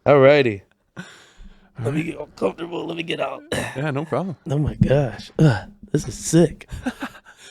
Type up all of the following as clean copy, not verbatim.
Alrighty. Let me get all comfortable. Let me get out. Yeah, no problem. Oh my gosh. This is sick.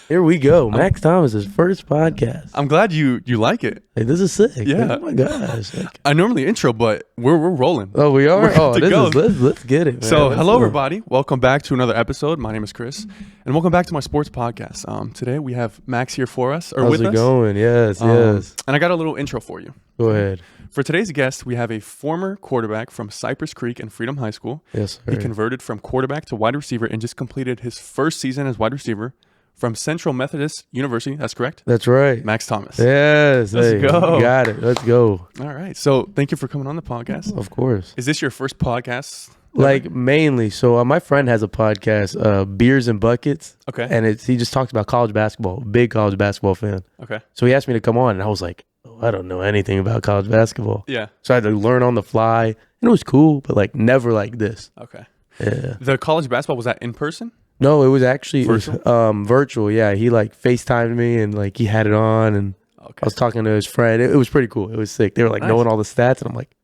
Here we go. Max Thomas's first podcast. I'm glad you like it. Hey, this is sick. Yeah. Like, oh my gosh. Like, I normally intro, but we're rolling. oh, we are? We're good to go. Let's get it, man. So, Let's hello go. everybody. Welcome back to another episode. My name is Chris, and welcome back to my sports podcast. Today we have Max here for us, or How's with it us. going? Yes, yes. And I got a little intro for you. Go ahead. For today's guest, we have a former quarterback from Cypress Creek and Freedom High School. Yes, sir. He converted from quarterback to wide receiver and just completed his first season as wide receiver from Central Methodist University. That's correct. That's right. Max Thomas. Yes. Let's go. You got it. Let's go. All right. So thank you for coming on the podcast. Of course. Is this your first podcast? Like mainly. So my friend has a podcast, Beers and Buckets. Okay. And he just talks about college basketball. Big college basketball fan. Okay. So he asked me to come on, and I was like, oh, I don't know anything about college basketball. Yeah. So I had to learn on the fly. And it was cool, but like never like this. Okay. Yeah. The college basketball, was that in person? No, it was actually Virtual? virtual. Yeah. He like FaceTimed me and like he had it on, and Okay. I was talking to his friend. It was pretty cool. It was sick. They were like Nice. knowing all the stats, and I'm like,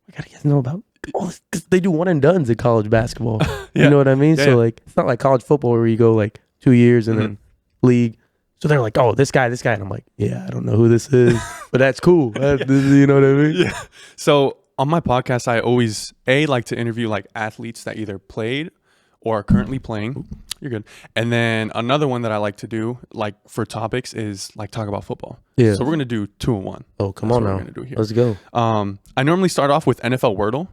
I gotta get to know about all this, because they do one and dones in college basketball. Yeah. You know what I mean? Yeah, So yeah. like it's not like college football where you go like 2 years and then league. So they're like, oh, this guy, and I'm like, yeah, I don't know who this is, but that's cool. You know what I mean? Yeah. So on my podcast, I always like to interview like athletes that either played or are currently playing. You're good. And then another one that I like to do, like for topics, is like talk about football. Yeah. So we're gonna do 2-in-1. Oh, come That's on what now. we're gonna do here. Let's go. I normally start off with NFL Wordle.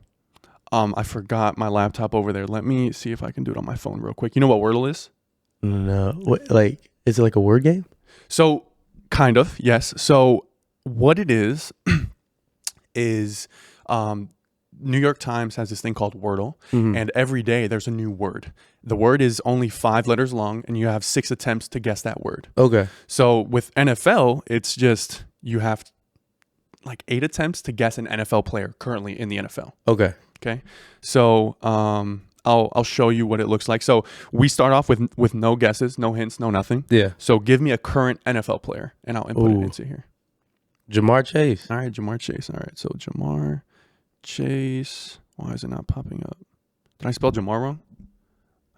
I forgot my laptop over there. Let me see if I can do it on my phone real quick. You know what Wordle is? No, what, like, is it like a word game? So, kind of, yes. So, what it is New York Times has this thing called Wordle, and every day there's a new word. The word is only 5 letters long, and you have 6 attempts to guess that word. Okay. So, with NFL, it's just you have like 8 attempts to guess an NFL player currently in the NFL. Okay. Okay. So, I'll show you what it looks like. So we start off with no guesses, no hints, no nothing. Yeah. So give me a current NFL player, and I'll input it into here. Jamar Chase. All right, Jamar Chase. All right, so Jamar Chase. Why is it not popping up? Did I spell Jamar wrong?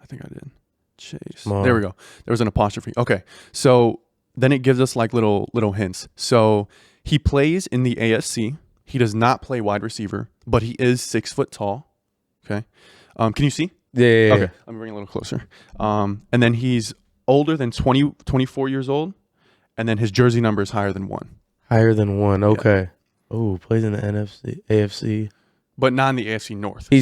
I think I did. Chase. Jamar. There we go. There was an apostrophe. Okay. So then it gives us like little hints. So he plays in the ASC. He does not play wide receiver, but he is 6 foot tall. Okay. Can you see? Yeah. Okay. Let me bring it a little closer. And then he's older than 24 years old. And then his jersey number is higher than 1. Higher than 1. Okay. Oh, plays in the NFC, AFC. But not in the AFC North. He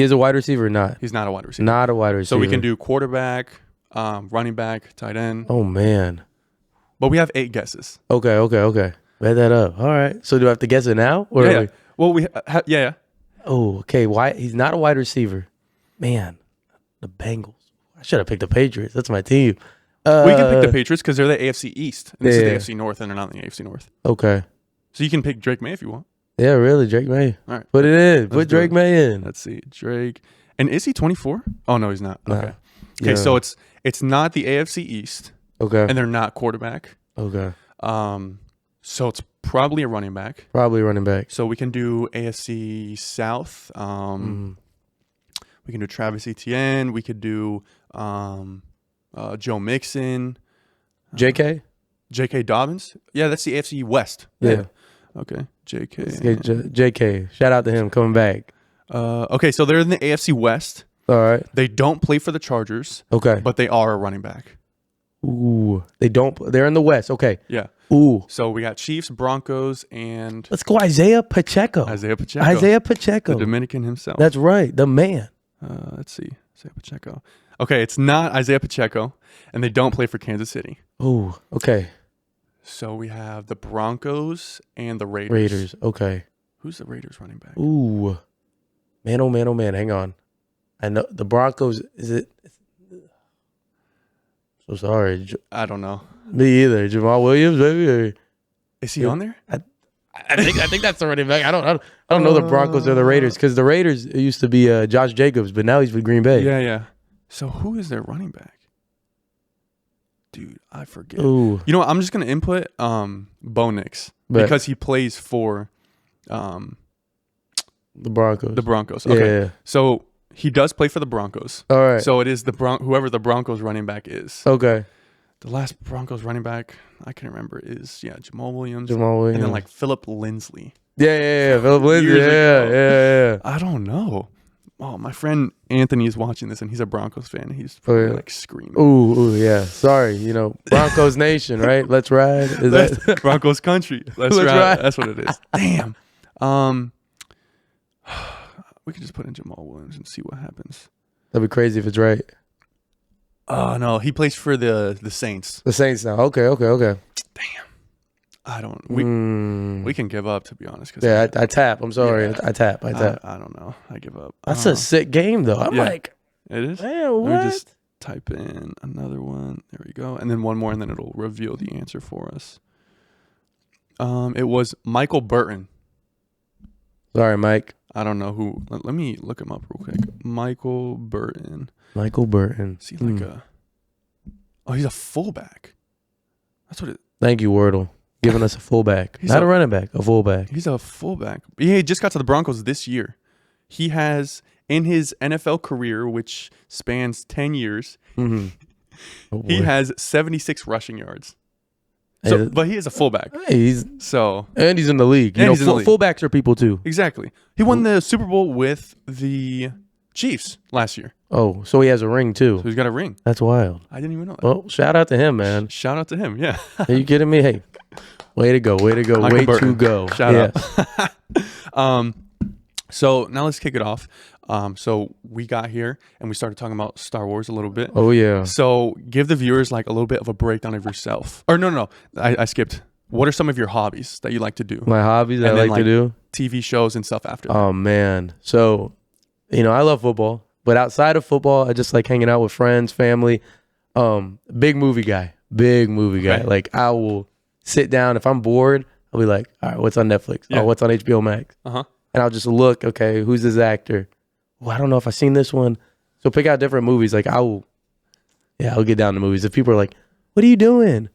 is a wide receiver or not? He's not a wide receiver. Not a wide receiver. So we can do quarterback, running back, tight end. Oh, man. But we have 8 guesses. Okay. Read that up. All right. So do I have to guess it now? Or Yeah. Well, yeah. Oh, okay. Why he's not a wide receiver? Man, the Bengals. I should have picked the Patriots. That's my team. We can pick the Patriots because they're the AFC East. And this is the AFC North, and they're not in the AFC North. Okay. So you can pick Drake May if you want. Yeah, really, Drake May. All right. Put it in. Let's Put do Drake it. May in. Let's see. Drake. And is he 24? Oh, no, he's not. Nah. Okay. Yeah. Okay, so it's not the AFC East, Okay. and they're not quarterback. Okay. So it's probably a running back. Probably running back. So we can do AFC South. We can do Travis Etienne. We could do Joe Mixon. JK? J.K. Dobbins. Yeah, that's the AFC West. Yeah. Okay. J.K. JK. Shout out to him coming back. Okay, so they're in the AFC West. All right. They don't play for the Chargers, Okay. but they are a running back. Ooh. They're in the West. Okay. Yeah. Ooh. So we got Chiefs, Broncos, and Let's go Isaiah Pacheco. Isaiah Pacheco. The Dominican himself. That's right. The man. Let's see. Isaiah Pacheco. Okay, it's not Isaiah Pacheco, and they don't play for Kansas City. Ooh. Okay. So we have the Broncos and the Raiders. Raiders. Okay. Who's the Raiders running back? Ooh. Man, oh man, oh man. Hang on. I know the Broncos. Is it? So sorry. I don't know. Me either. Jamal Williams, baby. Or, Is he on there? I think that's the running back. I don't know the Broncos or the Raiders, because the Raiders it used to be Josh Jacobs, but now he's with Green Bay. Yeah. So who is their running back? Dude, I forget. Ooh. You know what? I'm just gonna input Bo Nix because he plays for The Broncos. The Broncos. Okay. Yeah. So he does play for the Broncos. All right. So it is whoever the Broncos running back is. Okay. The last Broncos running back I can remember is Jamal Williams. Jamal Williams. And then like Philip Lindsay. Yeah. Philip Lindsay. Years ago. Yeah. I don't know. Oh, my friend Anthony is watching this and he's a Broncos fan. He's probably like screaming. Ooh, yeah. Sorry, Broncos Nation, right? Let's ride. Is that Broncos country? Let's ride. That's what it is. Damn. We could just put in Jamal Williams and see what happens. That'd be crazy if it's right. Oh no, he plays for the Saints. The Saints now. Okay. Damn. I don't. We can give up, to be honest. Yeah, I tap. I'm sorry. Yeah. I tap. I don't know. I give up. That's a sick game, though. I'm like, it is. Man, what? Let me just type in another one. There we go, and then one more, and then it'll reveal the answer for us. It was Michael Burton. Sorry, Mike. I don't know who. Let me look him up real quick. Michael Burton. Is he like a? Oh, he's a fullback. That's what it. Thank you, Wordle. Giving us a fullback. Not a running back, a fullback. He's a fullback. He just got to the Broncos this year. He has, in his NFL career, which spans 10 years, he has 76 rushing yards. So, but he is a fullback. Hey, he's in the league. Fullbacks are people too. Exactly. He won the Super Bowl with the Chiefs last year. Oh, so he has a ring too. So he's got a ring. That's wild. I didn't even know that. Well, shout out to him, man. Shout out to him, yeah. Are you kidding me? Hey, way to go. Michael Burton. To go. Shout out. So now let's kick it off. So we got here and we started talking about Star Wars a little bit. Oh, yeah. So give the viewers like a little bit of a breakdown of yourself. Or no. I skipped. What are some of your hobbies that you like to do? My hobbies that I like to do? TV shows and stuff after that. Oh, man. So, I love football. But outside of football, I just like hanging out with friends, family. Big movie guy. Okay. Like I will sit down. If I'm bored, I'll be like, all right, what's on Netflix? Yeah. Oh, what's on HBO Max? And I'll just look, okay, who's this actor? Well, I don't know if I've seen this one. So pick out different movies. Like I'll get down to movies. If people are like, what are you doing?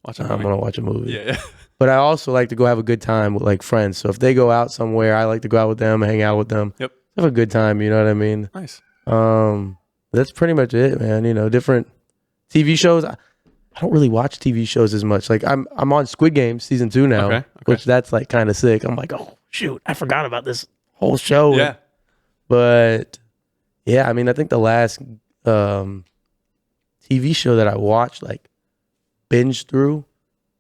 I'm going to watch a movie. Yeah. But I also like to go have a good time with like friends. So if they go out somewhere, I like to go out with them, hang out with them. Yep. Have a good time, you know what I mean? Nice. That's pretty much it, man. Different TV shows. I don't really watch TV shows as much. Like I'm on Squid Game season 2 now, which that's like kind of sick. I'm like, oh shoot, I forgot about this whole show. Yeah. But yeah, I mean, I think the last TV show that I watched, like binge through,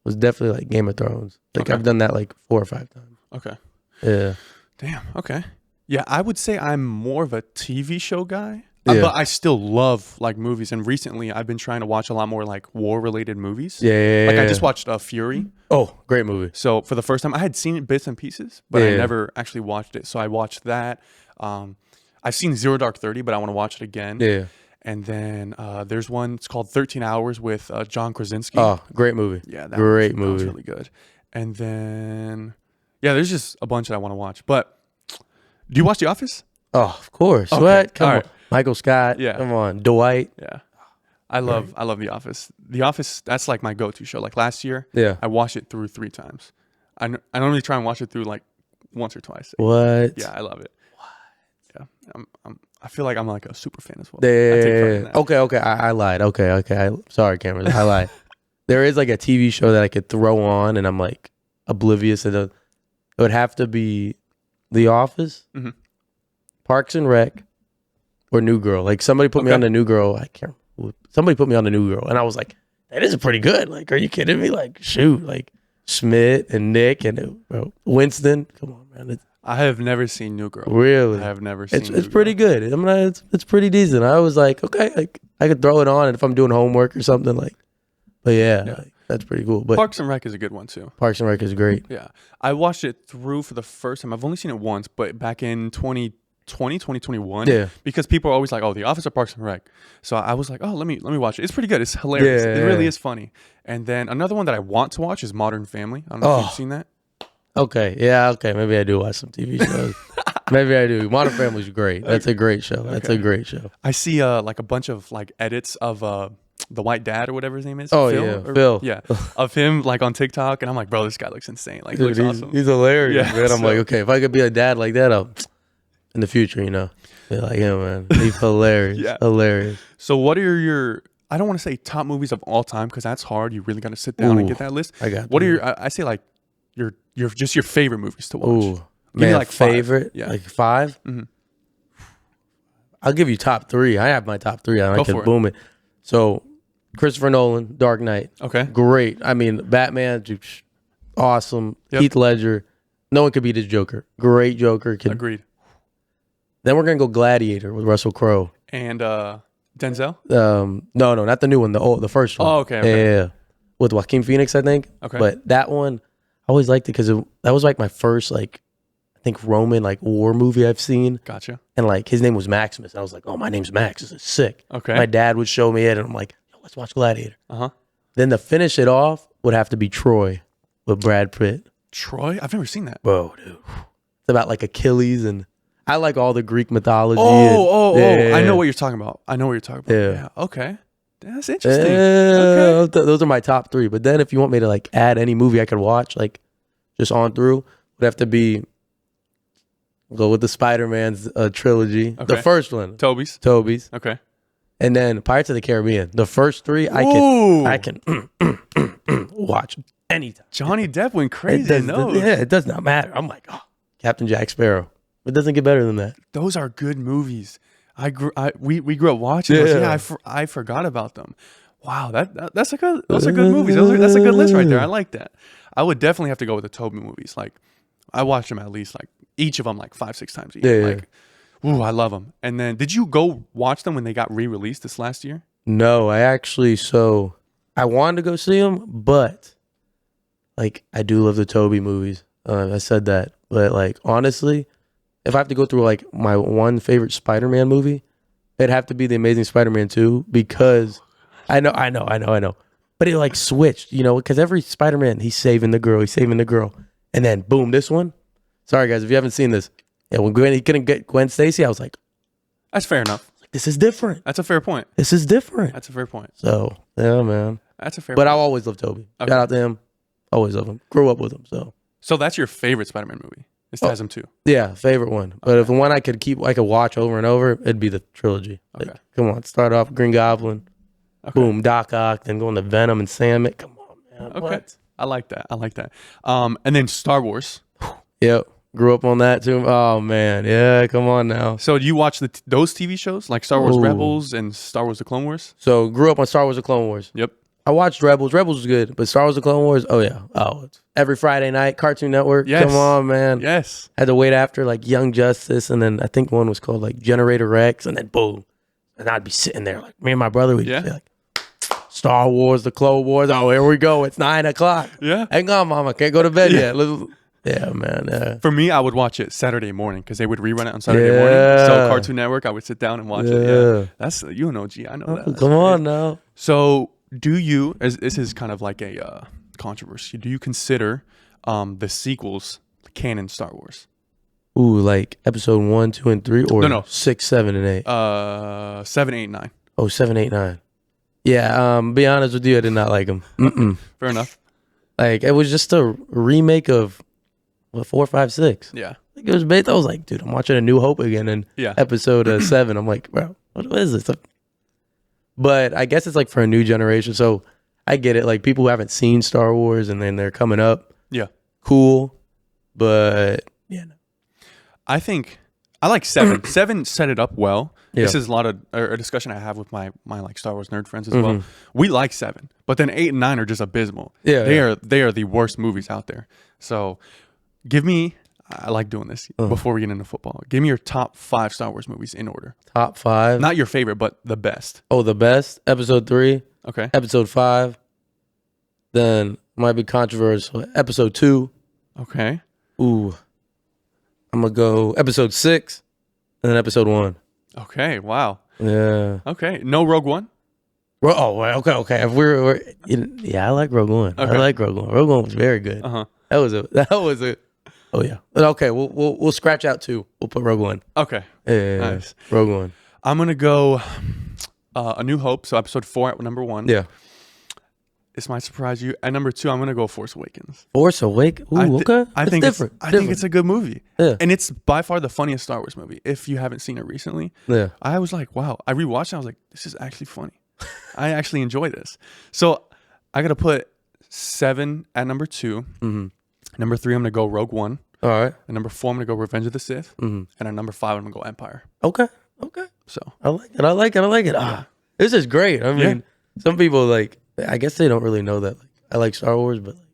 was definitely like Game of Thrones. Like I've done that like 4 or 5 times. Okay. Yeah. Damn. Okay. Yeah, I would say I'm more of a TV show guy. But I still love like movies, and recently I've been trying to watch a lot more like war-related movies. Yeah. Like I just watched Fury. Oh, great movie! So for the first time, I had seen it bits and pieces, but I never actually watched it. So I watched that. I've seen Zero Dark 30, but I want to watch it again. Yeah. And then there's one. It's called 13 Hours with John Krasinski. Oh, great movie! Yeah, that movie. That was really good. And then there's just a bunch that I want to watch. But do you watch The Office? Oh, of course. Okay. What? Come on. Right. Michael Scott. Yeah. Come on. Dwight. Yeah. I love The Office. The Office, that's like my go-to show. Like last year, I watched it through 3 times. I normally try and watch it through like once or twice. What? Yeah, I love it. What? Yeah. I feel like I'm like a super fan as well. Yeah. Okay. I lied. Okay. Sorry, Cameron. I lied. There is like a TV show that I could throw on and I'm like oblivious to it would have to be The Office, Parks and Rec, or New Girl. Like somebody put me on the New Girl. Somebody put me on the New Girl, and I was like, "That is pretty good." Like, are you kidding me? Like, shoot, like Schmidt and Nick and Winston. Come on, man. I have never seen New Girl. Really? I have never seen. It's pretty good. I mean, it's pretty decent. I was like, okay, I could throw it on, and if I'm doing homework or something, like, but like, that's pretty cool. But Parks and Rec is a good one too. Parks and Rec is great. Yeah, I watched it through for the first time. I've only seen it once, but back in 2021. Yeah. Because people are always like, oh, The Office or Parks and Rec. So I was like, oh, let me watch it. It's pretty good. It's hilarious. It really is funny. And then another one that I want to watch is Modern Family. I don't know if you've seen that. Okay. Yeah. Okay. Maybe I do watch some TV shows. Maybe I do. Modern Family's great. That's a great show. That's a great show. I see like a bunch of like edits of the white dad or whatever his name is. Oh, Phil, yeah, Phil. Yeah, of him like on TikTok, and I'm like, bro, this guy looks insane. Like, he Dude, looks awesome. he's hilarious, Yeah, man. I'm like, okay, if I could be a dad like that, I'll, in the future, be like, yeah, man, he's hilarious. Yeah. Hilarious. So what are your, I don't want to say top movies of all time because that's hard. You really got to sit down and get that list. I got What that. are your, I say like your just your favorite movies to watch. Ooh, Give me man, like five. favorite, Yeah. like 5. Mhm. I'll give you top 3. I have my top 3. I Go can for it. boom it. So, Christopher Nolan, Dark Knight, Okay. great. I mean, Batman, awesome. Yep. Heath Ledger, no one could beat his Joker. Great Joker. Agreed. Then we're gonna go Gladiator with Russell Crowe. And Denzel. No, not the new one, the first one. Oh, okay. Yeah, with Joaquin Phoenix, I think. Okay. But that one, I always liked it because that was like my first I think Roman war movie I've seen, Gotcha. and his name was Maximus. I was like, oh, my name's Max. This is sick. Okay. My dad would show me it, and I'm like, yo, let's watch Gladiator. Uh-huh. Then to finish it off would have to be Troy with Brad Pitt. Troy? I've never seen that. Bro, dude, it's about Achilles, and I like all the Greek mythology. I know what you're talking about. Yeah. Okay. That's interesting. Okay. Those are my top 3. But then if you want me to add any movie I could watch, just on through, would have to be go with the Spider-Man's trilogy. Okay. The first one, Toby's. Okay. and then Pirates of the Caribbean. The first 3 Ooh. I can watch anytime. Johnny Depp went crazy. It does not matter. I'm like, oh, Captain Jack Sparrow. It doesn't get better than that. Those are good movies. We grew up watching those. Yeah. Yeah, I forgot about them. Wow, that's a good movies. That's a good list right there. I like that. I would definitely have to go with the Toby movies. I watched them at least each of them 5-6 times a year. Ooh, I love them. And then did you go watch them when they got re-released this last year? No, I wanted to go see them, but I do love the Toby movies. I said that, but honestly, if I have to go through my one favorite Spider-Man movie, it'd have to be The Amazing Spider-Man 2 because I know. But it switched, because every Spider-Man, he's saving the girl. And then boom, this one. Sorry guys, if you haven't seen this. Yeah, when he couldn't get Gwen Stacy, I was like, that's fair enough. this is different. That's a fair point. This is different. That's a fair point. So, yeah, man. That's a fair But point. I'll always love Toby. Okay. Shout out to him. Always love him. Grew up with him, so. So that's your favorite Spider-Man movie? It's TASM 2. Yeah, favorite one. But if the one I could watch over and over, it'd be the trilogy. Okay. Come on, start off Green Goblin, boom, Doc Ock, then going to Venom and Sandman. Come on, man. Okay. What? I like that. And then Star Wars. Yep. Grew up on that too. Oh man, yeah. Come on now. So do you watch those TV shows like Star Wars Ooh. Rebels and Star Wars: The Clone Wars? So grew up on Star Wars: The Clone Wars. Yep. I watched Rebels. Rebels was good, but Star Wars: The Clone Wars. Oh yeah. Oh, it's every Friday night, Cartoon Network. Yes. Come on, man. Yes. Had to wait after Young Justice, and then I think one was called Generator Rex, and then boom, and I'd be sitting there me and my brother would be Star Wars: The Clone Wars. Oh, here we go. It's 9:00. Yeah. Hang on, Mama. Can't go to bed yet. Yeah, man. Yeah. For me, I would watch it Saturday morning because they would rerun it on Saturday morning. Yeah. So Cartoon Network, I would sit down and watch it. Yeah. That's I know that. That's Come on great. now. So do you? This is kind of like a controversy. Do you consider the sequels canon Star Wars? Ooh, episode 1, 2, and 3, or No. 6, 7, and 8. 7, 8, 9. Oh, 7, 8, 9. Yeah. Be honest with you, I did not like them. Fair enough. It was just a remake of 4, 5, 6. Yeah. It was based. I was like, dude, I'm watching A New Hope again in episode 7. I'm like, bro, what is this? But I guess it's for a new generation. So I get it. People who haven't seen Star Wars and then they're coming up. Yeah. Cool. But yeah, no. I think I like 7. 7 set it up well. Yeah. This is a lot of a discussion I have with my Star Wars nerd friends as well. We like 7, but then 8 and 9 are just abysmal. Yeah, they are the worst movies out there. So give me. I like doing this before we get into football. Give me your top 5 Star Wars movies in order. Top 5. Not your favorite, but the best. Oh, the best. Episode 3. Okay. Episode 5. Then might be controversial. Episode 2. Okay. Ooh. I'm gonna go episode 6, and then episode 1. Okay. Wow. Yeah. Okay. No Rogue One. Oh, okay. If we're I like Rogue One. Okay. I like Rogue One. Rogue One was very good. That was a. Oh yeah. Okay. We'll scratch out 2. We'll put Rogue One. Okay. Yeah. Nice. Rogue One. I'm gonna go. A New Hope. So episode 4 at number 1. Yeah. This might surprise you. At number 2, I'm gonna go Force Awakens. Force Awakens. Ooh, okay. I think different. I think it's a good movie. Yeah. And it's by far the funniest Star Wars movie. If you haven't seen it recently, Yeah. I was like, wow. I rewatched it. I was like, this is actually funny. I actually enjoy this. So I gotta put 7 at number 2. Mm-hmm. Number 3, I'm gonna go Rogue One. All right. At number 4, I'm gonna go Revenge of the Sith. Mm-hmm. And at number 5, I'm gonna go Empire. Okay. So I like it. Ah, this is great. I mean, some people like. I guess they don't really know that. Like, I like Star Wars, but like,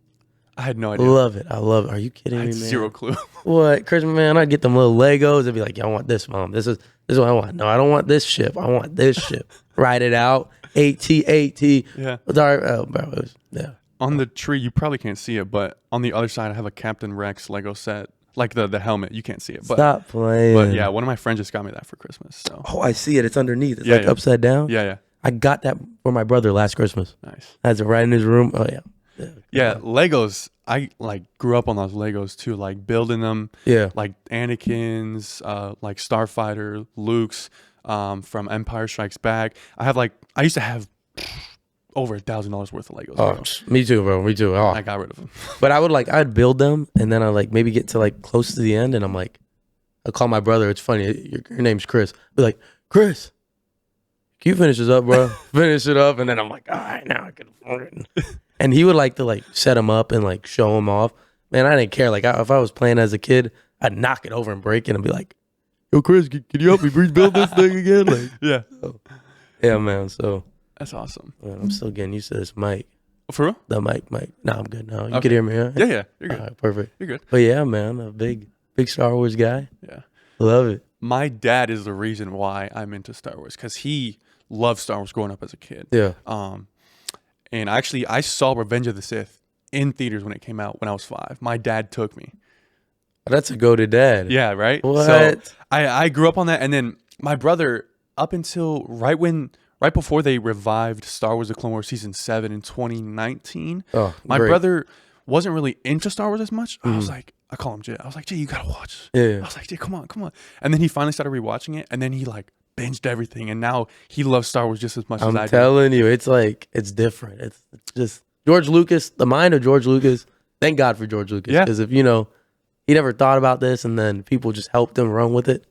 I had no idea. Love it. I love it. Are you kidding I me, had man? Zero clue. What, Christmas, man? I'd get them little Legos. I'd be like, yeah, I want this, Mom. This is what I want. No, I don't want this ship. I want this ship. Write it out. AT. Yeah. Oh, bro. Yeah. On the tree, you probably can't see it, but on the other side, I have a Captain Rex Lego set. Like the helmet. You can't see it. But, Stop playing. But yeah, one of my friends just got me that for Christmas. So. Oh, I see it. It's underneath. It's upside down. Yeah. I got that for my brother last Christmas. Nice. Has it right in his room. Oh, yeah. Yeah, Legos. I like grew up on those Legos too, like building them. Yeah. Like Anakin's, like Starfighter, Luke's, from Empire Strikes Back. I used to have over $1,000 worth of Legos. Oh, me too, bro. Me too. Oh. I got rid of them. But I'd build them, and then I like maybe get to like close to the end, and I'm like, I'll call my brother. It's funny. Your name's Chris. I'll be like, Chris, can you finish this up, bro? Finish it up, and then I'm like, all right, now I can afford it. And he would like to like set them up and like show them off. Man, I didn't care. Like if I was playing as a kid, I'd knock it over and break it and be like, yo, Chris, can you help me rebuild this thing again? Like, yeah. So, yeah, man. So that's awesome. Man, I'm still getting used to this mic. For real? The mic. No, I'm good now. You can hear me, huh? Yeah. You're good. All right, perfect. You're good. But yeah, man, a big Star Wars guy. Yeah. Love it. My dad is the reason why I'm into Star Wars, because he loved Star Wars growing up as a kid. Yeah. And actually, I saw Revenge of the Sith in theaters when it came out when I was 5. My dad took me. That's a go-to dad. Yeah, right? What? So I grew up on that. And then my brother, up until right before they revived Star Wars The Clone Wars Season 7 in 2019, my brother wasn't really into Star Wars as much. Mm-hmm. I call him Jay. I was like, Jay, you got to watch. Yeah. I was like, Jay, come on. And then he finally started rewatching it. And then he like binged everything. And now he loves Star Wars just as much as I do. I'm telling you, it's like, it's different. It's just George Lucas, the mind of George Lucas. Thank God for George Lucas. Yeah. Because if, he never thought about this and then people just helped him run with it,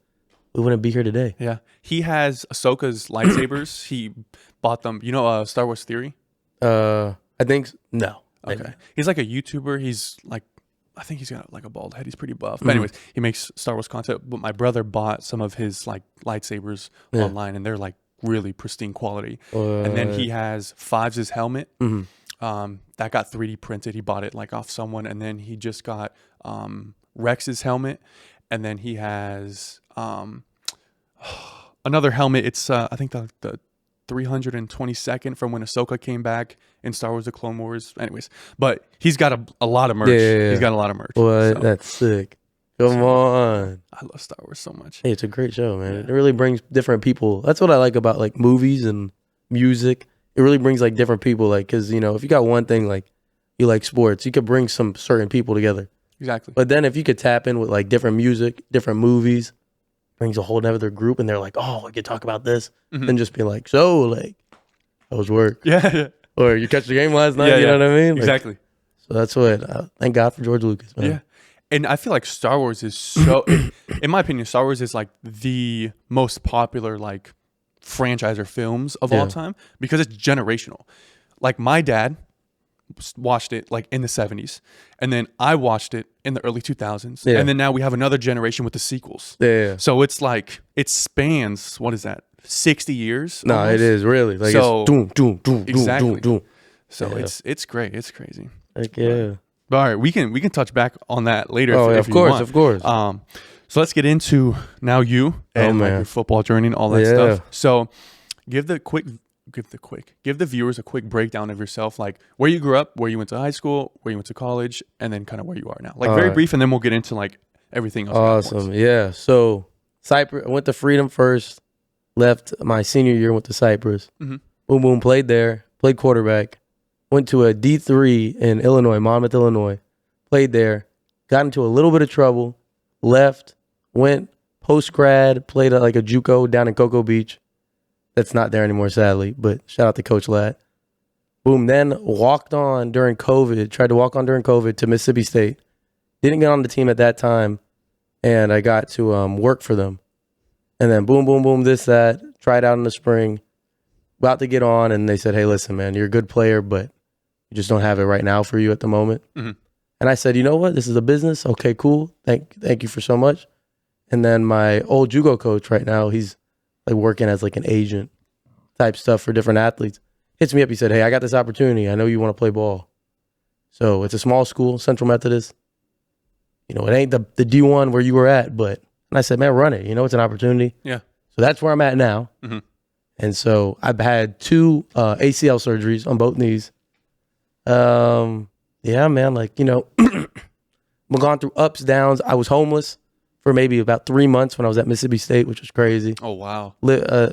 we wouldn't be here today. Yeah. He has Ahsoka's lightsabers. He bought them. You know Star Wars Theory? I think, no. Okay. Maybe. He's like a YouTuber. He's like, I think he's got like a bald head. He's pretty buff. But anyways, he makes Star Wars content. But my brother bought some of his like lightsabers online, and they're like really pristine quality. And then he has Fives' helmet. Mm-hmm. That got 3D printed. He bought it like off someone. And then he just got Rex's helmet. And then he has another helmet. It's I think the 322nd from when Ahsoka came back in Star Wars: The Clone Wars. Anyways, but he's got a lot of merch. Yeah. He's got a lot of merch. What? So. That's sick. Come on. I love Star Wars so much. Hey, it's a great show, man. Yeah. It really brings different people. That's what I like about like movies and music. It really brings like different people. Like, because if you got one thing like you like sports, you could bring some certain people together. Exactly. But then if you could tap in with like different music, different movies, brings a whole other group, and they're like, oh, we could talk about this, and just be like, so like, how was work? Yeah. Or you catch the game last night? You know what I mean? Like, exactly. So that's what. Thank God for George Lucas, man. Yeah. And I feel like Star Wars is so, in my opinion, Star Wars is like the most popular like franchise or films of all time because it's generational. Like my dad watched it like in the 70s, and then I watched it in the early 2000s, and then now we have another generation with the sequels. So it's like it spans, what is that, 60 years? No, almost? It is really like so, it's doom. So it's great. It's crazy. Like, yeah. But all right, we can touch back on that later. Oh, if of course. So let's get into now you and like your football journey and all that stuff. So give the viewers a quick breakdown of yourself, like where you grew up, where you went to high school, where you went to college, and then kind of where you are now. Like very brief, and then we'll get into like everything else. Awesome. Yeah. So Cyprus, I went to Freedom first, left my senior year, went to Cyprus. Mm-hmm. Boom, played there, played quarterback. Went to a D3 in Illinois, Monmouth, Illinois. Played there, got into a little bit of trouble, left, went post-grad, played at like a JUCO down in Cocoa Beach. that's not there anymore, sadly. But shout out to Coach Ladd. Boom. Then walked on during COVID. Tried to walk on during COVID to Mississippi State. Didn't get on the team at that time, and I got to work for them. And then boom, boom, boom, this, that. Tried out in the spring. About to get on, and they said, "Hey, listen, man, you're a good player, but you just don't have it right now for you at the moment." Mm-hmm. And I said, "You know what? This is a business. Okay, cool. Thank you for so much." And then my old judo coach right now, he's like working as like an agent type stuff for different athletes. Hits me up. He said, "Hey, I got this opportunity. I know you want to play ball. So it's a small school, Central Methodist. You know, it ain't the D1 where you were at, but," and I said, "Man, run it. You know, it's an opportunity." Yeah. So that's where I'm at now. Mm-hmm. And so I've had 2 ACL surgeries on both knees. Yeah, man, like, you know, I've gone through ups, downs. I was homeless for maybe about 3 months when I was at Mississippi State, which was crazy. Oh, wow.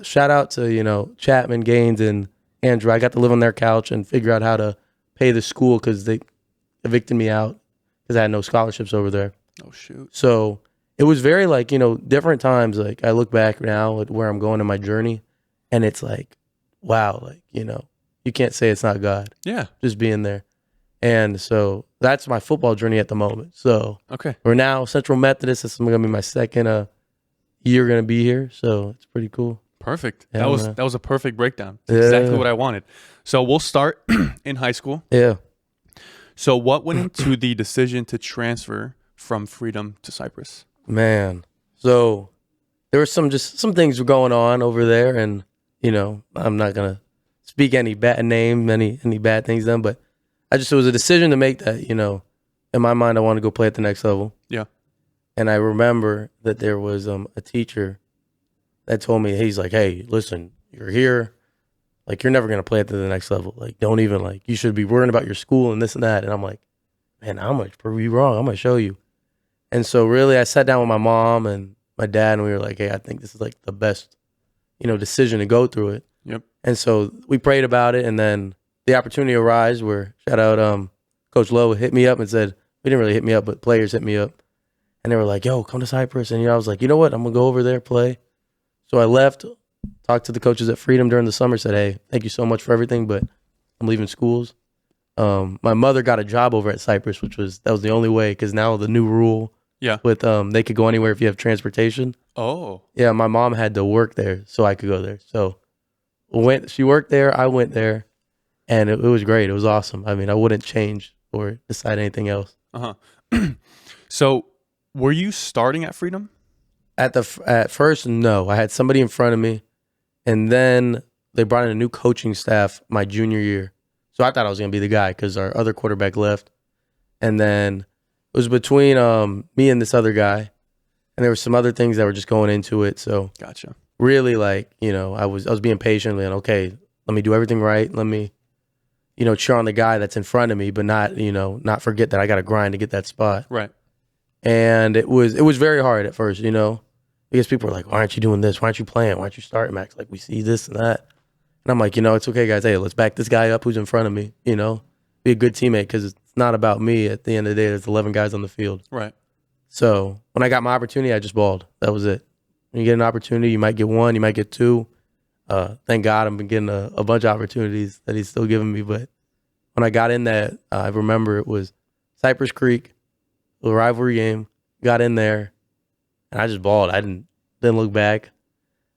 Shout out to, you know, Chapman, Gaines, and Andrew. I got to live on their couch and figure out how to pay the school because they evicted me out because I had no scholarships over there. Oh, shoot. So it was very like, you know, different times. Like I look back now at where I'm going in my journey, and it's like, wow, like, you know, you can't say it's not God. Yeah. Just being there. And so that's my football journey at the moment. So Okay. we're now Central Methodist. This is going to be my second year going to be here. So it's pretty cool. Perfect. Yeah, that was a perfect breakdown. It's Yeah. exactly what I wanted. So we'll start in high school. Yeah. So what went into the decision to transfer from Freedom to Cypress? Man. So there were some things were going on over there, and, you know, I'm not going to speak any bad name, any bad things done, but it was a decision to make that, you know, in my mind, I want to go play at the next level. Yeah. And I remember that there was a teacher that told me, he's like, "Hey, listen, you're here. Like, you're never going to play at the next level. Like, don't even, like, you should be worrying about your school and this and that." And I'm like, man, I'm going to prove you wrong. I'm going to show you. And so really I sat down with my mom and my dad, and we were like, "Hey, I think this is like the best, you know, decision to go through it." Yep. And so we prayed about it, and then the opportunity arose where, shout out, Coach Lowe hit me up and said, we didn't really hit me up, but players hit me up. And they were like, "Yo, come to Cypress." And, you know, I was like, you know what? I'm going to go over there, play. So I left, talked to the coaches at Freedom during the summer, said, "Hey, thank you so much for everything, but I'm leaving schools." My mother got a job over at Cypress, that was the only way, because now the new rule with they could go anywhere if you have transportation. Oh. Yeah, my mom had to work there so I could go there. So she worked there, I went there, and it was great. It was awesome. I mean, I wouldn't change or decide anything else. Uh-huh. So were you starting at Freedom? At first, no. I had somebody in front of me, and then they brought in a new coaching staff my junior year. So I thought I was going to be the guy because our other quarterback left. And then it was between me and this other guy, and there were some other things that were just going into it. So Gotcha. really, like, you know, I was being patient and, okay, let me do everything right. Let me, you know, cheer on the guy that's in front of me, but not forget that I got to grind to get that spot. Right. And it was very hard at first, you know, because people were like, "Why aren't you doing this? Why aren't you playing? Why aren't you starting, Max? Like, we see this and that." And I'm like, you know, it's okay, guys. Hey, let's back this guy up who's in front of me, you know, be a good teammate, because it's not about me. At the end of the day, there's 11 guys on the field. Right. So when I got my opportunity, I just balled. That was it. When you get an opportunity, you might get one, you might get two. Thank God I've been getting a bunch of opportunities that he's still giving me. But when I got in that, I remember it was Cypress Creek, a rivalry game, got in there, and I just balled. I didn't look back.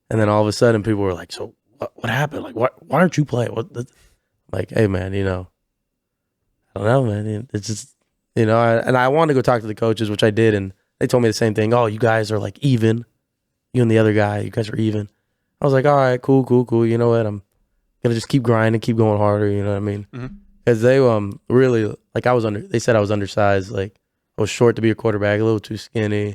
And then all of a sudden people were like, "So what happened? Like, why aren't you playing?" Like, hey, man, you know, I don't know, man. It's just, you know, I wanted to go talk to the coaches, which I did, and they told me the same thing. "Oh, you guys are like even. You and the other guy, you guys are even." I was like, all right, cool. You know what? I'm going to just keep grinding, keep going harder, you know what I mean? Because they really, like, they said I was undersized. Like, I was short to be a quarterback, a little too skinny.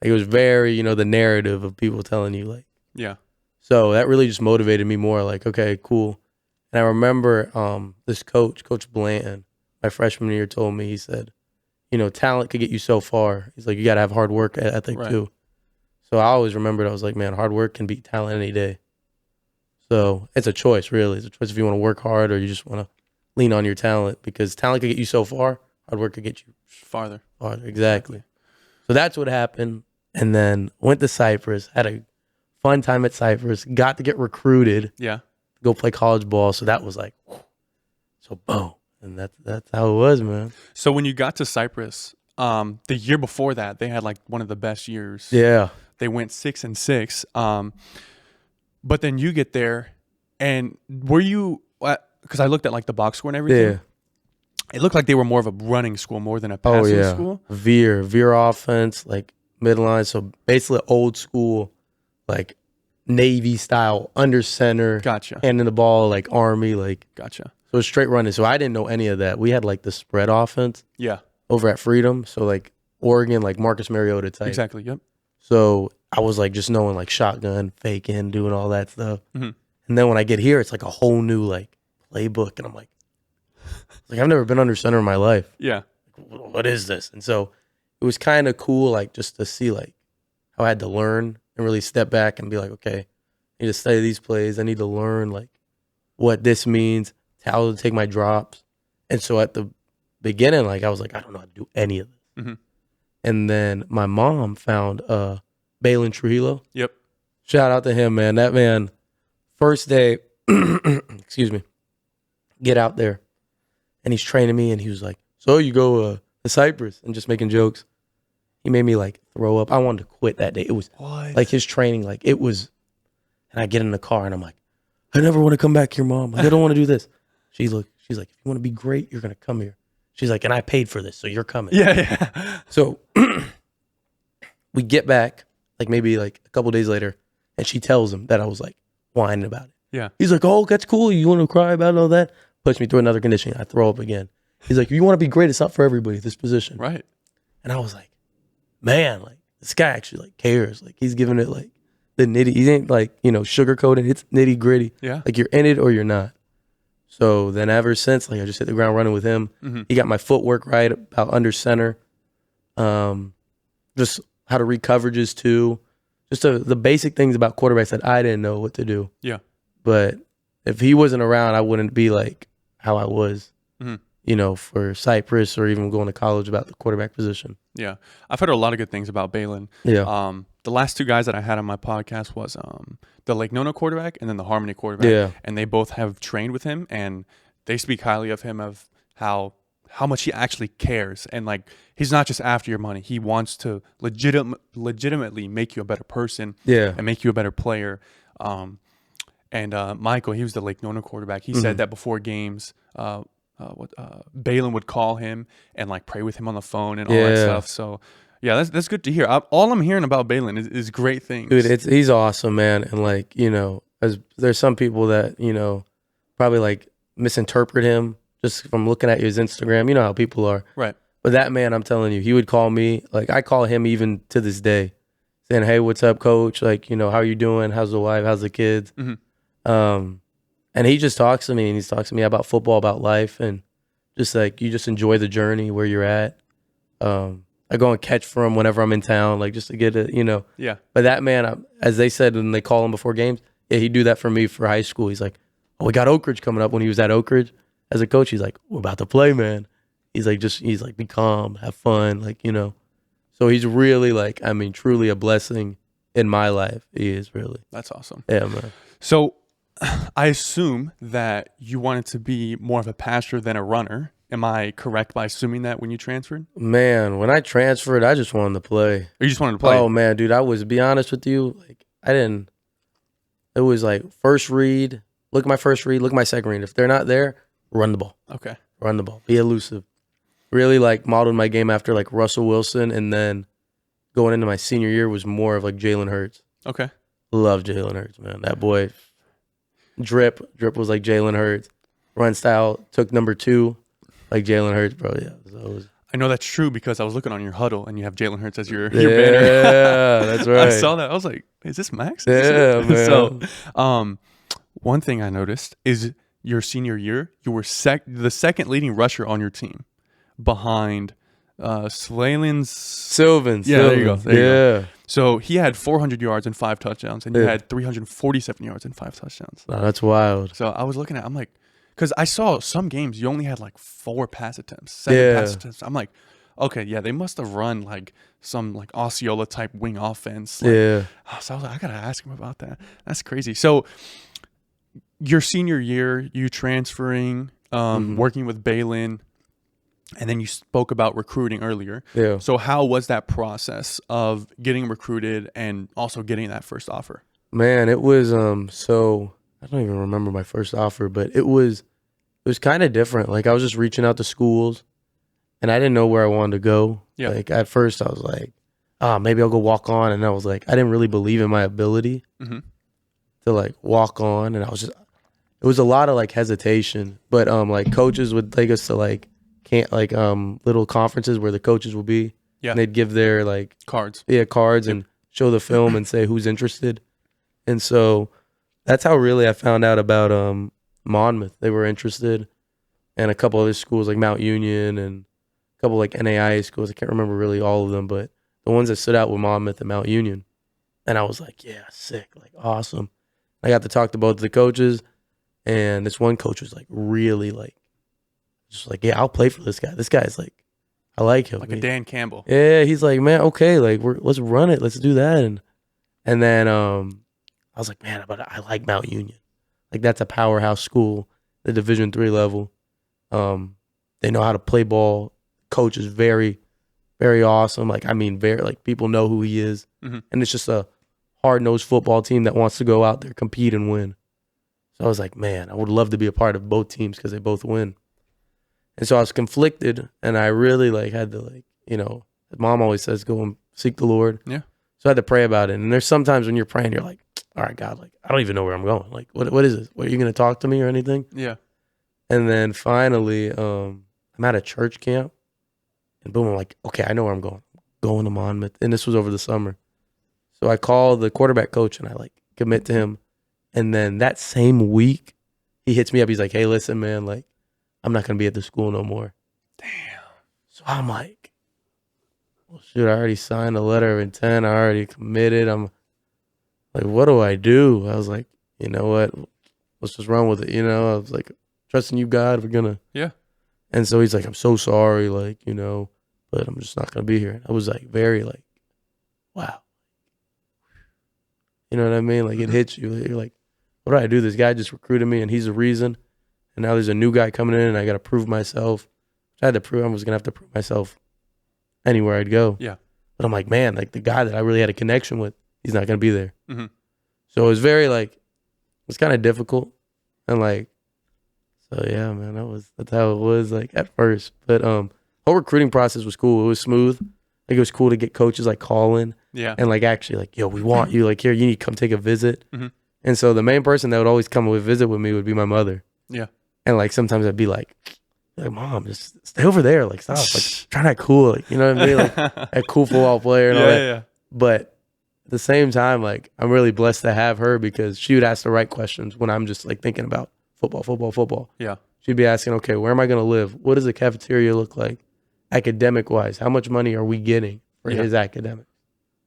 Like, it was very, you know, the narrative of people telling you, like. Yeah. So that really just motivated me more, like, okay, cool. And I remember this coach, Coach Blanton, my freshman year told me, he said, you know, talent could get you so far. He's like, you got to have hard work ethic too. So I always remembered, I was like, man, hard work can beat talent any day. So it's a choice, really. It's a choice if you want to work hard or you just want to lean on your talent, because talent could get you so far, hard work could get you farther. Exactly. So that's what happened. And then went to Cypress, had a fun time at Cypress. Got to get recruited. Yeah. Go play college ball. So that was like, so boom. And that's how it was, man. So when you got to Cypress, the year before that, they had like one of the best years. Yeah. They went 6-6. But then you get there, and were you? Because I looked at like the box score and everything. Yeah. It looked like they were more of a running school more than a passing school. Veer offense, like midline. So basically old school, like Navy style under center. Gotcha. Handing the ball like Army, like. Gotcha. So it's straight running. So I didn't know any of that. We had like the spread offense. Yeah. Over at Freedom. So like Oregon, like Marcus Mariota type. Exactly. Yep. So I was like just knowing like shotgun, faking, doing all that stuff. Mm-hmm. And then when I get here, it's like a whole new like playbook. And I'm like I've never been under center in my life. Yeah. Like, what is this? And so it was kind of cool, like just to see like how I had to learn and really step back and be like, okay, I need to study these plays. I need to learn like what this means, how to take my drops. And so at the beginning, like I was like, I don't know how to do any of this. Mm-hmm. And then my mom found Baylin Trujillo. Yep. Shout out to him, man. That man, first day, excuse me, get out there. And he's training me, and he was like, so you go to Cypress, and just making jokes. He made me like throw up. I wanted to quit that day. It was like his training, like it was. And I get in the car, and I'm like, I never want to come back here, Mom. Like, I don't want to do this. She's like, if you want to be great, you're going to come here. She's like, and I paid for this, so you're coming. Yeah. So we get back, like maybe like a couple days later, and she tells him that I was like whining about it. Yeah. He's like, oh, that's cool. You want to cry about all that? Puts me through another condition. I throw up again. He's like, you want to be great, it's not for everybody, this position. Right. And I was like, man, like this guy actually like cares. Like he's giving it like the nitty. He ain't like, sugarcoating. It's nitty gritty. Yeah. Like you're in it or you're not. So then ever since, like I just hit the ground running with him. Mm-hmm. He got my footwork right about under center. Just how to read coverages too. Just the basic things about quarterbacks that I didn't know what to do. Yeah. But if he wasn't around, I wouldn't be like how I was, for Cypress or even going to college about the quarterback position. Yeah. I've heard a lot of good things about Baylin. Yeah. The last two guys that I had on my podcast was the Lake Nona quarterback and then the Harmony quarterback. Yeah. And they both have trained with him, and they speak highly of him, of how much he actually cares. And like, he's not just after your money. He wants to legitimately make you a better person. Yeah. And make you a better player. And Michael, he was the Lake Nona quarterback. He said that before games, Baylin would call him and like pray with him on the phone and all that stuff. So yeah, that's good to hear. All I'm hearing about Baylin is great things. Dude, he's awesome, man. And like, there's some people that, probably like misinterpret him just from looking at his Instagram. You know how people are. Right. But that man, I'm telling you, he would call me. Like I call him even to this day saying, hey, what's up, coach? Like, how are you doing? How's the wife? How's the kids? Mm-hmm. And he just talks to me, and he's talking to me about football, about life, and just like you just enjoy the journey where you're at. I go and catch for him whenever I'm in town, like just to get it, Yeah. But that man, as they said when they call him before games, yeah, he'd do that for me for high school. He's like, oh, we got Oak Ridge coming up. When he was at Oak Ridge as a coach, he's like, we're about to play, man. He's like, be calm, have fun, like, So he's really like, truly a blessing in my life. He is really. That's awesome. Yeah, man. So I assume that you wanted to be more of a passer than a runner. Am I correct by assuming that when you transferred? Man, when I transferred, I just wanted to play. Or you just wanted to play? Oh, man, dude, be honest with you, like, it was like first read, look at my first read, look at my second read. If they're not there, run the ball. Okay. Run the ball. Be elusive. Really, like, modeled my game after, like, Russell Wilson, and then going into my senior year was more of, like, Jalen Hurts. Okay. Love Jalen Hurts, man. That boy, drip was like Jalen Hurts. Run style took number 2. Like Jalen Hurts, bro. Yeah. So I know that's true because I was looking on your huddle and you have Jalen Hurts as your banner. Yeah, that's right. I saw that. I was like, is this Max? Yeah, man. So, one thing I noticed is your senior year, you were the second leading rusher on your team behind Sylvans. Yeah, there you go. There you go. Yeah. So he had 400 yards and 5 touchdowns, and you had 347 yards and 5 touchdowns. Wow, that's wild. So I was looking at, I'm like, because I saw some games you only had like 4 pass attempts, 7 pass attempts. I'm like, Okay, yeah, they must have run like some like Osceola type wing offense. Like, Yeah. so I was like, I gotta ask him about that. That's crazy. So your senior year, you transferring, working with Baylin, and then you spoke about recruiting earlier. Yeah. So how was that process of getting recruited and also getting that first offer? Man, it was so I don't even remember my first offer, but it was kind of different. Like I was just reaching out to schools and I didn't know where I wanted to go. Yeah. Like at first I was like, maybe I'll go walk on, and I was like, I didn't really believe in my ability to like walk on, and it was a lot of like hesitation, but like coaches would take us to like can't like little conferences where the coaches will be. Yeah. And they'd give their like Cards. cards and show the film and say who's interested. And so that's how really I found out about Monmouth. They were interested, and a couple other schools like Mount Union and a couple like NAIA schools. I can't remember really all of them, but the ones that stood out were Monmouth and Mount Union. And I was like, yeah, sick, like awesome. I got to talk to both of the coaches, and this one coach was like really like, just like, yeah, I'll play for this guy. This guy's like, I like him. Like a Dan Campbell. Yeah, he's like, man, okay, like let's run it, let's do that. And then I was like, man, but I like Mount Union. Like that's a powerhouse school, the Division III level. They know how to play ball. Coach is very, very awesome. Like I mean, very like people know who he is, and it's just a hard-nosed football team that wants to go out there, compete, and win. So I was like, man, I would love to be a part of both teams because they both win. And so I was conflicted, and I really like had to like, Mom always says, go and seek the Lord. Yeah. So I had to pray about it. And there's sometimes when you're praying, you're like, all right, God, like I don't even know where I'm going. Like, what is this? What, are you going to talk to me or anything? Yeah. And then finally, I'm at a church camp, and boom, I'm like, okay, I know where I'm going. I'm going to Monmouth. And this was over the summer. So I call the quarterback coach, and I like commit to him. And then that same week, he hits me up. He's like, hey, listen, man, like, I'm not going to be at the school no more. Damn. So I'm like, well, shoot, I already signed a letter of intent. I already committed. I'm like, what do I do? I was like, you know what? Let's just run with it. I was like, trusting you, God, we're going to. Yeah. And so he's like, I'm so sorry, like, but I'm just not going to be here. I was like, very like, wow. You know what I mean? Like, it hits you. You're like, what do I do? This guy just recruited me, and he's the reason. And now there's a new guy coming in, and I got to prove myself. I had to prove I was going to have to prove myself anywhere I'd go. Yeah. But I'm like, man, like the guy that I really had a connection with, he's not going to be there. So it was very like, it was kind of difficult. And like, so yeah, man, that's how it was like at first. But whole recruiting process was cool. It was smooth. Like it was cool to get coaches like calling. Yeah. And like actually like, yo, we want you. Like here, you need to come take a visit. And so the main person that would always come and visit with me would be my mother. Yeah. And like sometimes I'd be like, Mom, just stay over there. Like stop. Like try not cool. Like, you know what I mean? Like a cool football player and all that. Yeah. But at the same time, like I'm really blessed to have her because she would ask the right questions when I'm just like thinking about football. Yeah. She'd be asking, okay, where am I going to live? What does the cafeteria look like academic wise? How much money are we getting for his academics?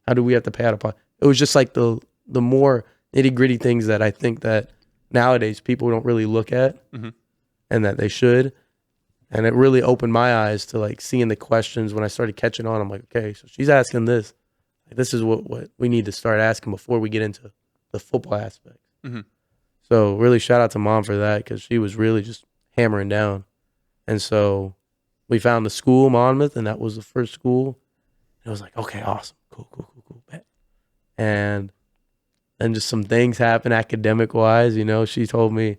How do we have to pay out of pocket? It was just like the more nitty gritty things that I think that nowadays people don't really look at and that they should. And it really opened my eyes to like seeing the questions when I started catching on. I'm like, okay, so she's asking this. Like, this is what we need to start asking before we get into the football aspect. So really shout out to Mom for that because she was really just hammering down. And so we found the school, Monmouth, and that was the first school. And it was like, okay, awesome. Cool. And then just some things happened academic-wise. She told me,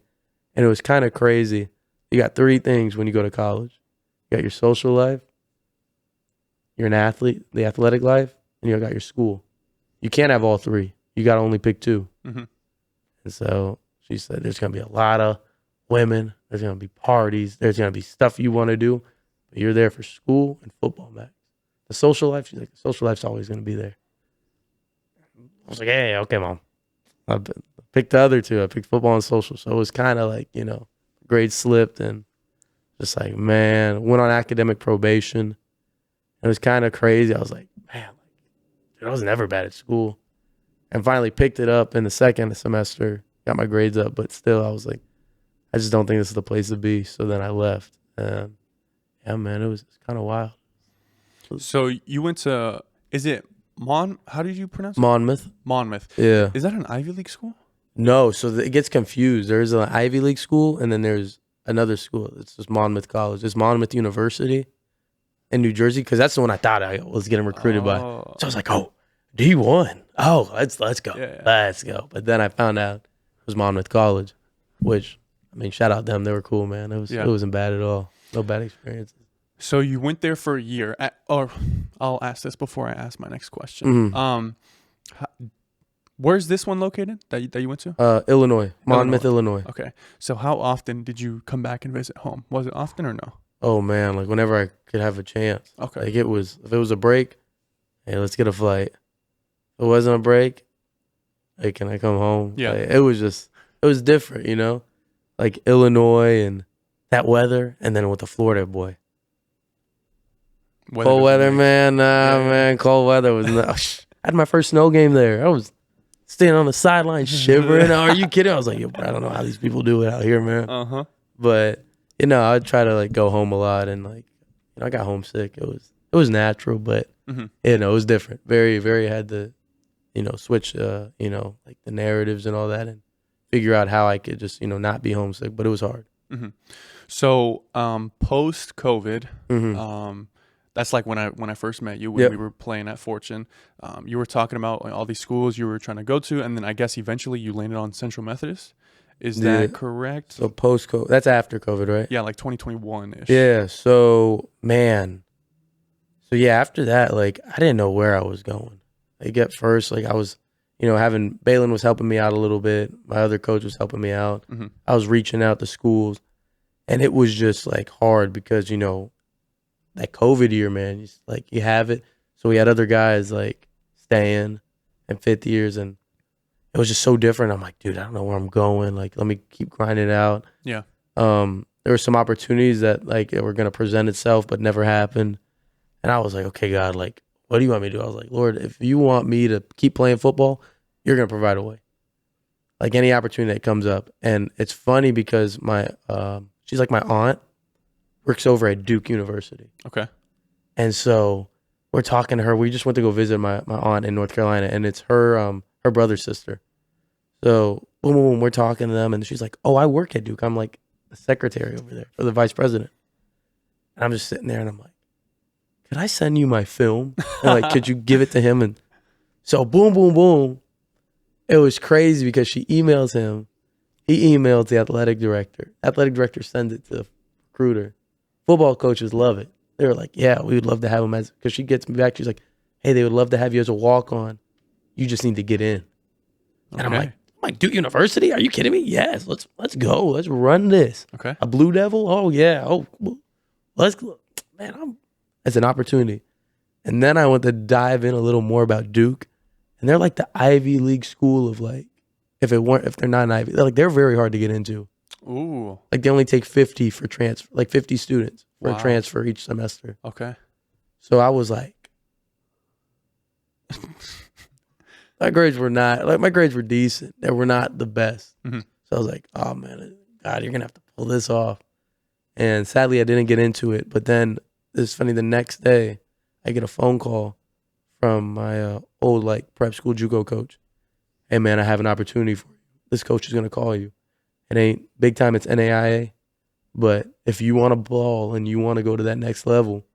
and it was kind of crazy. You got 3 things when you go to college. You got your social life, you're an athlete, the athletic life, and you got your school. You can't have all 3. You got to only pick 2. And so she said, there's going to be a lot of women. There's going to be parties. There's going to be stuff you want to do. But you're there for school and football, Max. The social life, she's like, the social life's always going to be there. I was like, hey, okay, Mom. I picked the other 2. I picked football and social. So it was kind of like, grades slipped and just like, man, went on academic probation. It was kind of crazy. I was like, man, dude, I was never bad at school. And finally picked it up in the second semester, got my grades up, but still I was like, I just don't think this is the place to be. So then I left. And yeah, man, it was kind of wild. So you went to, is it how did you pronounce it? Monmouth. Monmouth. Yeah. Is that an Ivy League school? No, so it gets confused. There's an Ivy League school, and then there's another school. It's just Monmouth College. It's Monmouth University in New Jersey, because that's the one I thought I was getting recruited by. So I was like, oh, D1. Oh, let's go. Yeah. Let's go. But then I found out it was Monmouth College, which, I mean, shout out them. They were cool, man. It wasn't bad at all. No bad experiences. So you went there for a year. Or I'll ask this before I ask my next question. Mm-hmm. Where's this one located that you went to? Illinois. Monmouth, Illinois. Okay. So how often did you come back and visit home? Was it often or no? Oh, man. Like, whenever I could have a chance. Okay. Like, if it was a break, hey, let's get a flight. If it wasn't a break, hey, can I come home? Yeah. Like, it was different, you know? Like, Illinois and that weather, and then with the Florida boy. Cold weather, man. Man. Cold weather was not. I had my first snow game there. I was standing on the sideline shivering. Are you kidding? I was like, yo, bro, I don't know how these people do it out here, man. Uh-huh. But, I'd try to, like, go home a lot, and, like, I got homesick. It was natural, but, it was different. Very, very had to, switch, like, the narratives and all that, and figure out how I could just, not be homesick. But it was hard. Mm-hmm. So, post-COVID, that's like when I first met you, when we were playing at Fortune. You were talking about, like, all these schools you were trying to go to, and then I guess eventually you landed on Central Methodist. Is that correct? So post-COVID, that's after COVID, right? Yeah, like 2021-ish. Yeah, so, man. So, yeah, after that, like, I didn't know where I was going. Like, at first, like, I was, Baylin was helping me out a little bit. My other coach was helping me out. Mm-hmm. I was reaching out to schools, and it was just, like, hard because, that COVID year, man, you have it. So we had other guys, like, staying in fifth years, and it was just so different. I'm like, dude, I don't know where I'm going. Like, let me keep grinding it out. Yeah. There were some opportunities that, like, were going to present itself but never happened. And I was like, okay, God, like, what do you want me to do? I was like, Lord, if you want me to keep playing football, you're going to provide a way. Like, any opportunity that comes up. And it's funny because she's like my aunt, works over at Duke University. Okay. And so we're talking to her. We just went to go visit my aunt in North Carolina, and it's her brother's sister. So boom, boom, boom, we're talking to them, and she's like, oh, I work at Duke. I'm like the secretary over there for the vice president. And I'm just sitting there, and I'm like, could I send you my film? And, like, could you give it to him? And so boom, boom, boom. It was crazy because she emails him. He emails the athletic director. Athletic director sends it to the recruiter. Football coaches love it. They were like, yeah, we would love to have him as, because she gets me back. She's like, hey, they would love to have you as a walk-on. You just need to get in. And I'm like, Duke University? Are you kidding me? Yes, let's go. Let's run this. Okay. A Blue Devil? Oh, yeah. Oh, let's go. Man, it's an opportunity. And then I went to dive in a little more about Duke. And they're like the Ivy League school of, like, if they're not an Ivy, they're very hard to get into. Ooh. Like, they only take 50 for transfer, like 50 students for a transfer each semester. Okay. So I was like, my grades were decent. They were not the best. Mm-hmm. So I was like, oh man, God, you're going to have to pull this off. And sadly, I didn't get into it. But then it's funny, the next day, I get a phone call from my old, like, prep school JUCO coach. Hey man, I have an opportunity for you. This coach is going to call you. It ain't big time, it's NAIA. But if you want to ball and you want to go to that next level,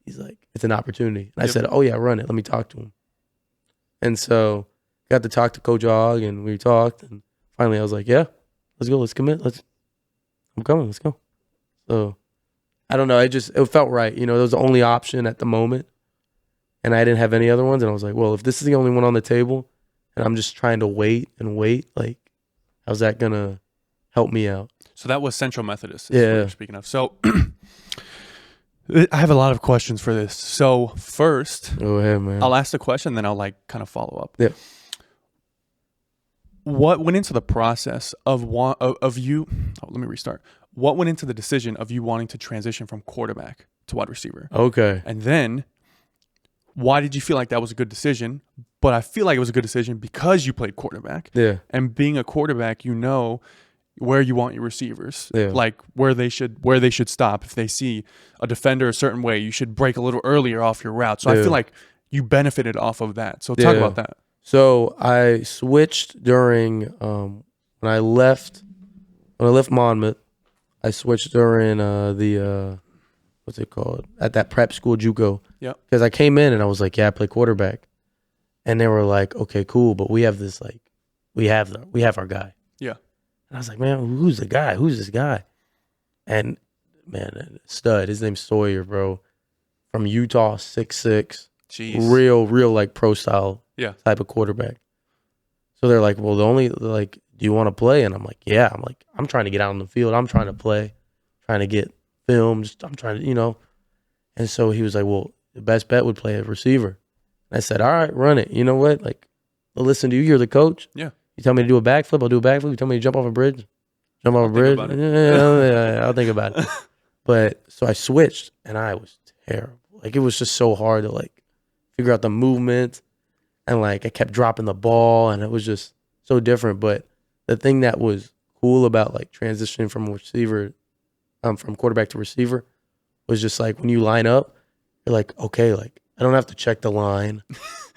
he's like, it's an opportunity. And I said, oh yeah, run it. Let me talk to him. And so got to talk to Coach Og, and we talked. And finally I was like, yeah, let's go. Let's commit. I'm coming. Let's go. So I don't know. It felt right. It was the only option at the moment. And I didn't have any other ones. And I was like, well, if this is the only one on the table and I'm just trying to wait, like, how's that going to help me out? So that was Central Methodist. Yeah. What you're speaking of. So I have a lot of questions for this. So first, go ahead, man. I'll ask the question, then I'll, like, kind of follow up. Yeah. What went into the process of you? Let me restart. What went into the decision of you wanting to transition from quarterback to wide receiver? Okay. And then, why did you feel like that was a good decision? But I feel like it was a good decision because you played quarterback. Yeah. And being a quarterback, where you want your receivers, Yeah. like where they should stop. If they see a defender a certain way, you should break a little earlier off your route. So I feel like you benefited off of that. So talk about that. So I switched during when I left Monmouth. I switched during the what's it called, at that prep school JUCO. Yeah. Because I came in and I was like, yeah, I play quarterback, and they were like, okay, cool, but we have this like we have our guy. Yeah. And I was like, man, who's the guy? Who's this guy? And man, stud. His name's Sawyer, bro, from Utah, 6'6". Jeez. Real like pro style type of quarterback. So they're like, well, do you want to play? And I'm like, yeah. I'm trying to get out on the field. I'm trying to play, trying to get film. I'm trying to, And so he was like, well, the best bet would play a receiver. And I said, all right, run it. You know what? Like, I'll listen to you. You're the coach. Yeah. You tell me to do a backflip, I'll do a backflip. You tell me to jump off a bridge, jump off a bridge. Yeah, I'll think about it. But so I switched, and I was terrible. Like, it was just so hard to like figure out the movement, and like I kept dropping the ball, and it was just so different. But the thing that was cool about like transitioning from receiver, from quarterback to receiver, was just like when you line up, you're like, okay, like I don't have to check the line.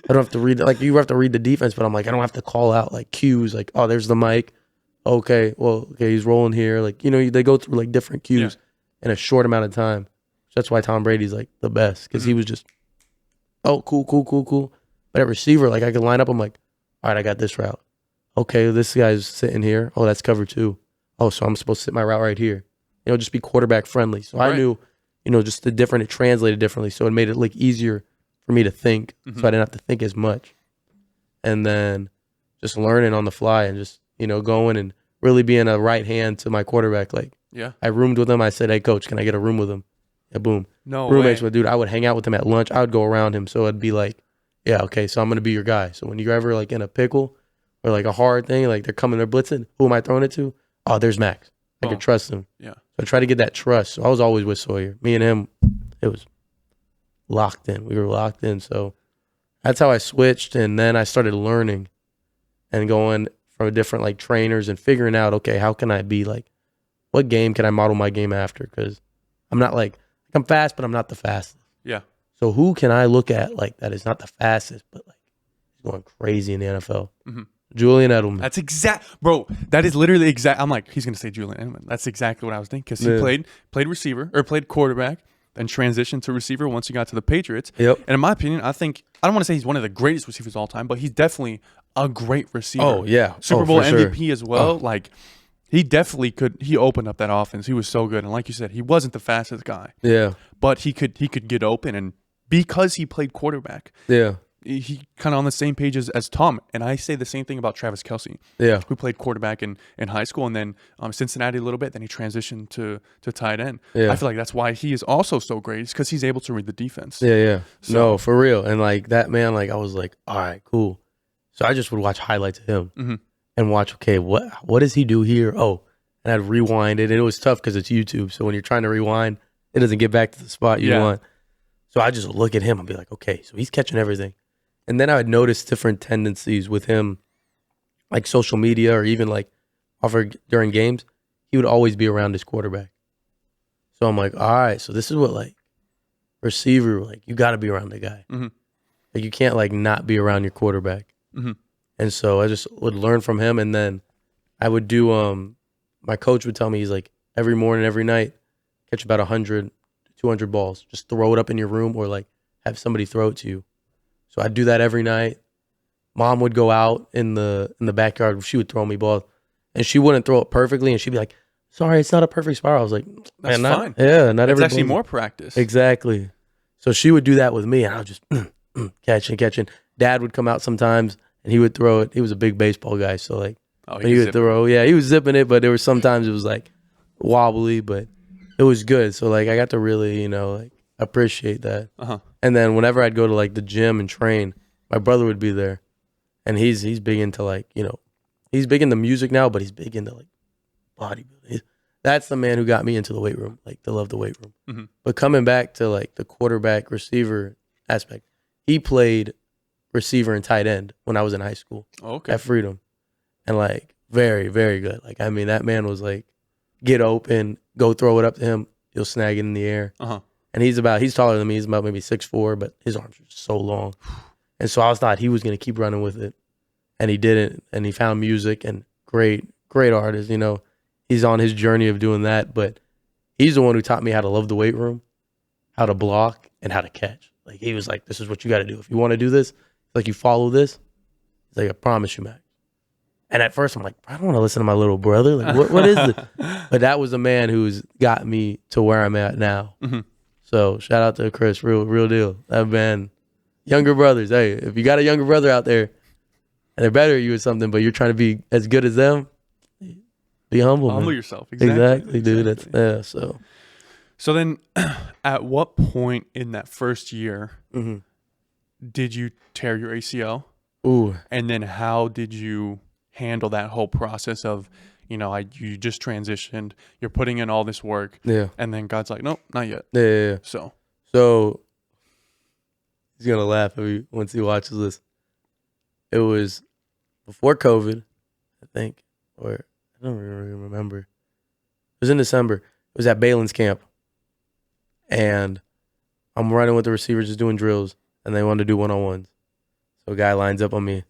I don't have to read, like you have to read the defense, but I'm like, I don't have to call out like cues, like, oh, there's the mic. Okay, he's rolling here. Like, they go through like different cues in a short amount of time. That's why Tom Brady's like the best, because he was just, oh, cool. But at receiver, like I could line up, I'm like, all right, I got this route. Okay, this guy's sitting here. Oh, that's cover 2. Oh, so I'm supposed to sit my route right here. Just be quarterback friendly. So I knew, just it translated differently. So it made it like easier for me to think, so I didn't have to think as much. And then just learning on the fly and just, going and really being a right hand to my quarterback. Like, I roomed with him. I said, hey, coach, can I get a room with him? Yeah, boom. No roommates way. with dude. I would hang out with him at lunch. I would go around him. So it'd be like, yeah, okay, so I'm going to be your guy. So when you're ever like in a pickle or like a hard thing, like they're blitzing, who am I throwing it to? Oh, there's Max. I can trust him. Yeah. So I try to get that trust. So I was always with Sawyer. Me and him, it was locked in. We were locked in. So that's how I switched. And then I started learning and going from different like trainers and figuring out, okay, how can I be like, what game can I model my game after? Because I'm not like, I'm fast, but I'm not the fastest. Yeah. So who can I look at like that is not the fastest, but like he's going crazy in the NFL? Mm-hmm. Julian Edelman. That's bro. That is literally exact. I'm like, he's gonna say Julian Edelman. That's exactly what I was thinking, because he played receiver or played quarterback, then transitioned to receiver once he got to the Patriots. Yep. And in my opinion, I don't want to say he's one of the greatest receivers of all time, but he's definitely a great receiver. Oh yeah, Super Bowl MVP as well. Like he definitely could. He opened up that offense. He was so good, and like you said, he wasn't the fastest guy. Yeah, but he could get open, and because he played quarterback. Yeah. He kind of on the same page as Tom. And I say the same thing about Travis Kelce, who played quarterback in high school, and then Cincinnati a little bit. Then he transitioned to tight end. Yeah. I feel like that's why he is also so great, is because he's able to read the defense. Yeah. So, no, for real. And like that man, like I was like, all right, cool. So I just would watch highlights of him and watch, okay, what does he do here? Oh, and I'd rewind it. And it was tough because it's YouTube. So when you're trying to rewind, it doesn't get back to the spot you want. So I just look at him and be like, okay, so he's catching everything. And then I would notice different tendencies with him, like social media or even like during games. He would always be around his quarterback. So I'm like, all right, so this is what like receiver, like you got to be around the guy. Mm-hmm. Like you can't like not be around your quarterback. Mm-hmm. And so I just would learn from him. And then I would do, my coach would tell me, he's like, every morning, every night, catch about 100, 200 balls. Just throw it up in your room or like have somebody throw it to you. So I'd do that every night. Mom would go out in the backyard. She would throw me balls, and she wouldn't throw it perfectly. And she'd be like, "Sorry, it's not a perfect spiral." I was like, "That's fine." Yeah, not every. It's actually more practice. Exactly. So she would do that with me, and I would just catching. Dad would come out sometimes, and he would throw it. He was a big baseball guy, so like he would throw. Yeah, he was zipping it, but there were sometimes it was like wobbly, but it was good. So like I got to really, like appreciate that. Uh-huh. And then whenever I'd go to like the gym and train, my brother would be there, and he's big into like, he's big into music now, but he's big into like bodybuilding. That's the man who got me into the weight room, like to love the weight room. Mm-hmm. But coming back to like the quarterback receiver aspect, he played receiver and tight end when I was in high school at Freedom, and like Very, very good. Like, I mean, that man was like, get open, go throw it up to him. He'll snag it in the air. And he's taller than me. He's about maybe 6'4", but his arms are so long. And so I thought he was going to keep running with it. And he didn't. And he found music and great artist. You know, he's on his journey of doing that. But he's the one who taught me how to love the weight room, how to block, and how to catch. Like, he was like, this is what you got to do. If you want to do this, like, you follow this. He's like, I promise you, Max. And at first I'm like, I don't want to listen to my little brother. Like, what is it? But that was a man who's got me to where I'm at now. So shout out to Chris, real deal. That man, younger brothers. Hey, if you got a younger brother out there and they're better at you at something, but you're trying to be as good as them, be humble. Humble man. yourself. Exactly, dude. That's So then, at what point in that first year did you tear your ACL? Ooh. And then how did you handle that whole process of, you know, you just transitioned, you're putting in all this work, and then God's like, nope, not yet. Yeah. So he's gonna laugh once he watches this. It was before COVID, I think, or I don't really remember. It was in December. It was at Baylin's camp, and I'm running with the receivers, just doing drills, and they wanted to do one-on-ones. So a guy lines up on me,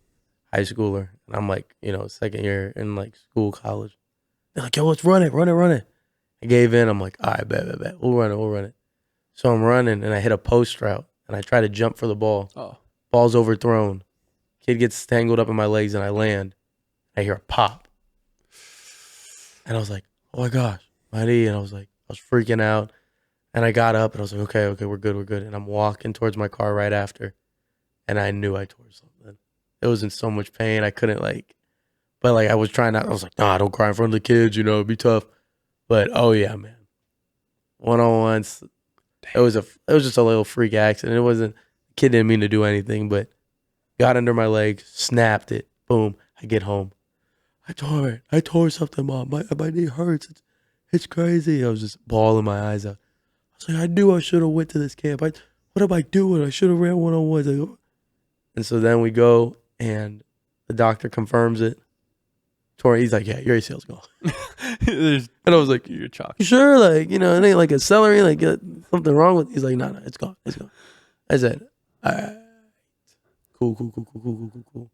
high schooler, and I'm like, you know, second year in like school, college. They're like, yo, let's run it. I gave in. I'm like, all right, bet. We'll run it. So I'm running, and I hit a post route, and I try to jump for the ball. Ball's overthrown. Kid gets tangled up in my legs, and I land. I hear a pop. And I was like, oh my gosh, my knee. And I was freaking out. And I got up, and I was like, okay, we're good. And I'm walking towards my car right after. And I knew I tore something. It was in so much pain. I couldn't but I was trying not, I was like, nah, don't cry in front of the kids, you know, it'd be tough. But oh yeah, man. One-on-ones. It was just a little freak accident. It wasn't, the kid didn't mean to do anything, but got under my leg, snapped it, boom. I get home. I tore something, Mom. My knee hurts. It's crazy. I was just bawling my eyes out. I was like, I knew I should have went to this camp. What am I doing? I should have ran one-on-ones. And so then we go, and the doctor confirms it. He's like, yeah, your ACL's gone. And I was like, you're chalk. You sure? Like, you know, it ain't like a celery, like something wrong with it. He's like, no, it's gone. I said, all right. Cool.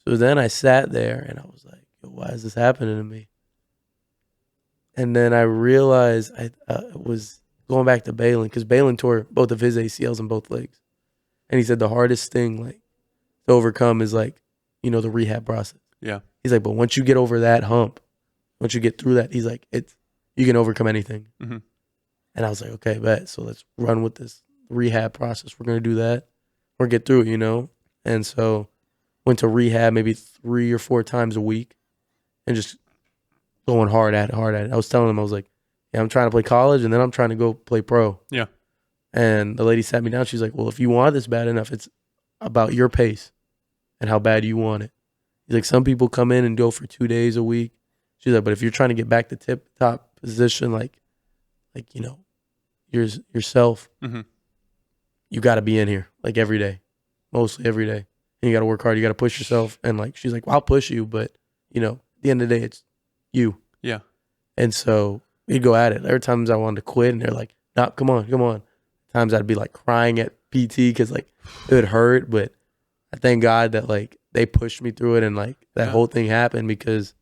So then I sat there, and I was like, yo, why is this happening to me? And then I realized I was going back to Baylin, because Baylin tore both of his ACLs in both legs. And he said the hardest thing to overcome is the rehab process. Yeah. He's like, but once you get over that hump, once you get through that, he's like, you can overcome anything. And I was like, okay, bet. So let's run with this rehab process. We're going to do that. Or get through it, you know? And so went to rehab maybe 3 or 4 times a week and just going hard at it. I was telling him, I was like, yeah, I'm trying to play college, and then I'm trying to go play pro. Yeah. And the lady sat me down. She's like, well, if you want this bad enough, it's about your pace and how bad you want it. He's like, some people come in and go for 2 days a week. She's like, but if you're trying to get back to tip-top position, like you know, yourself, you got to be in here like every day, mostly every day. And you got to work hard. You got to push yourself. And she's like, well, I'll push you, but you know, at the end of the day, it's you. Yeah. And so we'd go at it. There were times I wanted to quit, and they're like, nah, come on. Times I'd be crying at PT because it would hurt, but I thank God that they pushed me through it, and that whole thing happened, because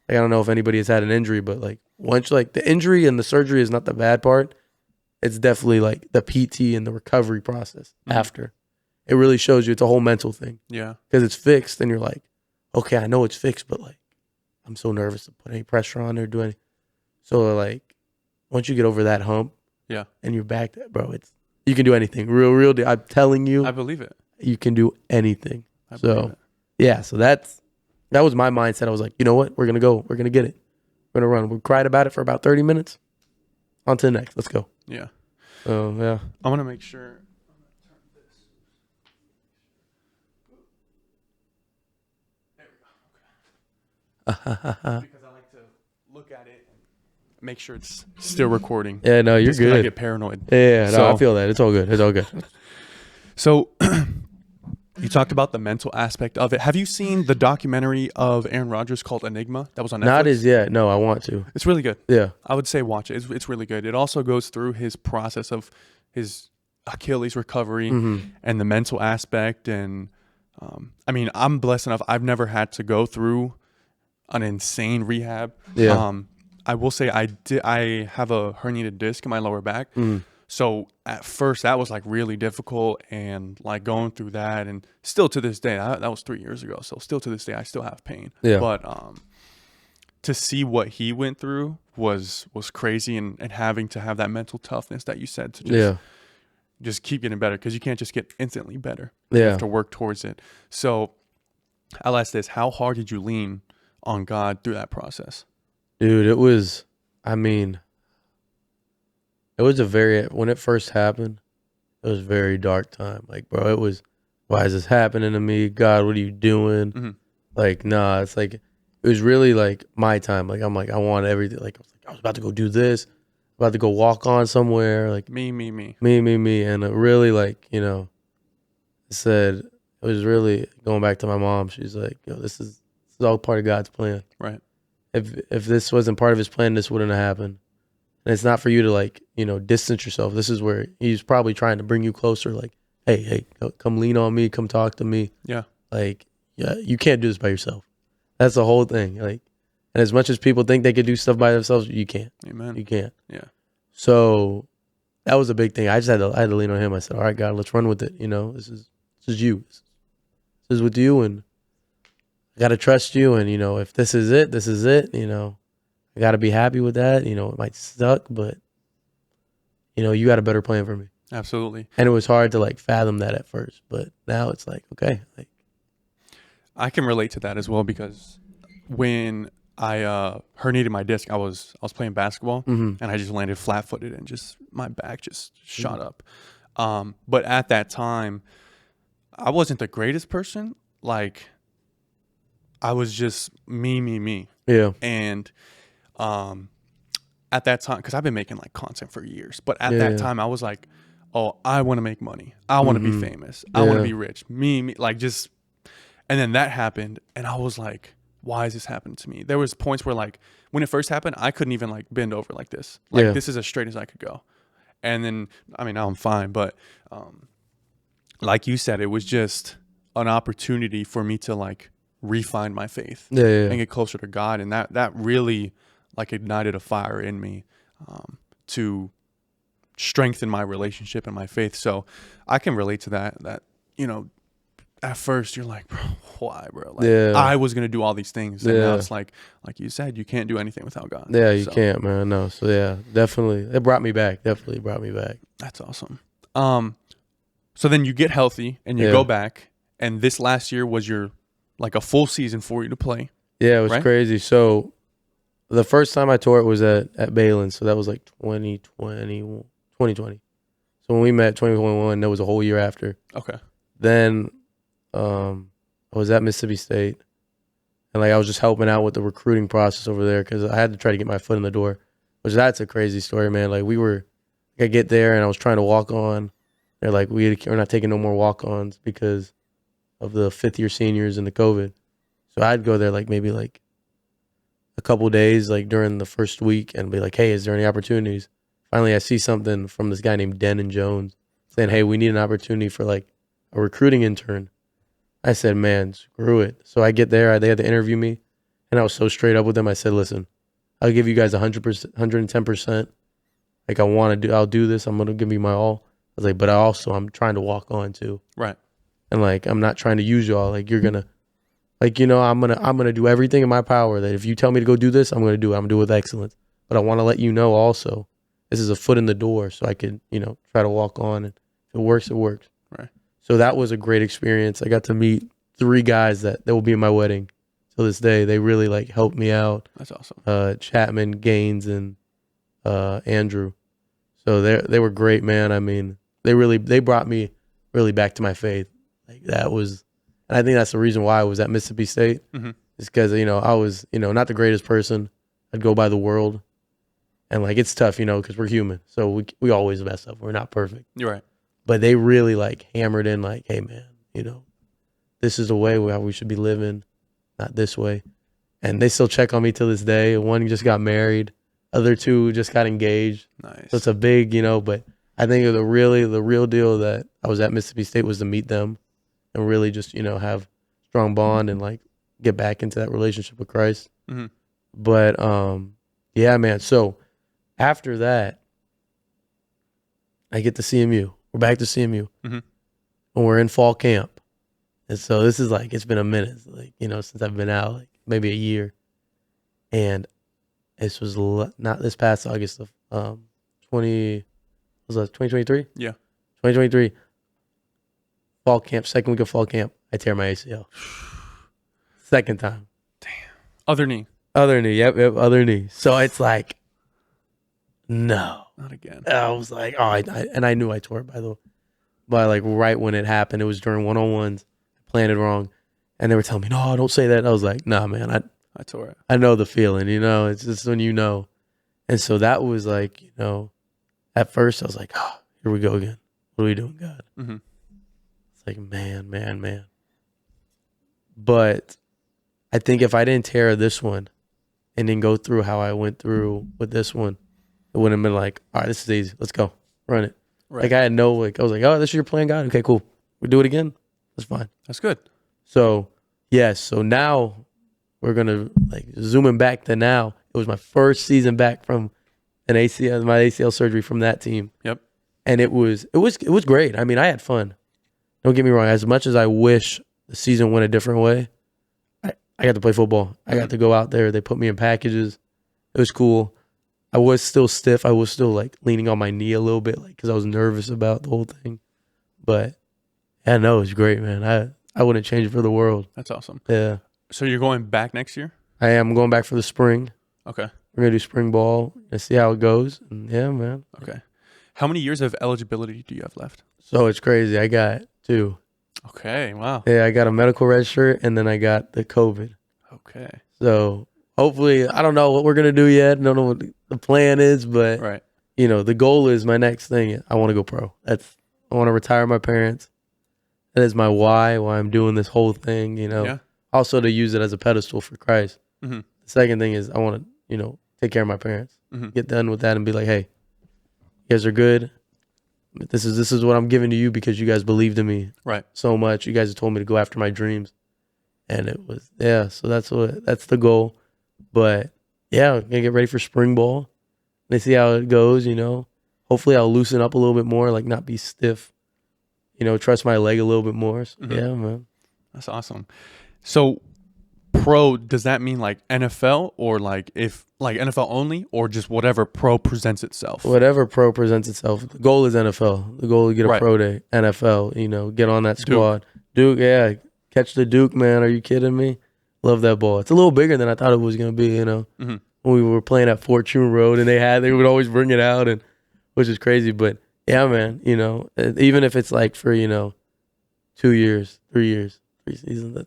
I don't know if anybody has had an injury, but once the injury and the surgery is not the bad part. It's definitely the PT and the recovery process after. It really shows you it's a whole mental thing. Yeah. Because it's fixed, and you're like, okay, I know it's fixed, but I'm so nervous to put any pressure on or do anything. So once you get over that hump, and you're back there, bro, you can do anything. Real deal. I'm telling you. I believe it. You can do anything. So that was my mindset. I was like, you know what? We're going to go. We're going to get it. We're going to run. We cried about it for about 30 minutes. On to the next. Let's go. Yeah. So, yeah. I want to make sure. There we go. Okay. Because I like to look at it and make sure it's still recording. Yeah, no, you're good. I get paranoid. Yeah, no, I feel that. It's all good. So You talked about the mental aspect of it. Have you seen the documentary of Aaron Rodgers called Enigma that was on Netflix? Not as yet. No, I want to. It's really good. Yeah. I would say watch it. It's really good. It also goes through his process of his Achilles recovery and the mental aspect. And I mean, I'm blessed enough. I've never had to go through an insane rehab. Yeah. I will say I have a herniated disc in my lower back. So at first that was like really difficult, and like going through that, and still to this day, that was 3 years ago. So still to this day, I still have pain. Yeah. But to see what he went through was crazy, and having to have that mental toughness that you said to just keep getting better, because you can't just get instantly better. You have to work towards it. So I'll ask this: how hard did you lean on God through that process? Dude, it was, I mean, it was when it first happened, it was a very dark time. Like, bro, it was, why is this happening to me? God, what are you doing? Like, nah, it's like, it was really like my time. Like, I'm like, I want everything. Like, I was about to go do this, about to go walk on somewhere. Like, me. And it really, like, you know, it was really going back to my mom. She's like, yo, this is all part of God's plan. Right. If this wasn't part of his plan, this wouldn't have happened. And it's not for you to, like, you know, distance yourself. This is where he's probably trying to bring you closer. Like, hey, come lean on me. Come talk to me. Yeah. Like, yeah, you can't do this by yourself. That's the whole thing. Like, and as much as people think they could do stuff by themselves, you can't. Amen. You can't. Yeah. So that was a big thing. I had to lean on him. I said, all right, God, let's run with it. You know, this is you. This is with you, and I got to trust you. And, you know, if this is it, you know. I got to be happy with that. You know, it might suck, but, you know, you got a better plan for me. Absolutely. And it was hard to, like, fathom that at first. But now it's like, okay. Like, I can relate to that as well, because when I herniated my disc, I was playing basketball, and I just landed flat-footed, and just my back just shot up. But at that time, I wasn't the greatest person. Like, I was just me. yeah. And at that time, because I've been making like content for years, but at that time I was like, oh, I want to make money. I want to be famous. I want to be rich. Me, like, just, and then that happened, and I was like, why is this happening to me? There was points where, like, when it first happened, I couldn't even like bend over like this. Like, this is as straight as I could go. And then, I mean, now I'm fine, but like you said, it was just an opportunity for me to like refine my faith and get closer to God. And that really like ignited a fire in me to strengthen my relationship and my faith. So I can relate to that, you know, at first you're like, bro, why, bro? Like, I was going to do all these things. And now it's like you said, you can't do anything without God. Yeah, you can't, man. No. So yeah, definitely. It brought me back. Definitely brought me back. That's awesome. So then you get healthy and you go back, and this last year was like a full season for you to play. Yeah, it was crazy. So the first time I tore it was at Baylin. So that was like 2020. So when we met 2021, that was a whole year after. Okay. Then I was at Mississippi State, and like I was just helping out with the recruiting process over there because I had to try to get my foot in the door, which that's a crazy story, man. Like I get there and I was trying to walk on. They're like, we're not taking no more walk-ons because of the fifth-year seniors and the COVID. So I'd go there like maybe like a couple days like during the first week and be like, hey, is there any opportunities? Finally, I see something from this guy named Denton Jones saying, hey, we need an opportunity for like a recruiting intern. I said, man, screw it. So I get there, they had to interview me, and I was so straight up with them. I said, listen, I'll give you guys 100%, 110%. Like I'll do this. I'm going to give you my all. I was like, but I'm trying to walk on too. Right. And like, I'm not trying to use y'all. Like you're going to, like, you know, I'm going to do everything in my power that if you tell me to go do this, I'm going to do it. I'm going to do it with excellence. But I want to let you know also, this is a foot in the door so I could, you know, try to walk on, and if it works, it works. Right. So that was a great experience. I got to meet 3 guys that will be in my wedding till this day. They really like helped me out. That's awesome. Chapman, Gaines, and Andrew. So they were great, man. I mean, they brought me really back to my faith. Like that was, and I think that's the reason why I was at Mississippi State. Mm-hmm. Is because, you know, I was, you know, not the greatest person. I'd go by the world, and like it's tough, you know, because we're human. So we always mess up. We're not perfect. You're right. But they really like hammered in like, hey man, you know, this is the way how we should be living, not this way. And they still check on me till this day. One just got married, other two just got engaged. Nice. So it's a big, but I think the real deal that I was at Mississippi State was to meet them and really just, have strong bond and like get back into that relationship with Christ. Mm-hmm. But yeah, man. So after that, I get to CMU. We're back to CMU. Mm-hmm. And we're in fall camp. And so this is like, it's been a minute, like, since I've been out, like maybe a year. And this was not this past August of 2023? Yeah. 2023. Fall camp, second week of fall camp, I tear my ACL. Second time. Damn. Other knee. Yep, other knee. So it's like, no. Not again. I was like, and I knew I tore it, by the way. But like right when it happened, it was during one-on-ones. I planned it wrong. And they were telling me, no, don't say that. I was like, nah, man, I tore it. I know the feeling, it's just when you know. And so that was like, at first I was like, here we go again. What are we doing, God? Mm-hmm. It's like, man. But I think if I didn't tear this one and then go through how I went through with this one, it wouldn't have been like, all right, this is easy. Let's go. Run it. Right. Like I had I was like, oh, this is your plan, God? Okay, cool. We do it again? That's fine. That's good. So, yes. So now we're going to like zooming back to now. It was my first season back from my ACL surgery from that team. Yep. And it was great. I mean, I had fun. Don't get me wrong. As much as I wish the season went a different way, I got to play football. I got to go out there. They put me in packages. It was cool. I was still stiff. I was still like leaning on my knee a little bit, like because I was nervous about the whole thing. But yeah, no, it was great, man. I wouldn't change it for the world. That's awesome. Yeah. So you're going back next year? I am going back for the spring. Okay. We're gonna do spring ball and see how it goes. And yeah, man. Okay. How many years of eligibility do you have left? So it's crazy. I got 2. Okay. Wow. Yeah, I got a medical red shirt and then I got the COVID. Okay. So hopefully, I don't know what we're gonna do yet. I don't know what the plan is, but right. The goal is my next thing. I want to go pro. I want to retire my parents. That is my why I'm doing this whole thing. Yeah. Also to use it as a pedestal for Christ. Mm-hmm. The second thing is I want to take care of my parents. Mm-hmm. Get done with that and be like, hey, you guys are good. This is what I'm giving to you because you guys believed in me right so much. You guys have told me to go after my dreams, and it was so that's the goal. But yeah, I'm gonna get ready for spring ball. Let's see how it goes. Hopefully I'll loosen up a little bit more, like not be stiff. Trust my leg a little bit more. So, mm-hmm. Yeah, man. That's awesome. So pro, does that mean like NFL or like NFL only or just whatever pro presents itself? Whatever pro presents itself. The goal is NFL. The goal is to get a pro day. NFL, get on that squad. Duke, yeah. Catch the Duke, man. Are you kidding me? Love that ball. It's a little bigger than I thought it was going to be, Mm-hmm. When we were playing at Fortune Road and they would always bring it out, and which is crazy. But yeah, man, even if it's like for, 2 years, 3 years, 3 seasons,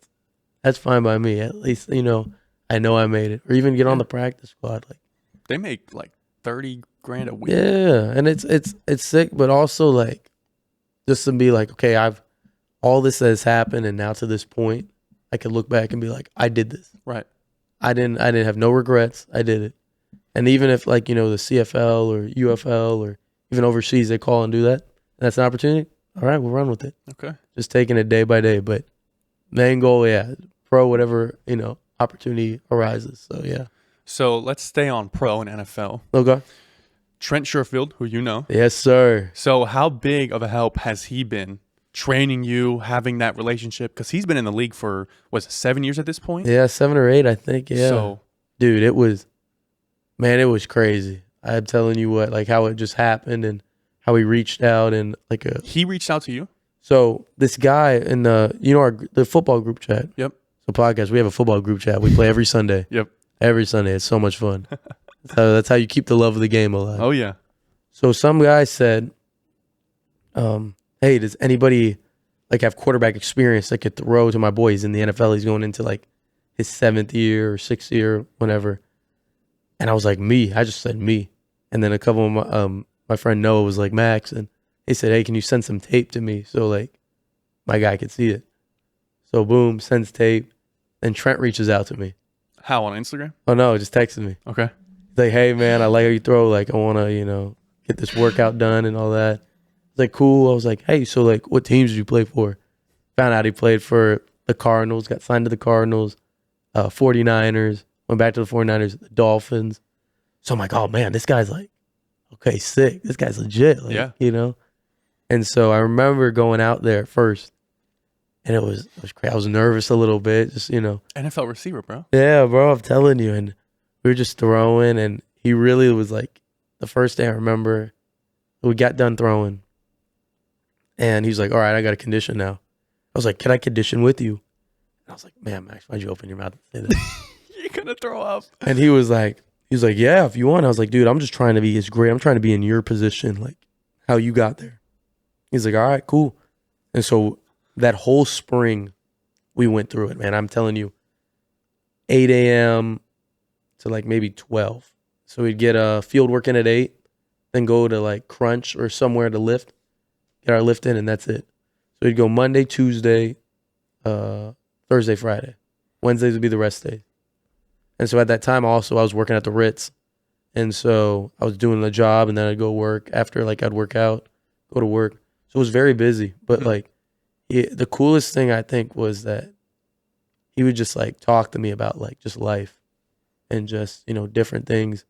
that's fine by me. At least, I know I made it. Or even get on the practice squad. Like they make like $30,000 a week. Yeah, and it's sick, but also like just to be like, okay, all this has happened, and now to this point, I could look back and be like, I did this. Right. I didn't have no regrets. I did it. And even if like, the CFL or UFL or even overseas, they call and do that, and that's an opportunity. All right, we'll run with it. Okay. Just taking it day by day. But main goal, yeah, pro, whatever, opportunity arises. So, yeah. So let's stay on pro and NFL. Okay. Trent Sherfield, who you know. Yes, sir. So how big of a help has he been training you, having that relationship? Because he's been in the league for, 7 years at this point? Yeah, 7 or 8, I think. Yeah. So, dude, it was crazy. I'm telling you what, like how it just happened and how he reached out and like he reached out to you? So this guy in the football group chat. Yep. So podcast, we have a football group chat. We play every Sunday. Yep. Every Sunday. It's so much fun. That's how you keep the love of the game alive. Oh, yeah. So some guy said, hey, does anybody like have quarterback experience that could throw to my boy? He's in the NFL. He's going into like his 7th year or 6th year, whenever. And I was like, me. I just said me. And then a couple of my friend Noah was like, Max. And he said, hey, can you send some tape to me so like my guy could see it? So boom, sends tape. Then Trent reaches out to me. How, on Instagram? Oh no, just texted me. Okay. He's like, hey man, I like how you throw. Like I want to, get this workout done and all that. It's like, cool. I was like, hey, so like what teams did you play for? Found out he played for the Cardinals, got signed to the Cardinals, 49ers, went back to the 49ers, the Dolphins. So I'm like, oh man, this guy's like, okay, sick. This guy's legit. Like, Yeah. And so I remember going out there at first. And it was crazy. I was nervous a little bit, just, NFL receiver, bro. Yeah, bro, I'm telling you. And we were just throwing, and he really was like, the first day I remember, we got done throwing. And he's like, all right, I got a condition now. I was like, can I condition with you? And I was like, man, Max, why'd you open your mouth and say that? You're going to throw up. And he was like, yeah, if you want. I was like, dude, I'm just trying to be as great. I'm trying to be in your position, like how you got there. He's like, all right, cool. And so that whole spring, we went through it, man. I'm telling you, 8 a.m. to like maybe 12. So we'd get field work in at 8, then go to like Crunch or somewhere to lift, get our lift in, and that's it. So we'd go Monday, Tuesday, Thursday, Friday. Wednesdays would be the rest days. And so at that time also, I was working at the Ritz. And so I was doing the job, and then I'd go work. After, like, I'd work out, go to work. So it was very busy. But, like, the coolest thing I think was that he would just like talk to me about like just life and just, different things.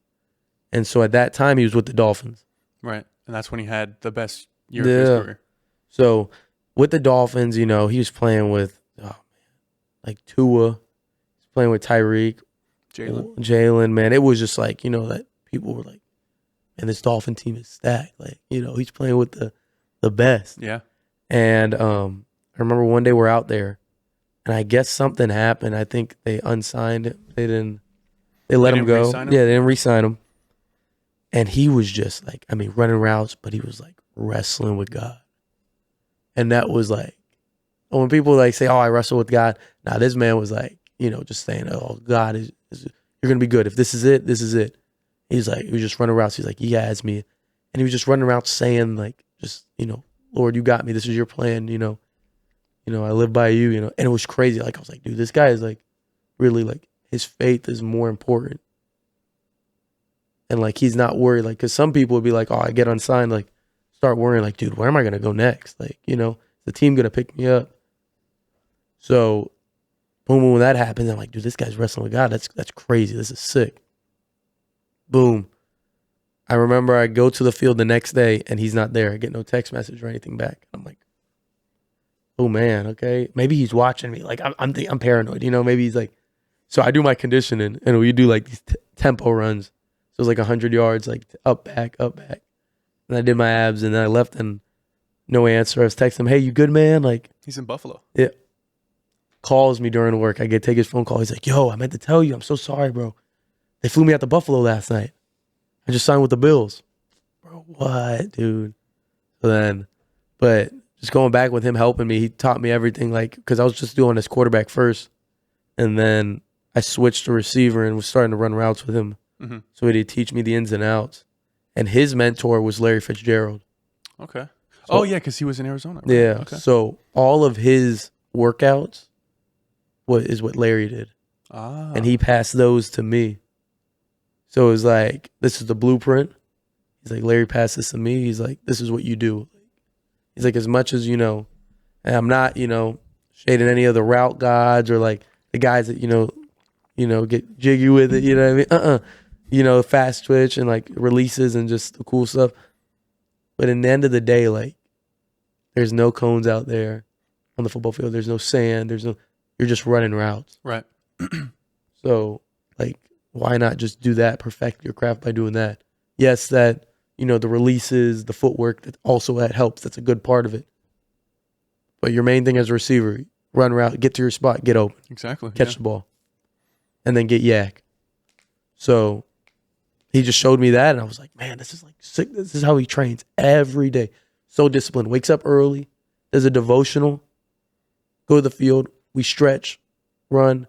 And so at that time he was with the Dolphins. Right. And that's when he had the best year of his career. So with the Dolphins, he was playing with, like Tua. He's playing with Tyreek. Jalen, man. It was just like, that people were like, man, this Dolphin team is stacked. Like, he's playing with the best. Yeah. And I remember one day we're out there, and I guess something happened. I think they unsigned him. They let him go. Yeah, they didn't re-sign him. And he was just like, running routes, but he was like wrestling with God. And that was like, when people like say, oh, I wrestle with God. Now this man was like, just saying, oh, God is you're going to be good. If this is it, this is it. He's like, he was just running routes. He's like, he has me. And he was just running around saying like, just, Lord, you got me. This is your plan, I live by you, and it was crazy. Like, I was like, dude, this guy is like, really like, his faith is more important. And like, he's not worried. Like, cause some people would be like, oh, I get unsigned, like, start worrying, like, dude, where am I going to go next? Like, the team going to pick me up? So, boom, when that happens, I'm like, dude, this guy's wrestling with God. That's crazy. This is sick. Boom. I remember I go to the field the next day and he's not there. I get no text message or anything back. I'm like, oh man, okay. Maybe he's watching me. Like I'm paranoid, maybe he's like, so I do my conditioning and we do like these tempo runs. So it's like 100 yards, like up, back. And I did my abs and then I left and no answer. I was texting him, hey, you good, man? Like, he's in Buffalo. Yeah. Calls me during work. I take his phone call. He's like, yo, I meant to tell you. I'm so sorry, bro. They flew me out to Buffalo last night. I just signed with the Bills. Bro, what, dude? So then, but just going back with him helping me, he taught me everything, like, because I was just doing his quarterback first. And then I switched to receiver and was starting to run routes with him. Mm-hmm. So he'd teach me the ins and outs. And his mentor was Larry Fitzgerald. Okay. So, because he was in Arizona. Right? Yeah. Okay. So all of his workouts is what Larry did. And he passed those to me. So it was like, this is the blueprint. He's like, Larry passed this to me. He's like, this is what you do. He's like, as much as, and I'm not, shading any of the route gods or like the guys that, get jiggy with it, you know what I mean? Fast twitch and like releases and just the cool stuff. But in the end of the day, like, there's no cones out there on the football field. There's no sand. You're just running routes. Right. So, like, why not just do that, perfect your craft by doing that? Yes, that, the releases, the footwork, that also that helps. That's a good part of it. But your main thing as a receiver, run route, get to your spot, get open. Exactly. Catch the ball. And then get yak. So he just showed me that, and I was like, man, this is like sick. This is how he trains every day. So disciplined. Wakes up early. Does a devotional. Go to the field. We stretch, run.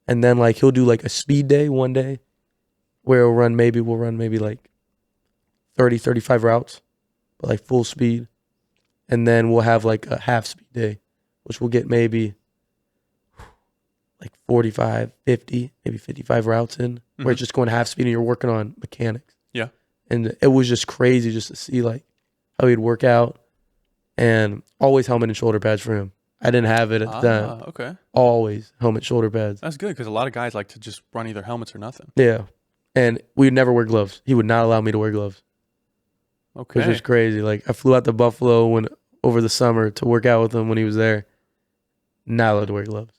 And then like he'll do like a speed day one day where we'll run maybe like 30, 35 routes, but like full speed. And then we'll have like a half speed day, which we'll get maybe 45, 50, maybe 55 routes in, where it's just going half speed and you're working on mechanics. Yeah. And it was just crazy just to see like how he'd work out, and always helmet and shoulder pads for him. I didn't have it at the time. Okay. Always helmet, shoulder pads. That's good because a lot of guys like to just run either helmets or nothing. Yeah. And we'd never wear gloves. He would not allow me to wear gloves. Okay. Which was crazy. Like I flew out to Buffalo over the summer to work out with him when he was there. Not allowed to wear gloves.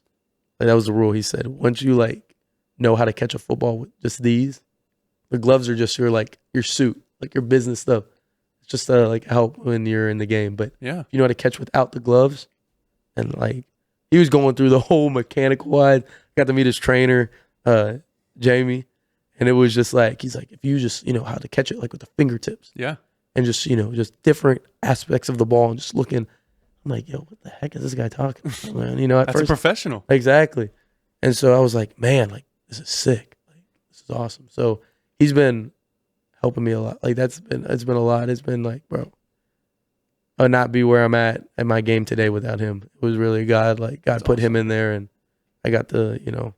Like that was the rule. He said, once you like know how to catch a football with just these, the gloves are just your suit, like your business stuff. It's just to like help when you're in the game. But yeah, you know how to catch without the gloves. And like he was going through the whole mechanical wise. Got to meet his trainer, Jamie. And it was just like, he's like, if you just, how to catch it like with the fingertips. Yeah. And just, just different aspects of the ball and just looking. I'm like, yo, what the heck is this guy talking about, man? At That's first, a professional. Exactly. And so I was like, man, like, this is sick. Like, this is awesome. So he's been helping me a lot. Like, it's been a lot. It's been like, bro, I would not be where I'm at my game today without him. It was really God. Like, God put him in there, and I got to, it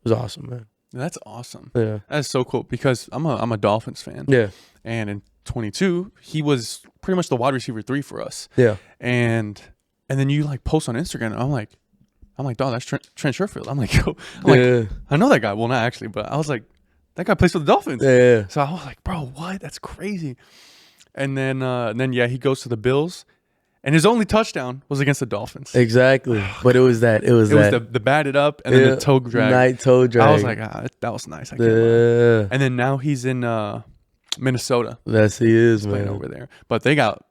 was awesome, man. That's awesome. Yeah. That's so cool because I'm a Dolphins fan. Yeah. And in 22, he was pretty much the wide receiver 3 for us. Yeah. And then you like post on Instagram, and I'm like, dog, that's Trent Sherfield. I'm like, yo, like, I know that guy. Well, not actually, but I was like, that guy plays for the Dolphins. Yeah. So I was like, bro, what? That's crazy. And then yeah, he goes to the Bills, and his only touchdown was against the Dolphins. Exactly. But it was the batted up and then the toe drag. Night toe drag. I was like, that was nice. I can't lie. And then now he's in Minnesota. Yes, he is, playing man. over there. But they got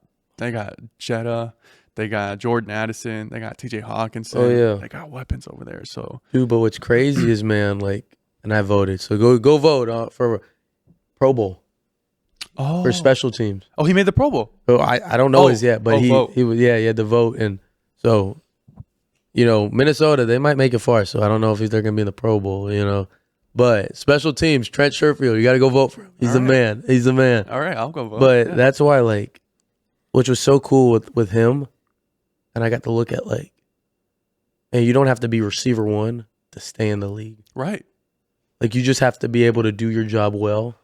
Jetta, they got Jordan Addison, they got TJ Hawkinson. Oh yeah, they got weapons over there. So dude, but what's crazy is, man, like, and I voted. So go vote for Pro Bowl. For special teams. Oh, he made the Pro Bowl. So I don't know his yet, but he was he had to vote, and so Minnesota, they might make it far. So I don't know if they're gonna be in the Pro Bowl. But special teams, Trent Sherfield, you got to go vote for him. He's the man. He's the man. All right, I'll go vote. But that's why, like, which was so cool with him, and I got to look at like, and you don't have to be receiver 1 to stay in the league. Right. Like, you just have to be able to do your job well.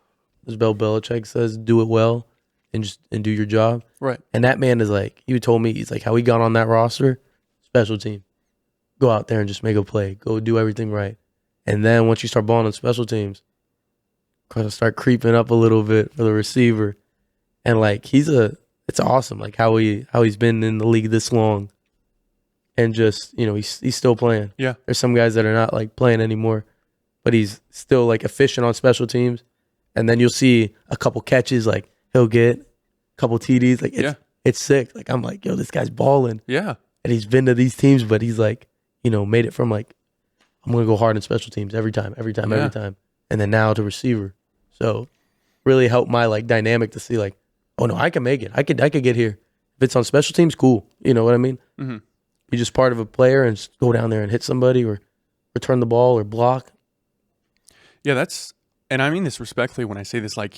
As Bill Belichick says, do it well and do your job. Right. And that man is like, he told me, he's like, how he got on that roster, special team. Go out there and just make a play. Go do everything right. And then once you start balling on special teams, kind of start creeping up a little bit for the receiver. And like, it's awesome. Like how he's been in the league this long. And just, he's still playing. Yeah. There's some guys that are not like playing anymore, but he's still like efficient on special teams. And then you'll see a couple catches, like he'll get a couple TDs. Like it's sick. Like I'm like, yo, this guy's balling. Yeah. And he's been to these teams, but he's like, made it from like, I'm gonna go hard in special teams every time. And then now to receiver. So really helped my like dynamic to see like, oh no, I can make it. I could get here. If it's on special teams, cool. You know what I mean? Mm-hmm. You're just part of a player and just go down there and hit somebody or return the ball or block. Yeah, and I mean this respectfully when I say this, like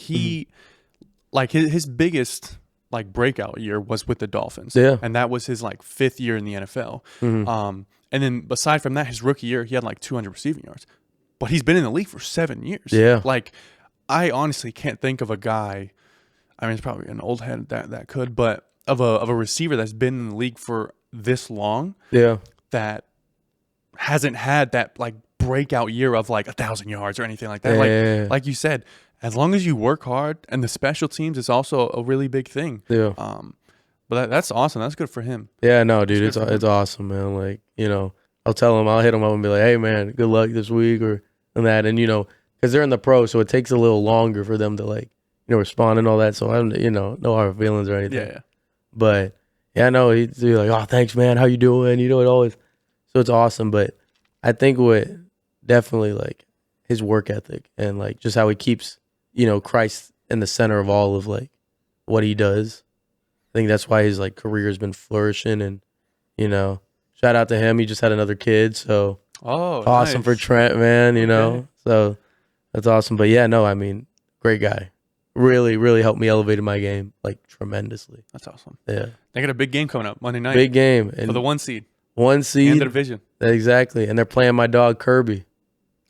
like his biggest like breakout year was with the Dolphins. Yeah. And that was his like 5th year in the NFL. Mm-hmm. And then aside from that, his rookie year, he had like 200 receiving yards. But he's been in the league for 7 years. Yeah. Like, I honestly can't think of a guy, I mean, it's probably an old head that could, but of a receiver that's been in the league for this long. Yeah. That hasn't had that like breakout year of like 1,000 yards or anything like that. Like you said, as long as you work hard, and the special teams is also a really big thing. Yeah. But that's awesome. That's good for him. Yeah, no, dude, it's awesome, man. Like, I'll tell him, I'll hit him up and be like, hey, man, good luck this week and that. And, because they're in the pro, so it takes a little longer for them to, like, respond and all that. So I'm, no hard feelings or anything. Yeah. But, yeah, no, he'd be like, oh, thanks, man. How you doing? It always. So it's awesome. But I think what definitely, like, his work ethic and, like, just how he keeps, Christ in the center of all of, like, what he does. I think that's why his like career has been flourishing, and shout out to him. He just had another kid, so awesome nice. For Trent, man. So that's awesome. But yeah, no, I mean, great guy. Really, really helped me elevate my game like tremendously. That's awesome. Yeah, they got a big game coming up Monday night. Big game and for the 1 seed. 1 seed. And the division. Exactly. And they're playing my dog Kirby.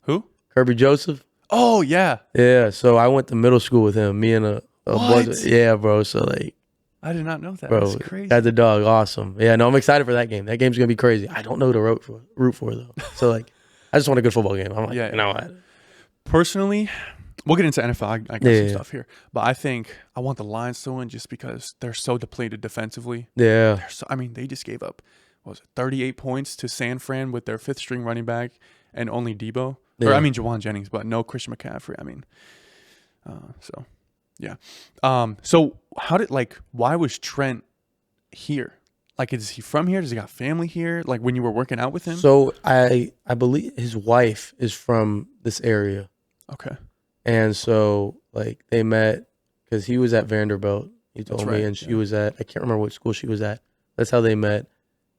Who? Kirby Joseph. Oh, yeah. Yeah. So I went to middle school with him. Me and a What? bunch. Yeah, bro. So like, I did not know that. bro, That's crazy. got the dog. Awesome. Yeah. No, I'm excited for that game. That game's gonna be crazy. I don't know who to root for though. So like, I just want a good football game. I'm like, Yeah. you know what? Personally, we'll get into NFL. I got some Yeah. stuff here. But I think I want the Lions to win just because they're so depleted defensively. Yeah. They just gave up, 38 points to San Fran with their 5th string running back and only Debo. Yeah. Or, Jawan Jennings, but no Christian McCaffrey. So, yeah. So, why was Trent here? Like, is he from here? Does he got family here? Like, when you were working out with him? So I believe his wife is from this area. Okay. And so like they met because he was at Vanderbilt. He told me, and she was at, I can't remember what school she was at. That's how they met.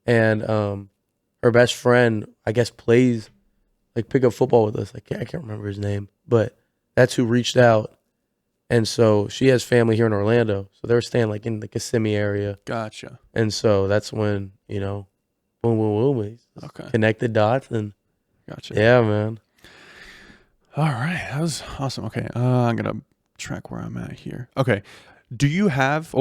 And her best friend, I guess, plays like pick up football with us. I can't remember his name, but that's who reached out. And so she has family here in Orlando, so they were staying like in the Kissimmee area. Gotcha. And so that's when boom, boom, boom. Okay. Connect the dots, and Gotcha. yeah, man. All right. That was awesome. Okay. I'm going to track where I'm at here. Okay. Do you have,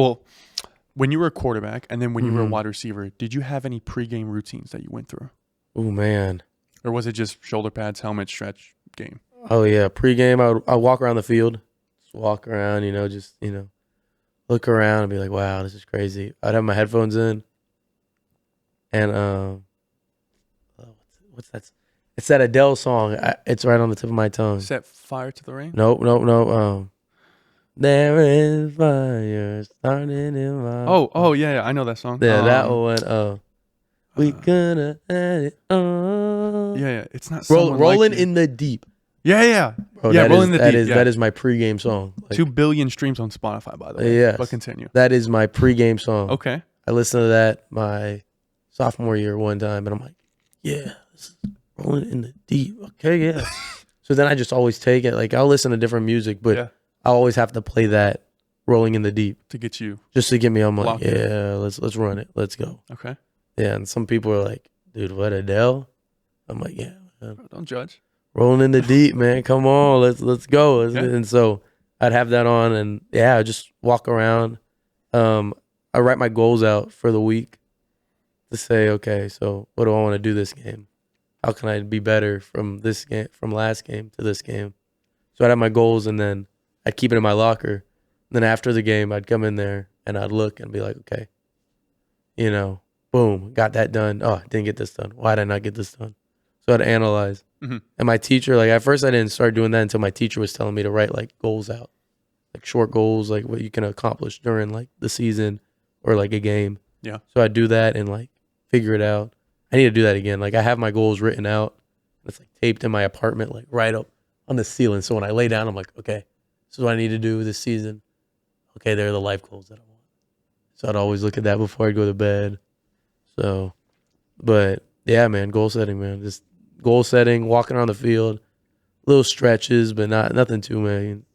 when you were a quarterback and then when you were a wide receiver, did you have any pregame routines that you went through? Oh, man. Or was it just shoulder pads, helmet, stretch, game? Oh, yeah. Pregame, I'd walk around the field. Just walk around, look around and be like, wow, this is crazy. I'd have my headphones in. And what's that? It's that Adele song. It's right on the tip of my tongue. Set fire to the rain? No. There is fire starting in my... Oh, yeah. I know that song. Yeah, that one. We gonna let it on. Yeah. It's not Rolling in the Deep. Yeah. Bro, yeah, Rolling in the Deep. That is my pregame song. Like, 2 billion streams on Spotify, by the way. Yes. But continue. That is my pregame song. Okay. I listened to that my sophomore year one time, and I'm like, yeah, this is Rolling in the Deep. Okay, yeah. So then I just always take it. Like, I'll listen to different music, but I always have to play that Rolling in the Deep. To get you. Just to get me, I'm like, locked in. yeah, let's run it. Let's go. Okay. Yeah, and some people are like, dude, what, Adele? I'm like, yeah, man. Don't judge. Rolling in the Deep, man. Come on, let's go. Yeah. And so I'd have that on, and yeah, I just walk around. I write my goals out for the week to say, okay, so what do I want to do this game? How can I be better from this game, from last game to this game? So I'd have my goals, and then I'd keep it in my locker. And then after the game, I'd come in there and I'd look and be like, okay, boom, got that done. Oh, didn't get this done. Why did I not get this done? So I'd analyze. Mm-hmm. And my teacher, like at first I didn't start doing that until my teacher was telling me to write like goals out, like short goals, like what you can accomplish during like the season or like a game. Yeah. So I'd do that and like figure it out. I need to do that again. Like I have my goals written out. It's like taped in my apartment, like right up on the ceiling. So when I lay down, I'm like, okay, this is what I need to do this season. Okay, they're the life goals that I want. So I'd always look at that before I go to bed. So, but yeah, man, goal setting, man. Just goal setting, walking around the field, little stretches, but nothing too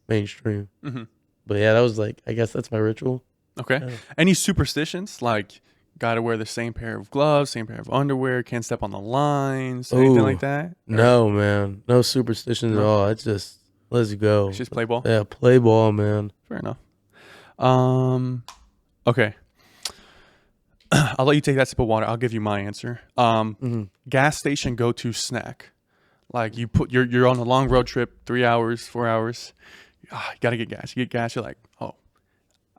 mainstream. Mm-hmm. But yeah, that was like, I guess that's my ritual. Okay. Yeah. Any superstitions? Like, got to wear the same pair of gloves, same pair of underwear, can't step on the lines, anything like that? No, man. No superstitions at all. It's just, let's go. Just play ball? Yeah, play ball, man. Fair enough. Okay. I'll let you take that sip of water. I'll give you my answer. Gas station go-to snack. Like you're on a long road trip, 3 hours, 4 hours. You gotta get gas. You get gas, you're like, oh,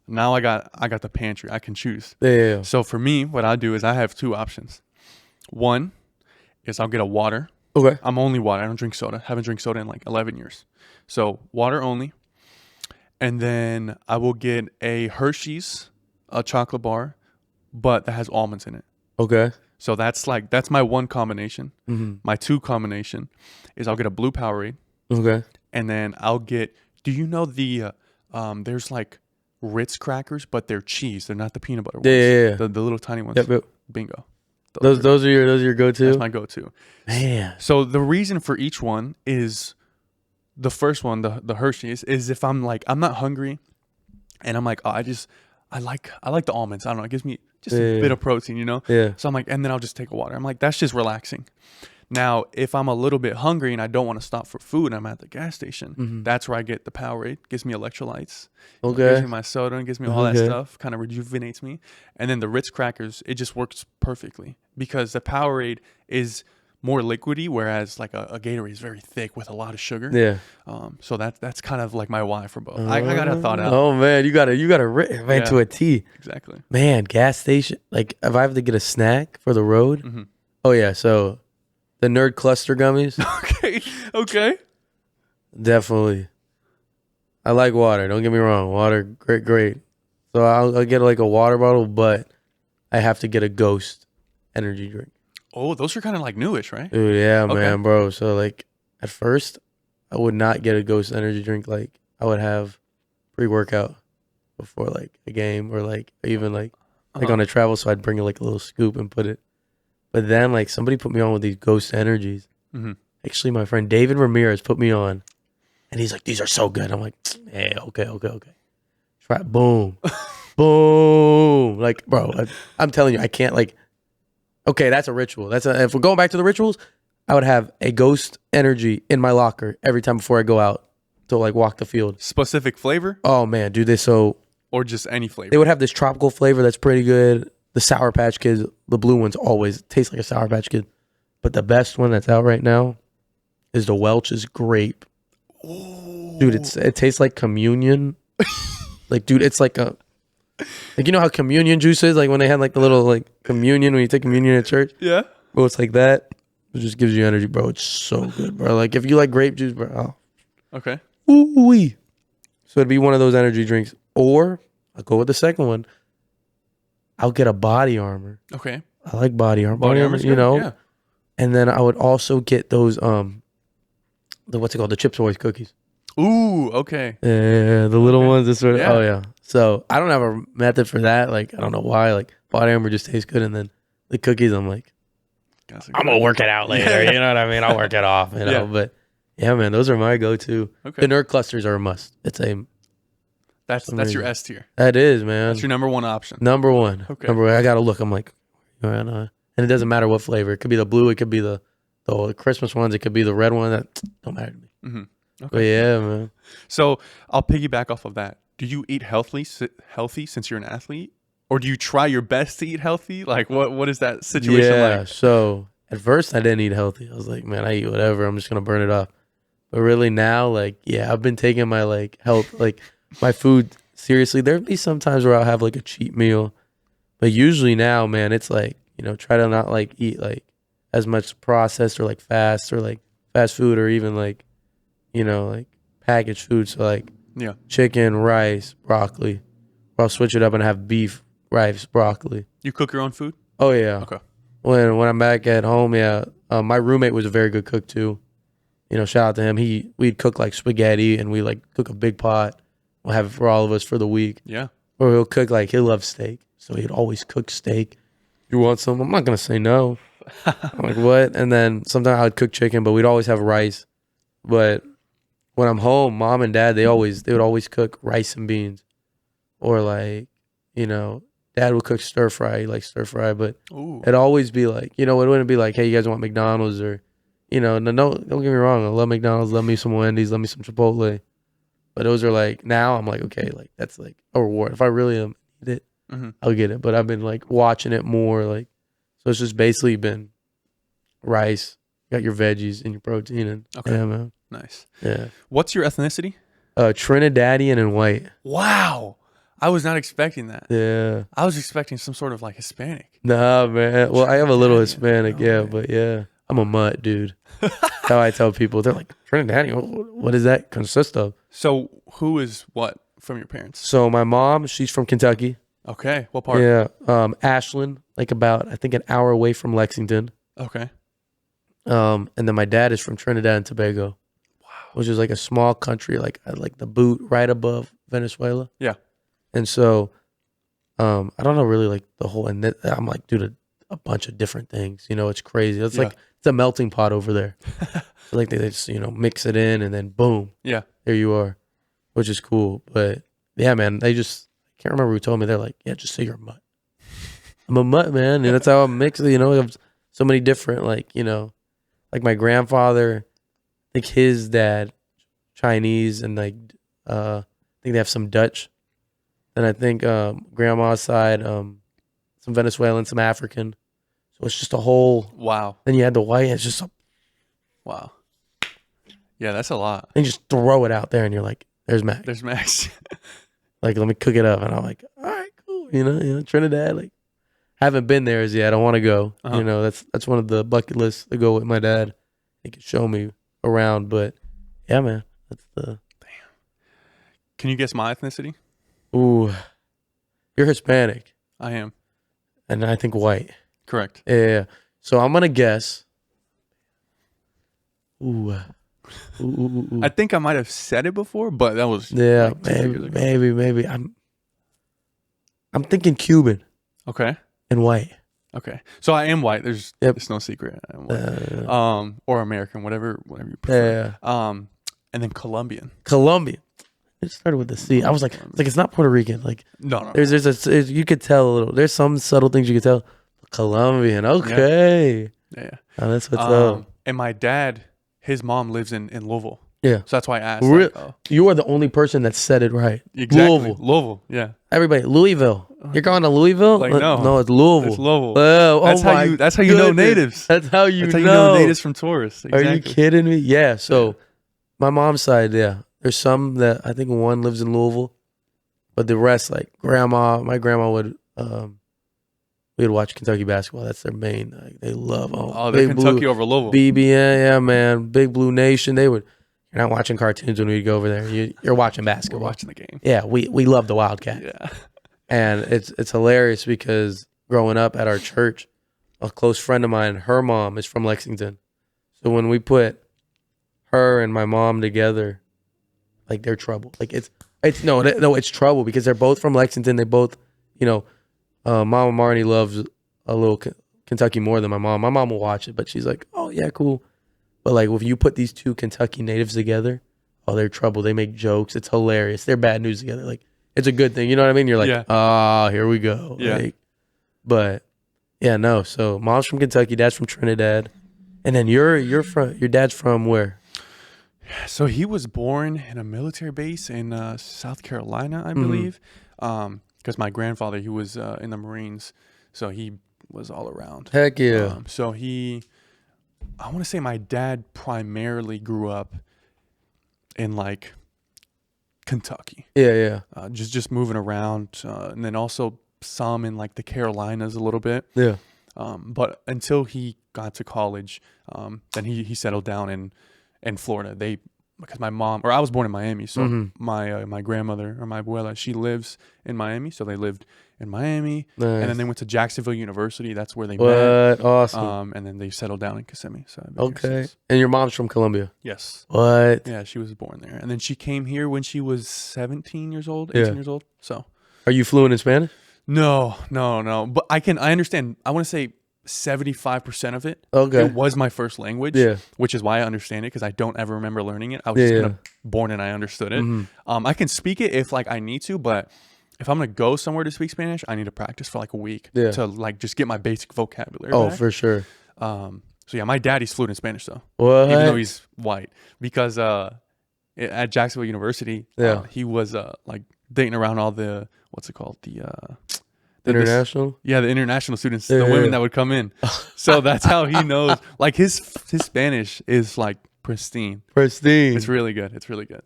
now I got the pantry. I can choose. Yeah. So for me, what I do is I have 2 options. One is I'll get a water. Okay. I'm only water. I don't drink soda. Haven't drank soda in like 11 years. So water only. And then I will get a Hershey's, a chocolate bar, but that has almonds in it. Okay. So that's my one combination. Mm-hmm. My 2 combination is I'll get a blue Powerade. Okay. And then I'll get, do you know the, there's like Ritz crackers, but they're cheese. They're not the peanut butter ones. Yeah. The little tiny ones. Yep. Bingo. Those are your go-to? That's my go-to. Man. So the reason for each one is the first one, the Hershey's, is if I'm not hungry and I'm like, oh, I like the almonds. I don't know. It just a bit of protein, you know? Yeah. So I'm like, and then I'll just take a water. I'm like, that's just relaxing. Now, if I'm a little bit hungry and I don't want to stop for food and I'm at the gas station, that's where I get the Powerade. Gives me electrolytes. Okay. Gives me my soda and gives me all that stuff. Kind of rejuvenates me. And then the Ritz crackers, it just works perfectly because the Powerade is more liquidy, whereas like a Gatorade is very thick with a lot of sugar. Yeah. So that's kind of like my why for both. I got it thought out. Oh man, you got right to a T. Exactly. Man, gas station. Like if I have to get a snack for the road. Oh yeah, so the Nerd Cluster gummies. Okay. Definitely. I like water. Don't get me wrong. Water, great. So I'll get like a water bottle, but I have to get a Ghost energy drink. Oh, those are kind of like newish, right? Dude, yeah, man, bro. So like at first, I would not get a Ghost energy drink. Like I would have pre-workout before like a game or like even like on a travel. So I'd bring like a little scoop and put it. But then like somebody put me on with these Ghost energies. Actually, my friend David Ramirez put me on, and he's like, "These are so good." I'm like, "Hey, okay. Try it. Boom, boom." Like, bro, I'm telling you, I can't like. Okay, that's a ritual. If we're going back to the rituals, I would have a Ghost energy in my locker every time before I go out to like walk the field. Specific flavor? Oh man, dude, or just any flavor. They would have this tropical flavor that's pretty good. The Sour Patch Kids, the blue ones always taste like a Sour Patch Kid. But the best one that's out right now is the Welch's Grape. Ooh. Dude, it tastes like communion. Like, dude, it's like you know how communion juice is? Like when they had like the little like communion when you take communion at church? Yeah. Bro, it's like that. It just gives you energy, bro. It's so good, bro. Like if you like grape juice, bro. Oh. Okay. Ooh-wee. So it'd be one of those energy drinks. Or I'll go with the second one. I'll get a body armor. Okay. I like body armor. Body armor, you know. Yeah. And then I would also get those what's it called? The Chips Ahoy cookies. Ooh, okay. Yeah, the little ones. This sort of, Yeah. Oh yeah. So I don't have a method for that. Like I don't know why. Like body armor just tastes good, and then the cookies, I'm like, I'm gonna work it out later. You know what I mean? I'll work it off. You know. Yeah. But yeah, man, those are my go-to. Okay. The Nerd Clusters are a must. That's your S tier. That is, man. That's your number one option. Number one. Okay. Number one. I gotta look. I'm like, and it doesn't matter what flavor. It could be the blue. It could be the Christmas ones. It could be the red one. That don't matter to me. Okay. But yeah, man. So I'll piggyback off of that. Do you eat healthy since you're an athlete, or do you try your best to eat healthy? Like what is that situation like? So at first I didn't eat healthy. I was like, man, I eat whatever. I'm just gonna burn it off. But really now, like, yeah, I've been taking my like health, like my food seriously. There'd be some times where I'll have like a cheat meal, but usually now, man, it's like, you know, try to not like eat like as much processed or like fast food or even like, you know, like packaged food. So like chicken, rice, broccoli. Or I'll switch it up and have beef, rice, broccoli. You cook your own food? Oh yeah. Okay. When I'm back at home, yeah. My roommate was a very good cook too. You know, shout out to him. We'd cook like spaghetti and we like cook a big pot. We'll have it for all of us for the week. Yeah. Or he'll cook like he loves steak, so he'd always cook steak. You want some? I'm not gonna say no. I'm like, what? And then sometimes I'd cook chicken, but we'd always have rice. But when I'm home, mom and dad they would always cook rice and beans, or like, you know, dad would cook stir fry, like stir fry, but it'd always be like, you know, it wouldn't be like, hey, you guys want McDonald's or, you know, no, don't get me wrong, I love McDonald's, love me some Wendy's, love me some Chipotle, but those are like now I'm like, okay, like that's like a reward. If I really need it, I'll get it. But I've been like watching it more, like, so it's just basically been rice, got your veggies and your protein, and yeah, man. Nice. Yeah. What's your ethnicity? Trinidadian and white. Wow. I was not expecting that. Yeah. I was expecting some sort of like Hispanic. Nah, man. Well, I have a little Hispanic, but yeah. I'm a mutt, dude. That's how I tell people. They're like, Trinidadian, what does that consist of? So who is what from your parents? So my mom, she's from Kentucky. Okay. What part? Yeah. Ashland, like about, I think, an hour away from Lexington. Okay. And then my dad is from Trinidad and Tobago. Wow. Which is like a small country, like the boot right above Venezuela. Yeah. And so, I don't know really like the whole, and I'm like, dude, a bunch of different things, you know, it's crazy. It's like, it's a melting pot over there. So like they just, you know, mix it in and then boom. Yeah. There you are, which is cool. But yeah, man, I can't remember who told me. They're like, yeah, just say you're a mutt. I'm a mutt, man. And that's how I'm mixed. You know, I have so many different, like, you know, like my grandfather, I think his dad, Chinese, and like, I think they have some Dutch. And I think grandma's side, some Venezuelan, some African. So it's just a whole. Wow. Then you had the white. It's just Wow. Yeah, that's a lot. and you just throw it out there, and you're like, "There's Max. There's Max. Like, let me cook it up." And I'm like, "All right, cool." You know, Trinidad. Like, haven't been there as yet. I want to go. Uh-huh. You know, that's one of the bucket lists to go with my dad. He could show me around, but yeah, man, that's the. Can you guess my ethnicity? Ooh, you're Hispanic, I am. and I think white. Correct. Yeah. So I'm gonna guess. Ooh. Ooh. I think I might have said it before, but that was Yeah, like 2 years ago. maybe. I'm thinking Cuban Okay. and white. Okay. So I am white. There's no secret. I am white. Or American, whatever you prefer. Yeah. And then Colombian. Colombian. It started with the C. I was like, it's not Puerto Rican. Like, No. there's you could tell a little. There's some subtle things you could tell. Colombian. Okay. Yeah. Oh, that's what's up. And my dad, his mom lives in Louisville. Yeah. So that's why I asked. Like, you are the only person that said it right. Exactly. Louisville. Yeah. Everybody, Louisville. You're going to Louisville? Like, no, it's Louisville. It's Louisville. That's how you know natives. That's how you That's how know. you know natives from tourists. Exactly. Are you kidding me? Yeah. So, my mom's side, there's some that I think one lives in Louisville, but the rest, like my grandma would, we'd watch Kentucky basketball. That's their main. Like, they love. They're Kentucky over Louisville. BBN, yeah, man. Big Blue Nation. They would. You're not watching cartoons when we go over there. You're watching basketball. We're watching the game. Yeah, we love the Wildcat. Yeah. And it's hilarious because growing up at our church, a close friend of mine, her mom is from Lexington. So when we put her and my mom together, like, they're trouble. Like, it's trouble because they're both from Lexington. They both, Mama Marnie loves a little Kentucky more than my mom. My mom will watch it, but she's like, "Oh yeah, cool." But like, if you put these two Kentucky natives together, they're trouble. They make jokes. It's hilarious. They're bad news together. Like, it's a good thing. You know what I mean? You're like, here we go. Yeah. Like, but yeah, no. So mom's from Kentucky, dad's from Trinidad, and then your dad's from where? So he was born in a military base in South Carolina, I believe, because my grandfather, he was in the Marines, so he was all around. Heck yeah. I want to say my dad primarily grew up in like Kentucky. Yeah. Just moving around, and then also some in like the Carolinas a little bit. Yeah. But until he got to college, then he settled down in Florida. Because my mom, or I was born in Miami, so my grandmother, or my abuela, she lives in Miami, so they lived in Miami, Nice. and then they went to Jacksonville University. That's where they What? met. Awesome. And then they settled down in Kissimmee. So I've been here Okay. since. And your mom's from Columbia. Yes. What? Yeah, she was born there, and then she came here when she was 17 years old, 18 years old. So. Are you fluent in Spanish? No. But I understand. I want to say 75% of it. Okay. It was my first language. Yeah. Which is why I understand it, because I don't ever remember learning it. I was just born and I understood it. I can speak it if like I need to, but if I'm gonna go somewhere to speak Spanish, I need to practice for like a week to like just get my basic vocabulary. Oh, back. for sure. So yeah, my daddy's fluent in Spanish though. What? Even though he's white, because at Jacksonville University, he was like dating around all the what's it called the International? the international students, the women that would come in. So that's how he knows. Like his Spanish is like pristine. It's really good.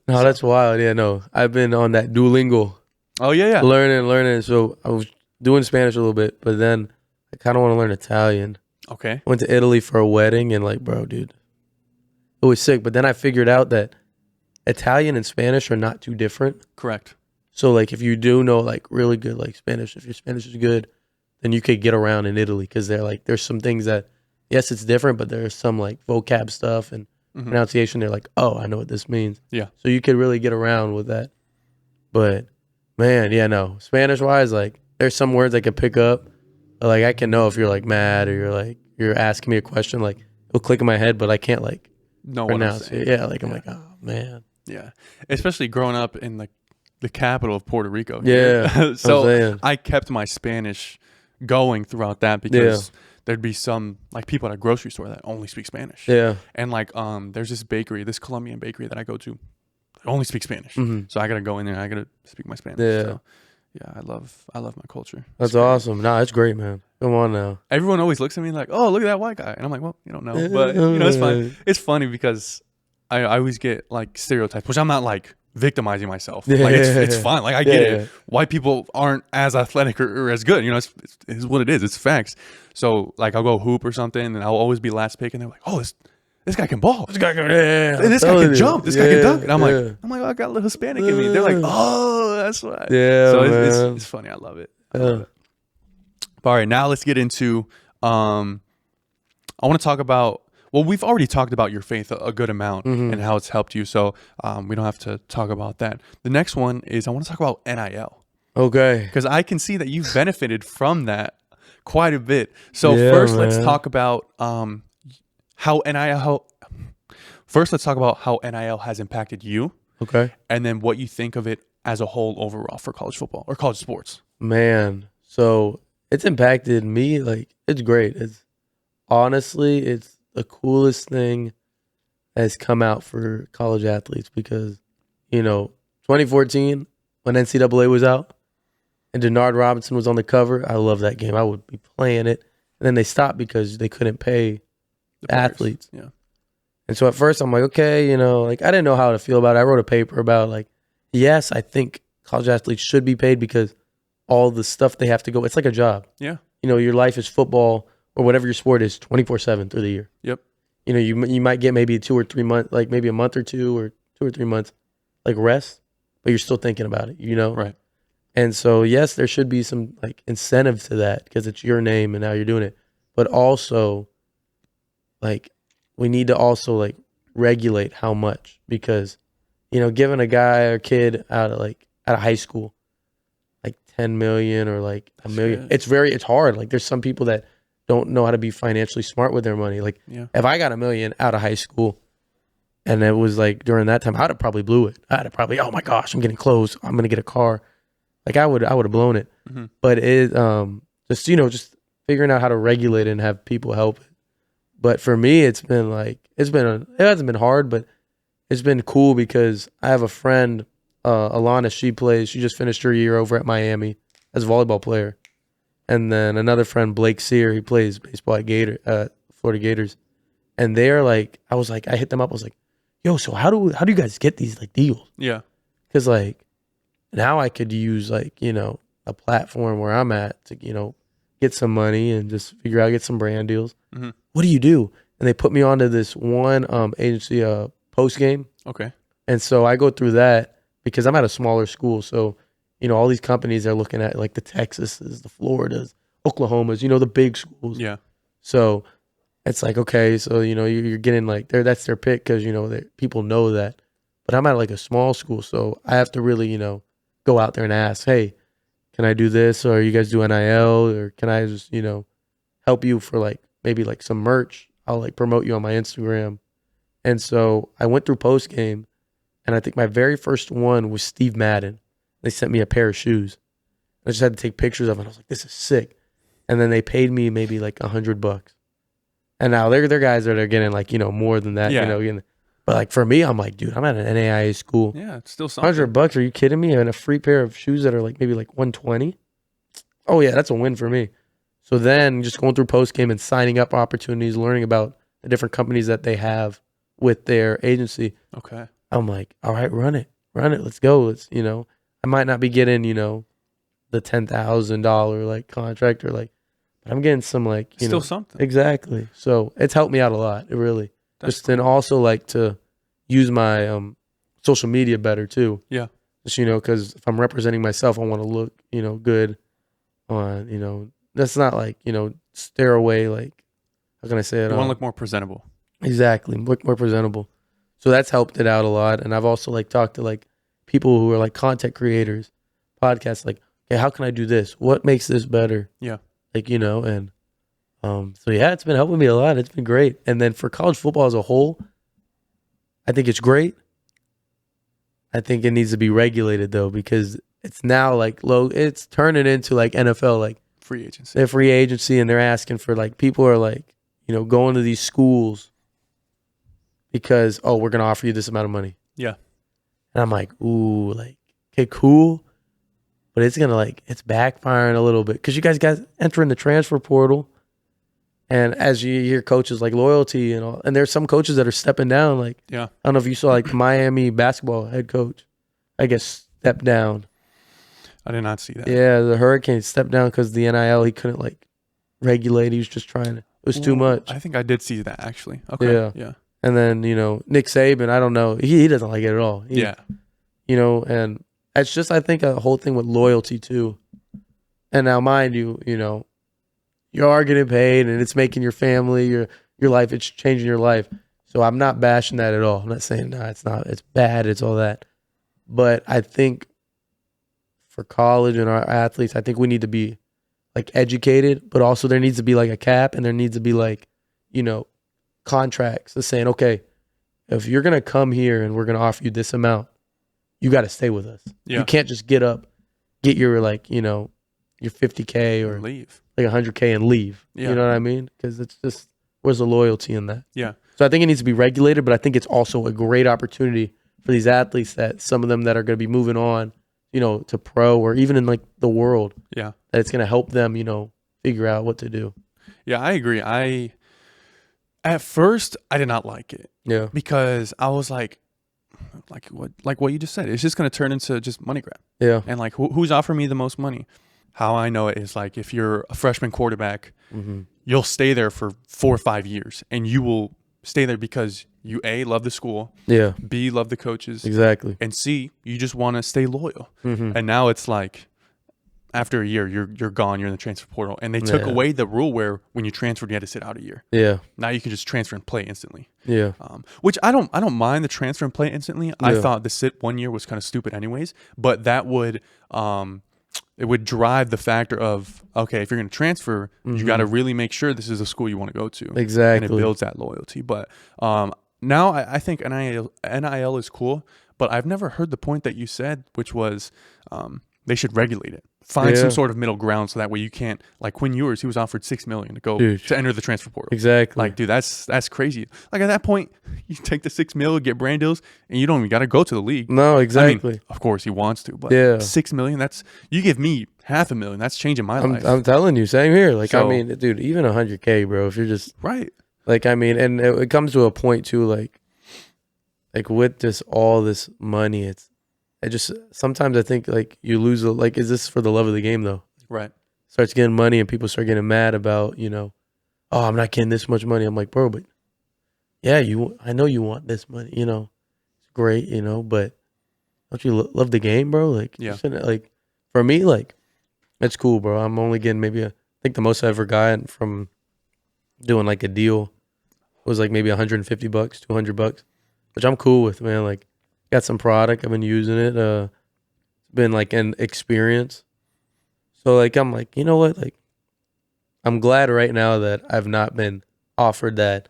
No, that's wild. Yeah, no. I've been on that Duolingo. Oh yeah. Learning. So I was doing Spanish a little bit, but then I kind of want to learn Italian. Okay. Went to Italy for a wedding and like, bro, dude, it was sick. But then I figured out that Italian and Spanish are not too different. Correct. So like if you do know like really good like Spanish, if your Spanish is good, then you could get around in Italy because they're like there's some things that yes it's different, but there's some like vocab stuff and pronunciation. They're like, oh, I know what this means. Yeah. So you could really get around with that. But man, yeah, no, Spanish wise, like there's some words I could pick up. Like I can know if you're like mad or you're asking me a question. Like it'll click in my head, but I can't like pronounce it. Yeah, like I'm like, oh man. Yeah, especially growing up in the capital of Puerto Rico. Yeah. So I kept my Spanish going throughout that because there'd be some like people at a grocery store that only speak Spanish. Yeah. And like there's this bakery, this Colombian bakery that I go to that only speaks Spanish. Mm-hmm. So I gotta go in there and I gotta speak my Spanish. Yeah. So, yeah, I love my culture. That's awesome. Nah, it's great, man. Come on now. Everyone always looks at me like, oh, look at that white guy. And I'm like, well, you don't know. But you know, it's fun. It's funny because I always get like stereotypes, which I'm not like victimizing myself. Like it's fine. Like I get it. White people aren't as athletic or as good. You know, it's what it is. It's facts. So like I'll go hoop or something and I'll always be last pick and they're like, oh, this guy can ball. This guy can, and this guy can jump. This guy can dunk. And I'm like, oh, I got a little Hispanic in me. They're like, oh, that's why. Yeah. So it's funny. I love it. All right, now let's get into. I want to talk about. Well, we've already talked about your faith a good amount and how it's helped you. So we don't have to talk about that. The next one is I want to talk about NIL. Okay. Because I can see that you've benefited from that quite a bit. So first, let's talk about how NIL. First, let's talk about how NIL has impacted you. Okay. And then what you think of it as a whole overall for college football or college sports. Man, so it's impacted me. Like, it's great. It's the coolest thing that's come out for college athletes because, 2014 when NCAA was out and Denard Robinson was on the cover, I love that game. I would be playing it. And then they stopped because they couldn't pay athletes. Yeah. And so at first I'm like, okay, I didn't know how to feel about it. I wrote a paper about like, yes, I think college athletes should be paid because all the stuff they have to go, it's like a job. Yeah. Your life is football or whatever your sport is 24/7 through the year. Yep. You might get maybe 2 or 3 months, like maybe a month or two or 2 or 3 months, like rest, but you're still thinking about it, Right. And so, yes, there should be some like incentive to that because it's your name and now you're doing it. But also, like, we need to also like regulate how much because, giving a guy or kid out of high school, like 10 million or like $1 million, it's hard. Like there's some people that don't know how to be financially smart with their money. Like if I got $1 million out of high school and it was like during that time, I'd have probably blew it. I'd have probably, oh my gosh, I'm getting close. I'm going to get a car. Like I would have blown it. Mm-hmm. But it, just figuring out how to regulate it and have people help it. But for me, it hasn't been hard, but it's been cool because I have a friend, Alana, she just finished her year over at Miami as a volleyball player. And then another friend, Blake Sear, he plays baseball at Florida Gators. And they're like, I hit them up. I was like, yo, so how do you guys get these like deals? Yeah. Because like now I could use like, a platform where I'm at to, get some money and just figure out, get some brand deals. Mm-hmm. What do you do? And they put me onto this one agency post game. Okay. And so I go through that because I'm at a smaller school. So, all these companies are looking at like the Texases, the Floridas, Oklahomas, the big schools. Yeah. So it's like, okay, so, you're getting like that's their pick because, people know that. But I'm at like a small school. So I have to really, go out there and ask, hey, can I do this? Or you guys do NIL? Or can I just, help you for like maybe like some merch? I'll like promote you on my Instagram. And so I went through post game and I think my very first one was Steve Madden. They sent me a pair of shoes. I just had to take pictures of it. I was like, this is sick. And then they paid me maybe like $100. And now they're guys that are getting like, more than that, but like for me, I'm like, dude, I'm at an NAIA school. Yeah, it's still something. $100, are you kidding me? And a free pair of shoes that are like maybe like 120. Oh yeah, that's a win for me. So then just going through post game and signing up opportunities, learning about the different companies that they have with their agency. Okay. I'm like, all right, run it. Let's go. Let's, I might not be getting, the $10,000 like contract or like, but I'm getting some like, still something. Exactly. So it's helped me out a lot. It really. That's just cool. And also like to use my social media better too. Yeah. Just, because if I'm representing myself, I want to look, good on, that's not like, stare away. Like, how can I say it? You want to look more presentable. Exactly. Look more presentable. So that's helped it out a lot. And I've also like talked to like people who are like content creators, podcasts, like, okay, how can I do this? What makes this better? Yeah. Like, and so yeah, it's been helping me a lot. It's been great. And then for college football as a whole, I think it's great. I think it needs to be regulated though, because it's now like it's turning into like NFL, like free agency. They're free agency, and they're asking for like people are like, going to these schools because we're gonna offer you this amount of money. Yeah. And I'm like, ooh, like, okay, cool. But it's it's backfiring a little bit because you guys entering the transfer portal. And as you hear coaches like loyalty and all, and there's some coaches that are stepping down. Like, Yeah. I don't know if you saw like the Miami basketball head coach, I guess, stepped down. I did not see that. Yeah, the Hurricanes stepped down because the NIL, he couldn't like regulate. He was just trying to, it was too much. I think I did see that actually. Okay. Yeah. And then, Nick Saban, I don't know. He doesn't like it at all. And it's just, I think, a whole thing with loyalty too. And now, mind you, you are getting paid and it's making your family, your life, it's changing your life. So I'm not bashing that at all. I'm not saying, no, it's not. It's bad. It's all that. But I think for college and our athletes, I think we need to be like educated, but also there needs to be like a cap and there needs to be like, contracts that's saying, okay, if you're going to come here and we're going to offer you this amount, you got to stay with us. Yeah. You can't just get your like, your 50K or leave. Like 100K and leave. Yeah. You know what I mean? Because it's just, where's the loyalty in that? Yeah. So I think it needs to be regulated, but I think it's also a great opportunity for these athletes, that some of them that are going to be moving on, to pro or even in like the world. Yeah. That it's going to help them, figure out what to do. Yeah, I agree. At first I did not like it. Yeah. Because I was like what you just said. It's just going to turn into just money grab. Yeah. And like who's offering me the most money? How I know it is like if you're a freshman quarterback, you'll stay there for 4 or 5 years, and you will stay there because you A, love the school, yeah, B, love the coaches, exactly, and C, you just want to stay loyal. And now it's like after a year, you're gone, you're in the transfer portal, and they took away the rule where when you transferred, you had to sit out a year. Yeah, now you can just transfer and play instantly. Yeah, which I don't mind the transfer and play instantly. Yeah. I thought the sit 1 year was kind of stupid anyways, but that would it would drive the factor of, okay, if you're going to transfer, you got to really make sure this is a school you want to go to. Exactly. And it builds that loyalty. But now I think NIL is cool, but I've never heard the point that you said, which was they should regulate it. Find some sort of middle ground so that way you can't, like Quinn Ewers, he was offered $6 million to go to enter the transfer portal. Exactly. Like, dude, that's crazy. Like at that point, you take the $6 million, get brand deals, and you don't even got to go to the league. No, exactly. I mean, of course he wants to, but $6 million, that's, you give me $500,000, that's changing my life. I'm telling you, same here. Like, so, I mean, dude, even $100K, bro, if you're just right. Like, I mean, and it comes to a point too, like with all this money, I just sometimes I think like you lose like, is this for the love of the game though? Right. Starts getting money and people start getting mad about, oh, I'm not getting this much money. I'm like, bro, but yeah, I know you want this money, it's great, but don't you love the game, bro? Like, like for me, like it's cool, bro. I'm only getting maybe I think the most I ever got from doing like a deal was like maybe $150, $200, which I'm cool with, man. Like, got some product. I've been using it. It's been like an experience. So like, I'm like, you know what? Like, I'm glad right now that I've not been offered that,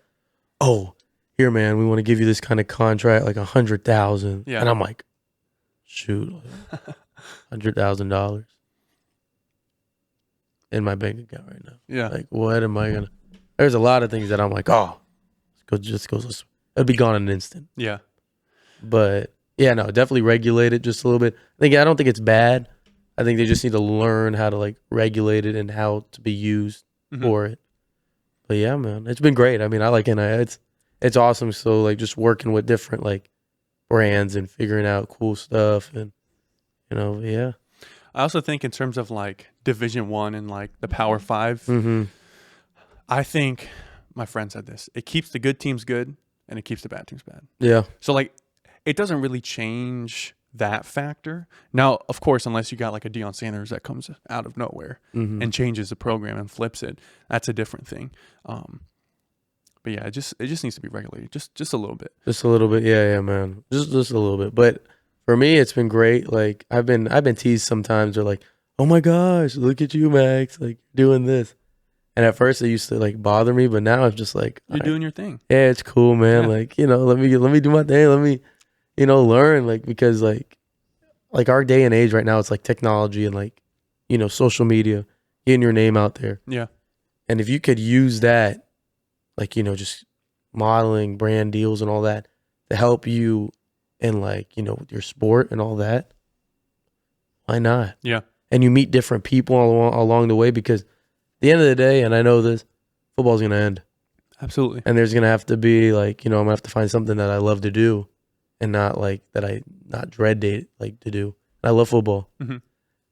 oh, here, man, we want to give you this kind of contract, like $100,000. Yeah. And I'm like, shoot, $100,000 in my bank account right now. Yeah. Like, what am I going to, there's a lot of things that I'm like, oh, it'll be gone in an instant. Yeah. But yeah, no, definitely regulate it just a little bit. I don't think it's bad. I think they just need to learn how to like regulate it and how to be used for it. But yeah, man, it's been great. I mean, I like NIL. It's awesome. So like just working with different like brands and figuring out cool stuff and yeah. I also think in terms of like Division I and like the Power 5, I think my friend said this. It keeps the good teams good and it keeps the bad teams bad. Yeah. So like it doesn't really change that factor. Now, of course, unless you got like a Deion Sanders that comes out of nowhere and changes the program and flips it, that's a different thing. But yeah, it just needs to be regulated, just a little bit. Just a little bit, yeah, man. Just a little bit. But for me, it's been great. Like I've been teased sometimes. They're like, "Oh my gosh, look at you, Max! Like doing this." And at first, it used to like bother me, but now I'm just like, you're doing your thing. Yeah, it's cool, man. Yeah. Like let me do my thing. Let me learn, like, because like our day and age right now, it's like technology and like social media. getting your name out there. Yeah. And if you could use that, like, you know, just modeling, brand deals and all that to help you in, like, you know, with your sport and all that, why not? Yeah. And you meet different people along the way, because at the end of the day, and I know this, football's going to end. Absolutely. And there's going to have to be, like, you know, I'm going to have to find something that I love to do and not, like, that I not dread date, like, to do. I love football. Mm-hmm.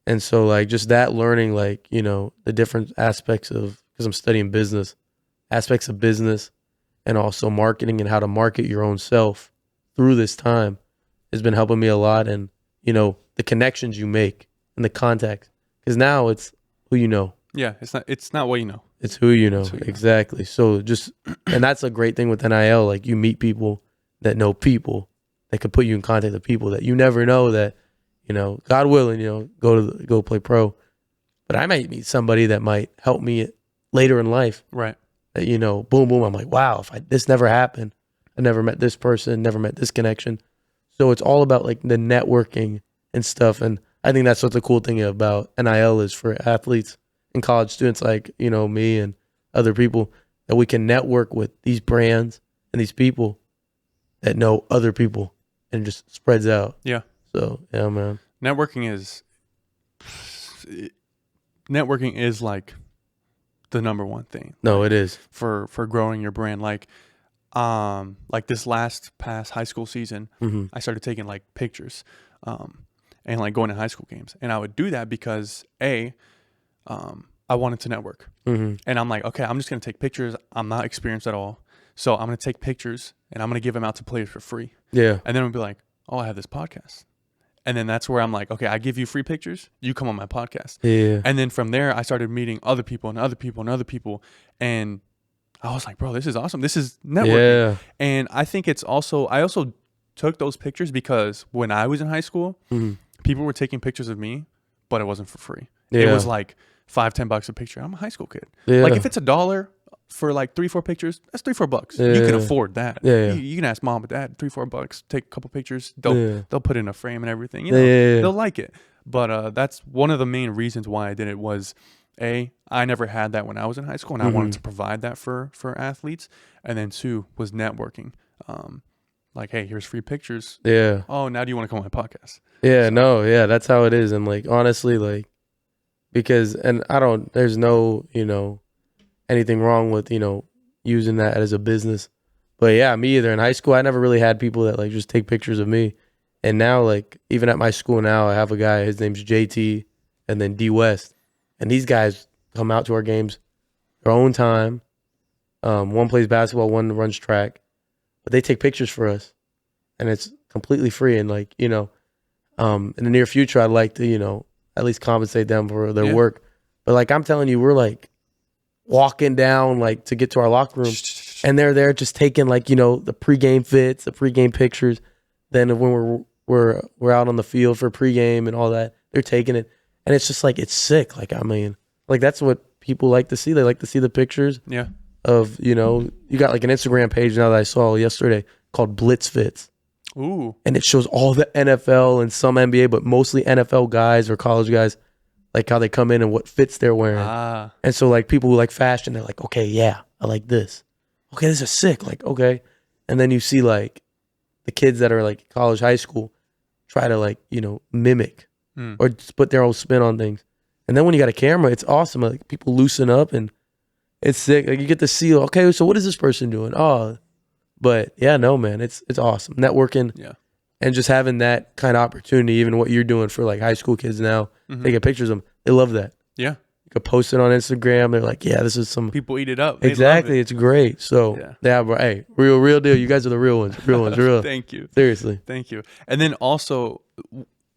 And so, like, just that learning, like, you know, the different aspects of, because I'm studying business, aspects of business and also marketing and how to market your own self through this time has been helping me a lot. And, you know, the connections you make and the contacts, because now it's who you know. Yeah. It's not what you know. It's who you know. Who you know. Exactly. So just, and that's a great thing with NIL. Like, you meet people that know people that could put you in contact with people that you never know that, you know, God willing, you know, go play pro. But I might meet somebody that might help me later in life. Right. That, you know, boom, boom. I'm like, wow, this never happened. I never met this person, never met this connection. So it's all about, like, the networking and stuff. And I think that's what the cool thing about NIL is for athletes and college students like, you know, me and other people, that we can network with these brands and these people that know other people, and it just spreads out. Yeah. So, yeah, man. Networking is like the number one thing. No, it is. For growing your brand. Like this past high school season, Mm-hmm. I started taking, like, pictures, and, like, going to high school games. And I would do that because I wanted to network. Mm-hmm. And I'm like, okay, I'm just going to take pictures. I'm not experienced at all. So I'm going to take pictures and I'm going to give them out to players for free. Yeah. And then I'll be like, oh, I have this podcast. And then that's where I'm like, okay, I give you free pictures. You come on my podcast. Yeah. And then from there, I started meeting other people and other people and other people. And I was like, bro, this is awesome. This is networking. Yeah. And I think I also took those pictures because when I was in high school, Mm-hmm. people were taking pictures of me, but it wasn't for free. Yeah. It was like $5-10 a picture. I'm a high school kid. Yeah. Like, if it's $1 for like 3-4 pictures, that's $3-4. Yeah. You can afford that. Yeah. You can ask mom and dad, $3-4, take a couple pictures. They'll put it in a frame and everything. You know, Yeah. they'll like it. But that's one of the main reasons why I did it was, I never had that when I was in high school, and I wanted to provide that for athletes. And then 2 was networking. Like, hey, here's free pictures. Yeah. Oh, now do you want to come on my podcast? Yeah, no, yeah, that's how it is. And, like, honestly, like, because, and there's no, you know, anything wrong with, you know, using that as a business. But yeah, me either. In high school, I never really had people that, like, just take pictures of me. And now, like, even at my school now, I have a guy, his name's JT, and then D West. And these guys come out to our games their own time. One plays basketball, one runs track. But they take pictures for us. And it's completely free. And, like, you know, in the near future, I'd like to, you know, at least compensate them for their work. But, like, I'm telling you, we're, like, walking down, like, to get to our locker room, and they're there just taking, like, you know, the pregame fits, the pregame pictures. Then when we're out on the field for pregame and all that, they're taking it, and it's just like, it's sick. Like, I mean, like, that's what people like to see. They like to see the pictures. Yeah. Of, you know, you got, like, an Instagram page now that I saw yesterday called Blitz Fits. Ooh. And it shows all the NFL and some NBA, but mostly NFL guys or college guys, like, how they come in and what fits they're wearing. And so, like, people who like fashion, they're like, okay, yeah, I like this. Okay, this is sick. Like, okay. And then you see, like, the kids that are, like, college, high school try to, like, you know, mimic or just put their own spin on things. And then when you got a camera, it's awesome. Like, people loosen up and it's sick. Like, you get to see, okay, so what is this person doing? Oh, but yeah, no, man, it's awesome. Networking. Yeah. And just having that kind of opportunity, even what you're doing for, like, high school kids now, taking pictures of them, they love that. Yeah. You could post it on Instagram. They're like, yeah, this is some. People eat it up. They Exactly. love it. It's great. So, yeah, bro, hey, real deal. You guys are the real ones. Real. Thank you. Seriously. Thank you. And then also,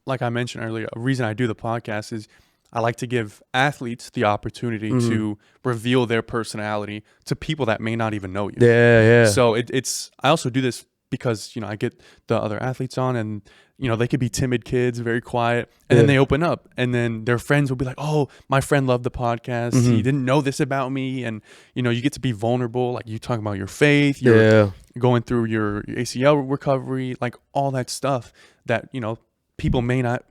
like I mentioned earlier, a reason I do the podcast is I like to give athletes the opportunity to reveal their personality to people that may not even know you. Yeah. So I also do this because, you know, I get the other athletes on and, you know, they could be timid kids, very quiet, and then they open up and then their friends will be like, oh, my friend loved the podcast. He didn't know this about me. And, you know, you get to be vulnerable. Like, you talk about your faith, you're going through your ACL recovery, like all that stuff that, you know, people may not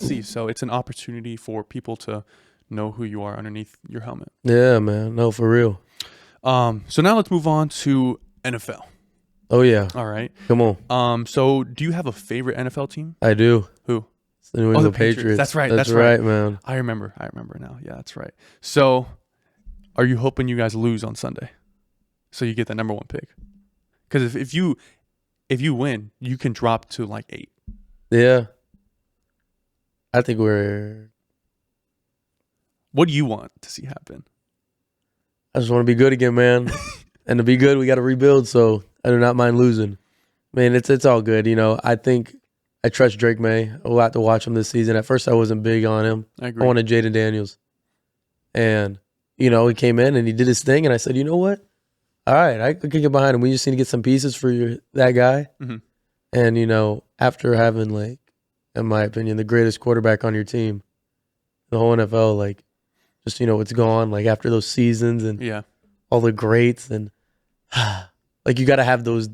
see. So it's an opportunity for people to know who you are underneath your helmet. Yeah, man. No, for real. So now let's move on to NFL. Oh yeah. All right. Come on. So do you have a favorite NFL team? I do. Who? It's the New the England Patriots. Patriots. That's right. That's right, man. I remember now. Yeah, that's right. So are you hoping you guys lose on Sunday so you get the number 1 pick? Because if you win, you can drop to like 8. Yeah. I think we're. What do you want to see happen? I just want to be good again, man. And to be good, we got to rebuild. So I do not mind losing. Man, it's all good. You know, I think I trust Drake May. A lot to watch him this season. At first, I wasn't big on him. I agree. I wanted Jaden Daniels. And, you know, he came in and he did his thing. And I said, you know what? All right, I could get behind him. We just need to get some pieces for that guy. Mm-hmm. And, you know, after having, like, in my opinion, the greatest quarterback on your team, the whole NFL, like, just, you know, it's gone. Like, after those seasons and all the greats. And, like, you got to have those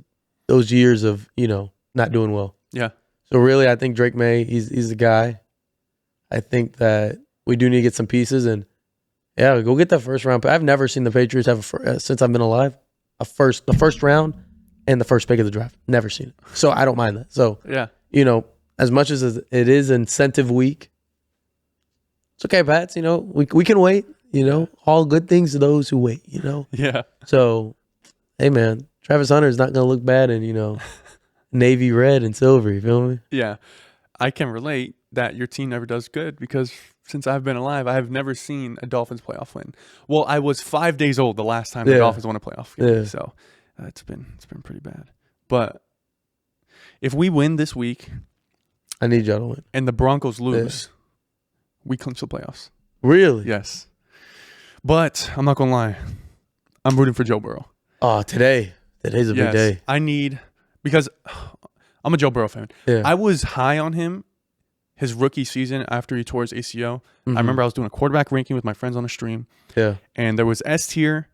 years of, you know, not doing well. Yeah. So, really, I think Drake May, he's the guy. I think that we do need to get some pieces. And, yeah, go get that first round. I've never seen the Patriots have, since I've been alive, the first round and the first pick of the draft. Never seen it. So, I don't mind that. So, you know, as much as it is incentive week, it's okay, Pats. You know, we can wait. You know, all good things to those who wait. You know. Yeah. So, hey, man, Travis Hunter is not going to look bad in, you know, navy red and silver. You feel me? Yeah, I can relate that your team never does good because since I've been alive, I have never seen a Dolphins playoff win. Well, I was 5 days old the last time the Dolphins won a playoff game, so it's been pretty bad. But if we win this week, I need y'all to win, and the Broncos lose, we clinch the playoffs. Really? Yes. But I'm not gonna lie, I'm rooting for Joe Burrow. Oh, today's a big day. I need, because I'm a Joe Burrow fan. Yeah. I was high on him his rookie season after he tore his ACL. I remember I was doing a quarterback ranking with my friends on a stream. Yeah. And there was S tier,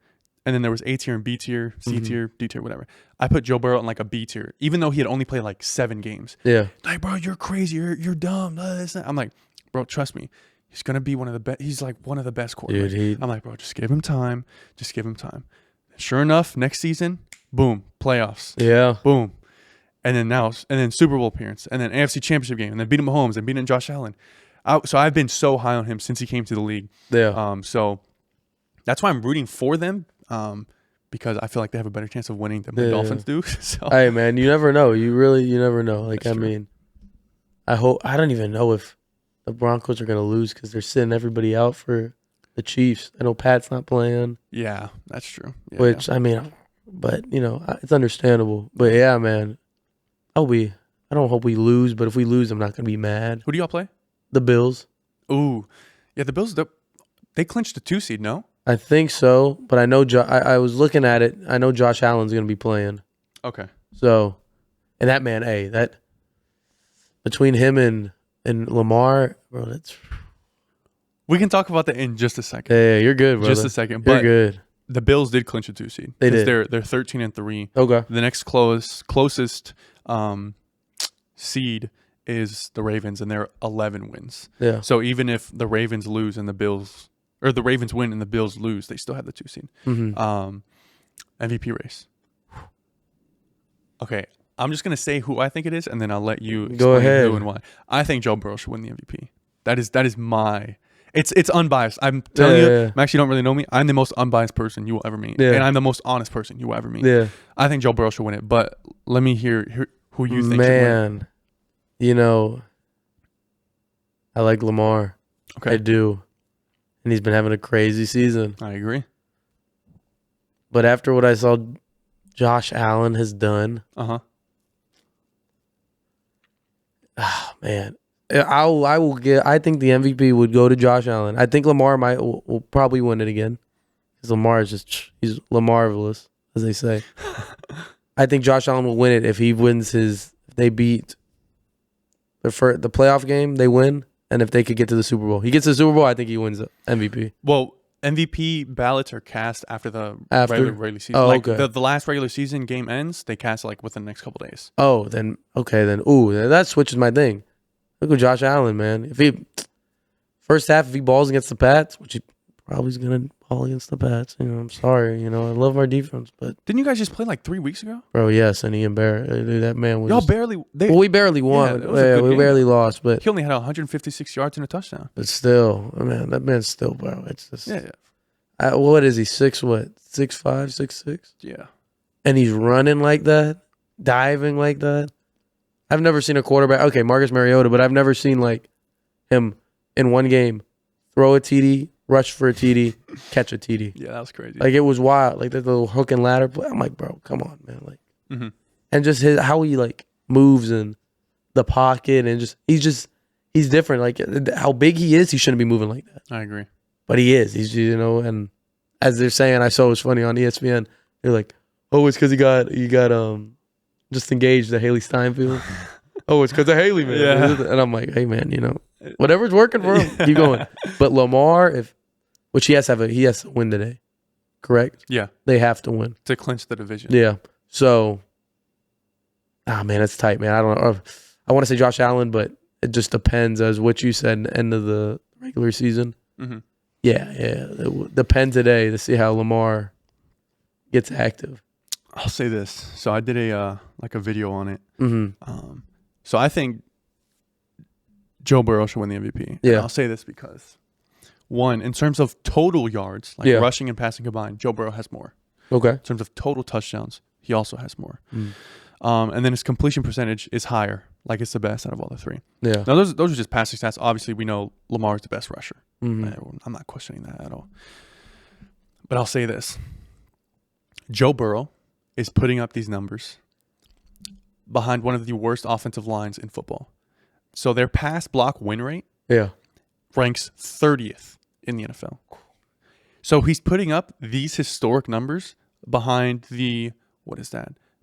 and then there was A tier and B tier, C tier, D tier, whatever. I put Joe Burrow in like a B tier, even though he had only played like 7 games. Yeah. Like, bro, you're crazy. You're dumb. I'm like, bro, trust me. He's going to be one of the best. He's like one of the best quarterbacks. Dude, I'm like, bro, just give him time. Just give him time. Sure enough, next season, boom, playoffs. Yeah. Boom. And then Super Bowl appearance, and then AFC Championship game, and then beating Mahomes and beating Josh Allen. So I've been so high on him since he came to the league. Yeah. So that's why I'm rooting for them, because I feel like they have a better chance of winning than the Dolphins do. So. Hey, man, you never know. You never know. Like, that's true. I don't even know if the Broncos are going to lose because they're sitting everybody out for the Chiefs. I know Pat's not playing. Yeah, that's true. Yeah, but, you know, it's understandable. But, yeah, man. I don't hope we lose, but if we lose, I'm not going to be mad. Who do y'all play? The Bills. Ooh. Yeah, the Bills, they clinched the 2 seed, no? I think so, but I know I was looking at it. I know Josh Allen's going to be playing. Okay. So, and that man, that between him and Lamar, bro, that's... We can talk about that in just a second. Yeah, you're good, brother. Just a second. You're good. The Bills did clinch a 2 seed. They did. They're 13-3. Okay. The next closest seed is the Ravens, and they're 11 wins. Yeah. So even if the Ravens lose and the Bills, or the Ravens win and the Bills lose, they still have the 2 seed. MVP race. Okay, I'm just gonna say who I think it is, and then I'll let you explain who and why. I think Joe Burrow should win the MVP. That is my. It's unbiased. I'm telling you, Max, you don't really know me. I'm the most unbiased person you will ever meet. Yeah. And I'm the most honest person you will ever meet. Yeah. I think Joe Burrow should win it, but let me hear who you think should win. You know, I like Lamar. Okay. I do. And he's been having a crazy season. I agree. But after what I saw Josh Allen has done. Man. I think the MVP would go to Josh Allen. I think Lamar will probably win it again. Because Lamar is he's Lamarvelous, as they say. I think Josh Allen will win it if he wins they beat the playoff game, they win. And if they could get to the Super Bowl. He gets to the Super Bowl, I think he wins the MVP. Well, MVP ballots are cast after the regular season. Oh, like okay. The last regular season game ends, they cast like within the next couple days. Oh, then okay, then ooh, that switches my thing. Look at Josh Allen, man. If First half, if he balls against the Pats, which he probably is going to ball against the Pats. I'm sorry. I love our defense, but Didn't you guys just play like 3 weeks ago? bro, yes, and Ian Barrett, that man was. Y'all barely. We barely won. Yeah, it was a good we game. barely lost, but He only had 156 yards and a touchdown. but still, man, that man's still, bro. It's just Yeah. what is he? 6'5", 6'6"? Yeah. And he's running like that, diving like that. I've never seen a quarterback. Okay, Marcus Mariota, but I've never seen like him in one game throw a TD, rush for a TD, catch a TD. Yeah, that was crazy. Like it was wild. Like the little hook and ladder play. I'm like, bro, come on, man. Like, and just how he like moves in the pocket and he's different. Like how big he is, he shouldn't be moving like that. I agree. But he is. He's and as they're saying, I saw it was funny on ESPN. They're like, oh, it's because he got just engaged to Haley Steinfeld. Oh, it's because of Haley, man. Yeah. And I'm like, hey, man, whatever's working for him, keep going. But Lamar, which he has to win today, correct? Yeah. They have to win To clinch the division. Yeah. So, man, it's tight, man. I don't know. I want to say Josh Allen, but it just depends as what you said, end of the regular season. Mm-hmm. Yeah. It depends today to see how Lamar gets active. I'll say this. So I did a video on it. Mm-hmm. So I think Joe Burrow should win the MVP. Yeah. And I'll say this because, one, in terms of total yards, like rushing and passing combined, Joe Burrow has more. Okay. In terms of total touchdowns, he also has more. And then his completion percentage is higher. Like it's the best out of all the three. Yeah. Now those are just passing stats. Obviously, we know Lamar is the best rusher. Mm-hmm. I'm not questioning that at all. But I'll say this. Joe Burrow is putting up these numbers behind one of the worst offensive lines in football. So their pass block win rate ranks 30th in the NFL. So he's putting up these historic numbers behind the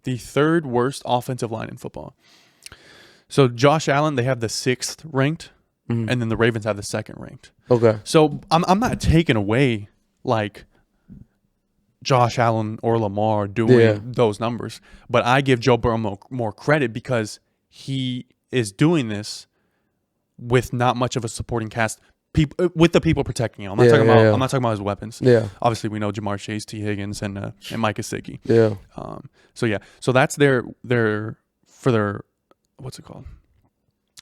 third worst offensive line in football. So Josh Allen, they have the 6th ranked, and then the Ravens have the 2nd ranked. Okay. So I'm not taking away like Josh Allen or Lamar doing those numbers, but I give Joe Burrow more credit because he is doing this with not much of a supporting cast. With the people protecting him. I'm not talking about his weapons. Yeah. Obviously, we know Jamar Chase, T. Higgins, and Mike Gesicki. Yeah. So that's their what's it called?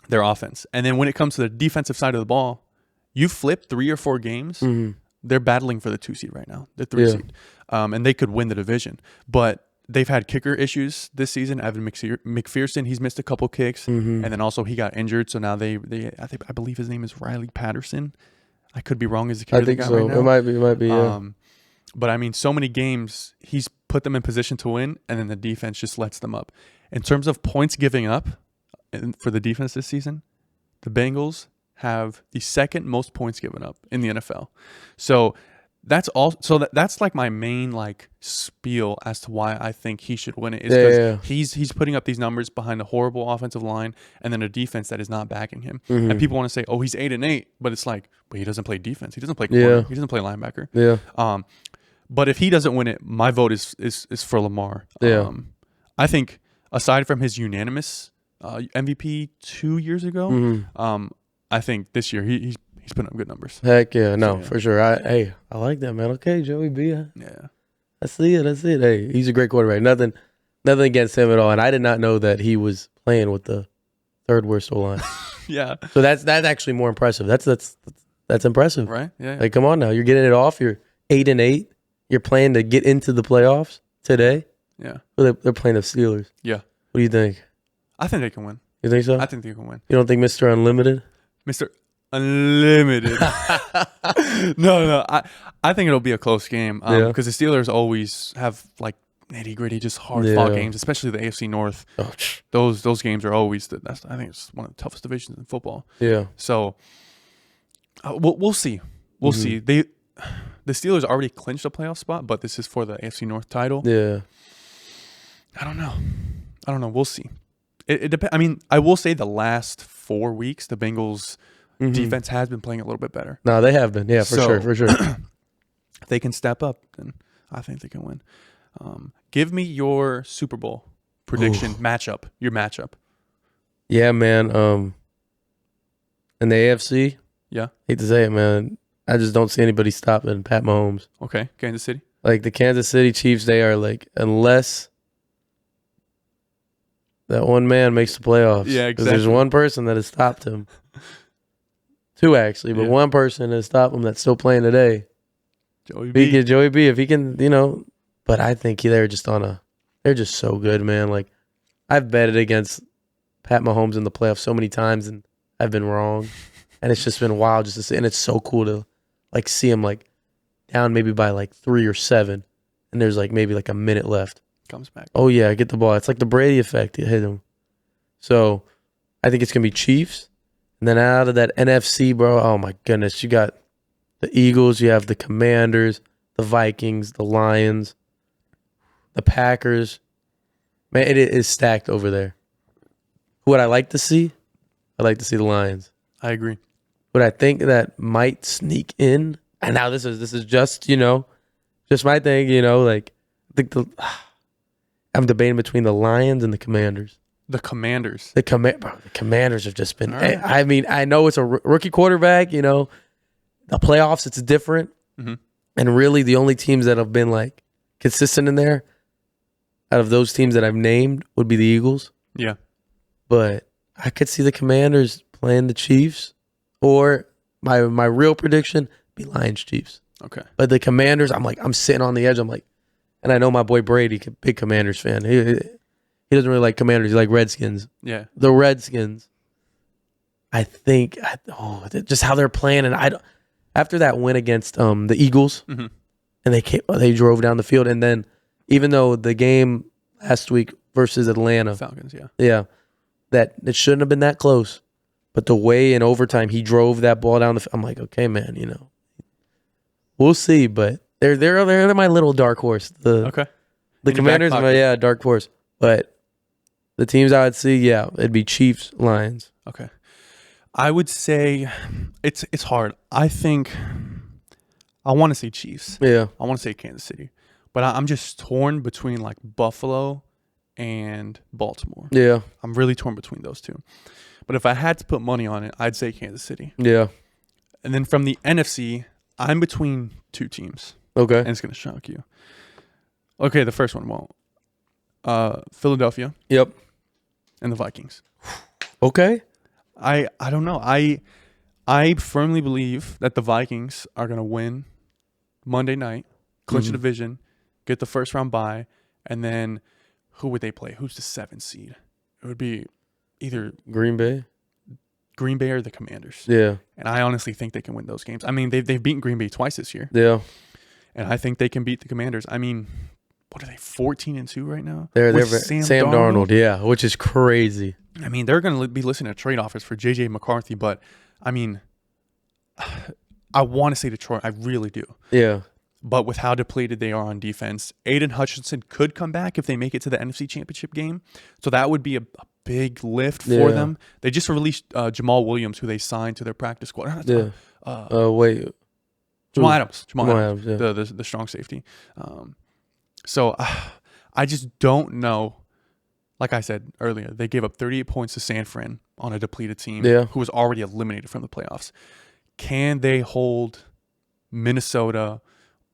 Their offense. And then when it comes to the defensive side of the ball, you flip 3 or 4 games. They're battling for the 2 seed right now, the 3 seed, and they could win the division. But they've had kicker issues this season. Evan McPherson, he's missed a couple kicks, and then also he got injured. So now I believe his name is Riley Patterson. I could be wrong as a kicker. I think so. Right now. It might be. Yeah. But I mean, so many games he's put them in position to win, and then the defense just lets them up. In terms of points giving up for the defense this season, the Bengals have the 2nd most points given up in the NFL. So that's all. So that's like my main like spiel as to why I think he should win it is because he's putting up these numbers behind a horrible offensive line and then a defense that is not backing him. And people want to say, oh, he's 8-8, but it's like, but he doesn't play defense. He doesn't play corner. He doesn't play linebacker. Yeah. But if he doesn't win it, my vote is for Lamar. Yeah. I think aside from his unanimous MVP 2 years ago, I think this year he's putting up good numbers. Heck yeah, no, for sure. I like that, man. Okay, Joey B. Yeah. I see it. Hey, he's a great quarterback. Nothing against him at all. And I did not know that he was playing with the 3rd worst O-line. Yeah. So that's actually more impressive. That's impressive. Right? Yeah. Like, come on now. You're getting it off. You're 8-8. You're playing to get into the playoffs today. Yeah. Well, they're playing the Steelers. Yeah. What do you think? I think they can win. You think so? I think they can win. You don't think Mr. Unlimited? Mr. Unlimited. No. I think it'll be a close game because the Steelers always have like nitty gritty, just hard fought games, especially the AFC North. Oh. Those games are always I think it's one of the toughest divisions in football. Yeah. So we'll see. We'll see. The Steelers already clinched a playoff spot, but this is for the AFC North title. Yeah. I don't know. We'll see. It depends. I mean, I will say the last 4 weeks, the Bengals defense has been playing a little bit better. No, they have been. Yeah, for sure. If they can step up, then I think they can win. Give me your Super Bowl prediction matchup. Your matchup. Yeah, man. In the AFC, Yeah. Hate to say it, man. I just don't see anybody stopping Pat Mahomes. Okay. Kansas City. Like the Kansas City Chiefs, they are like, unless that one man makes the playoffs. Yeah, Because there's exactly. one person that has stopped him. Two, actually, but Yeah. one person has stopped him that's still playing today. Joey B. Joey B, if he can, but I think they're just they're just so good, man. Like, I've betted against Pat Mahomes in the playoffs so many times, and I've been wrong. And it's just been wild just to see. And it's so cool to, like, see him, like, down maybe by, like, 3 or 7, and there's, like, maybe, like, a minute left. Comes back. Oh, yeah, get the ball. It's like the Brady effect. It hit him. So, I think it's going to be Chiefs. And then out of that NFC, bro, oh, my goodness. You got the Eagles. You have the Commanders, the Vikings, the Lions, the Packers. Man, it is stacked over there. Who would I like to see? I'd like to see the Lions. I agree. But I think that might sneak in. And now this is just, just my thing, like, I think I'm debating between the Lions and the Commanders. The Commanders. The Commanders have just been, Right. I mean, I know it's a rookie quarterback, the playoffs, it's different. Mm-hmm. And really the only teams that have been, like, consistent in there out of those teams that I've named would be the Eagles. Yeah. But I could see the Commanders playing the Chiefs, or my real prediction be Lions Chiefs. Okay. But the Commanders, I'm sitting on the edge. I'm like, and I know my boy Brady, big Commanders fan. He doesn't really like Commanders. He like Redskins. Yeah. The Redskins. I think, just how they're playing, and after that win against the Eagles, Mm-hmm. and they drove down the field, and then even though the game last week versus Atlanta, Falcons. Yeah. yeah, that it shouldn't have been that close. But the way in overtime he drove that ball down I'm like, okay, man, we'll see. But they're my little dark horse. Okay. The In your back Commanders, pocket. dark horse. But the teams I would see, it'd be Chiefs, Lions. Okay. I would say it's hard. I think I want to say Chiefs. Yeah, I want to say Kansas City. But I'm just torn between like Buffalo and Baltimore. yeah, I'm really torn between those two. But if I had to put money on it, I'd say Kansas City. yeah. And then from the NFC, I'm between two teams. Okay. And it's going to shock you. Okay, the first one won't. Philadelphia Yep. and the Vikings. Okay. I don't know. I firmly believe that the Vikings are going to win Monday night, clinch the division, get the first round bye, and then who would they play? Who's the 7th seed? It would be either Green Bay. Green Bay or the Commanders. Yeah. And I honestly think they can win those games. I mean, they've beaten Green Bay twice this year, Yeah. and I think they can beat the Commanders. I mean, what are they, 14-2 right now? They're With Sam Darnold. Yeah, which is crazy. I mean, they're going to be listening to trade offers for J.J. McCarthy, but I mean, I want to say Detroit. I really do. Yeah. But with how depleted they are on defense, Aiden Hutchinson could come back if they make it to the NFC Championship game. So that would be a big lift for them. They just released Jamal Williams, who they signed to their practice squad. Yeah. Wait. Jamal Adams. Jamal Adams, yeah. The strong safety. So I just don't know. Like I said earlier, they gave up 38 points to San Fran on a depleted team who was already eliminated from the playoffs. Can they hold Minnesota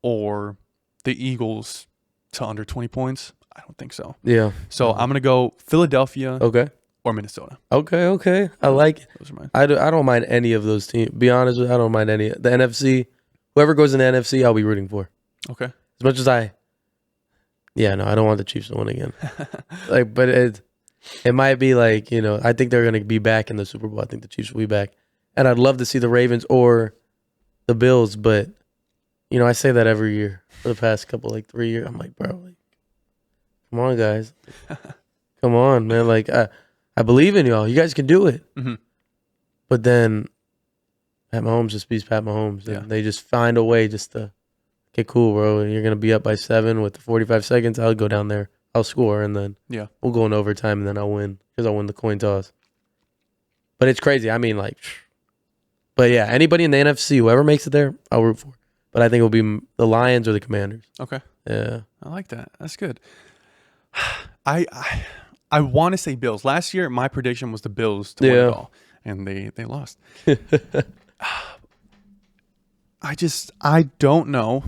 or the Eagles to under 20 points? I don't think so. Yeah. So I'm going to go Philadelphia Okay. or Minnesota. Okay. I like it. Those are mine. I don't mind any of those teams. Be honest with you, I don't mind any. The NFC, whoever goes in the NFC, I'll be rooting for. Okay. As much as I don't want the Chiefs to win again. But it might be like, I think they're going to be back in the Super Bowl. I think the Chiefs will be back. And I'd love to see the Ravens or the Bills, but, I say that every year for the past couple, 3 years. I'm like, bro, come on, guys. Come on, man. I believe in y'all. You guys can do it. Mm-hmm. But then Pat Mahomes just beats Pat Mahomes. And they just find a way just to, okay, cool, bro. You're going to be up by 7 with 45 seconds. I'll go down there. I'll score, and then we'll go in overtime, and then I'll win because I'll win the coin toss. But it's crazy. I mean, but yeah, anybody in the NFC, whoever makes it there, I'll root for. But I think it'll be the Lions or the Commanders. Okay. Yeah. I like that. That's good. I want to say Bills. Last year, my prediction was the Bills to win it all, and they lost. I don't know.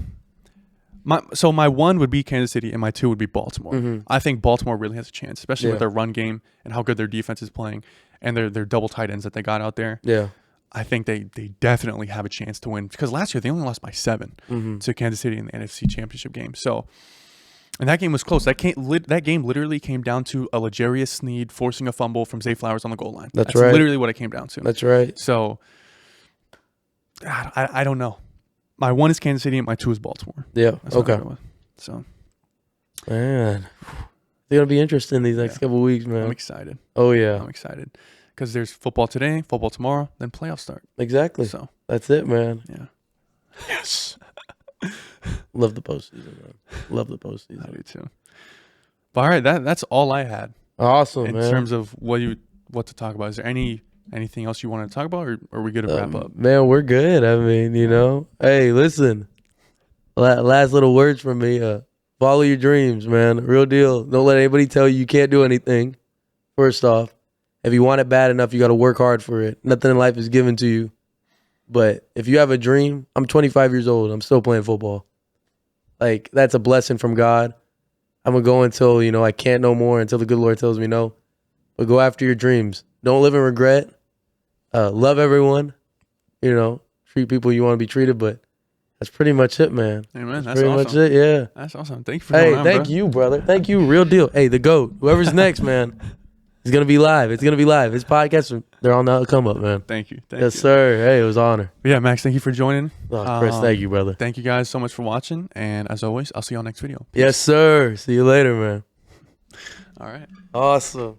My one would be Kansas City and my two would be Baltimore. Mm-hmm. I think Baltimore really has a chance, especially Yeah. with their run game and how good their defense is playing and their double tight ends that they got out there. Yeah. I think they definitely have a chance to win because last year they only lost by 7 Mm-hmm. to Kansas City in the NFC Championship game. So, and that game was close. That game literally came down to a L'Jarius Sneed forcing a fumble from Zay Flowers on the goal line. That's right. Literally what it came down to. That's right. So, I don't know. My one is Kansas City and my two is Baltimore. Yeah. That's what I Okay. went with. So, Man, it's gonna be interesting these next couple weeks, man. I'm excited. Oh yeah. I'm excited because there's football today, football tomorrow, then playoffs start. Exactly. So, That's it, man. yeah. Yes. Love the postseason, man. Love the I postseason. do too. But all right, that's all I had Awesome, in man. terms of what to talk about. Is there anything else you want to talk about, or are we good to wrap up? Man, we're good. I mean, hey, listen. Last little words from me. Follow your dreams, man. Real deal. Don't let anybody tell you can't do anything. First off, if you want it bad enough, you got to work hard for it. Nothing in life is given to you. But if you have a dream, I'm 25 years old. I'm still playing football. Like, that's a blessing from God. I'm going to go until, I can't no more, until the good Lord tells me no. But go after your dreams. Don't live in regret. Love everyone. Treat people you want to be treated. But that's pretty much it, man. Amen. That's Pretty awesome. much it, yeah. That's awesome. Thank you for Hey, coming on, thank bro. you, brother. Thank you. Real deal. Hey, the GOAT. Whoever's next, man, is going to be live. It's going to be live. His podcast, they're on the come up, man. Thank you. Thank Yes, you. sir. Hey, it was an honor. But yeah, Max, thank you for joining. Oh, Chris, thank you, brother. Thank you guys so much for watching. And as always, I'll see you on next video. Yes, sir. See you later, man. All right. Awesome.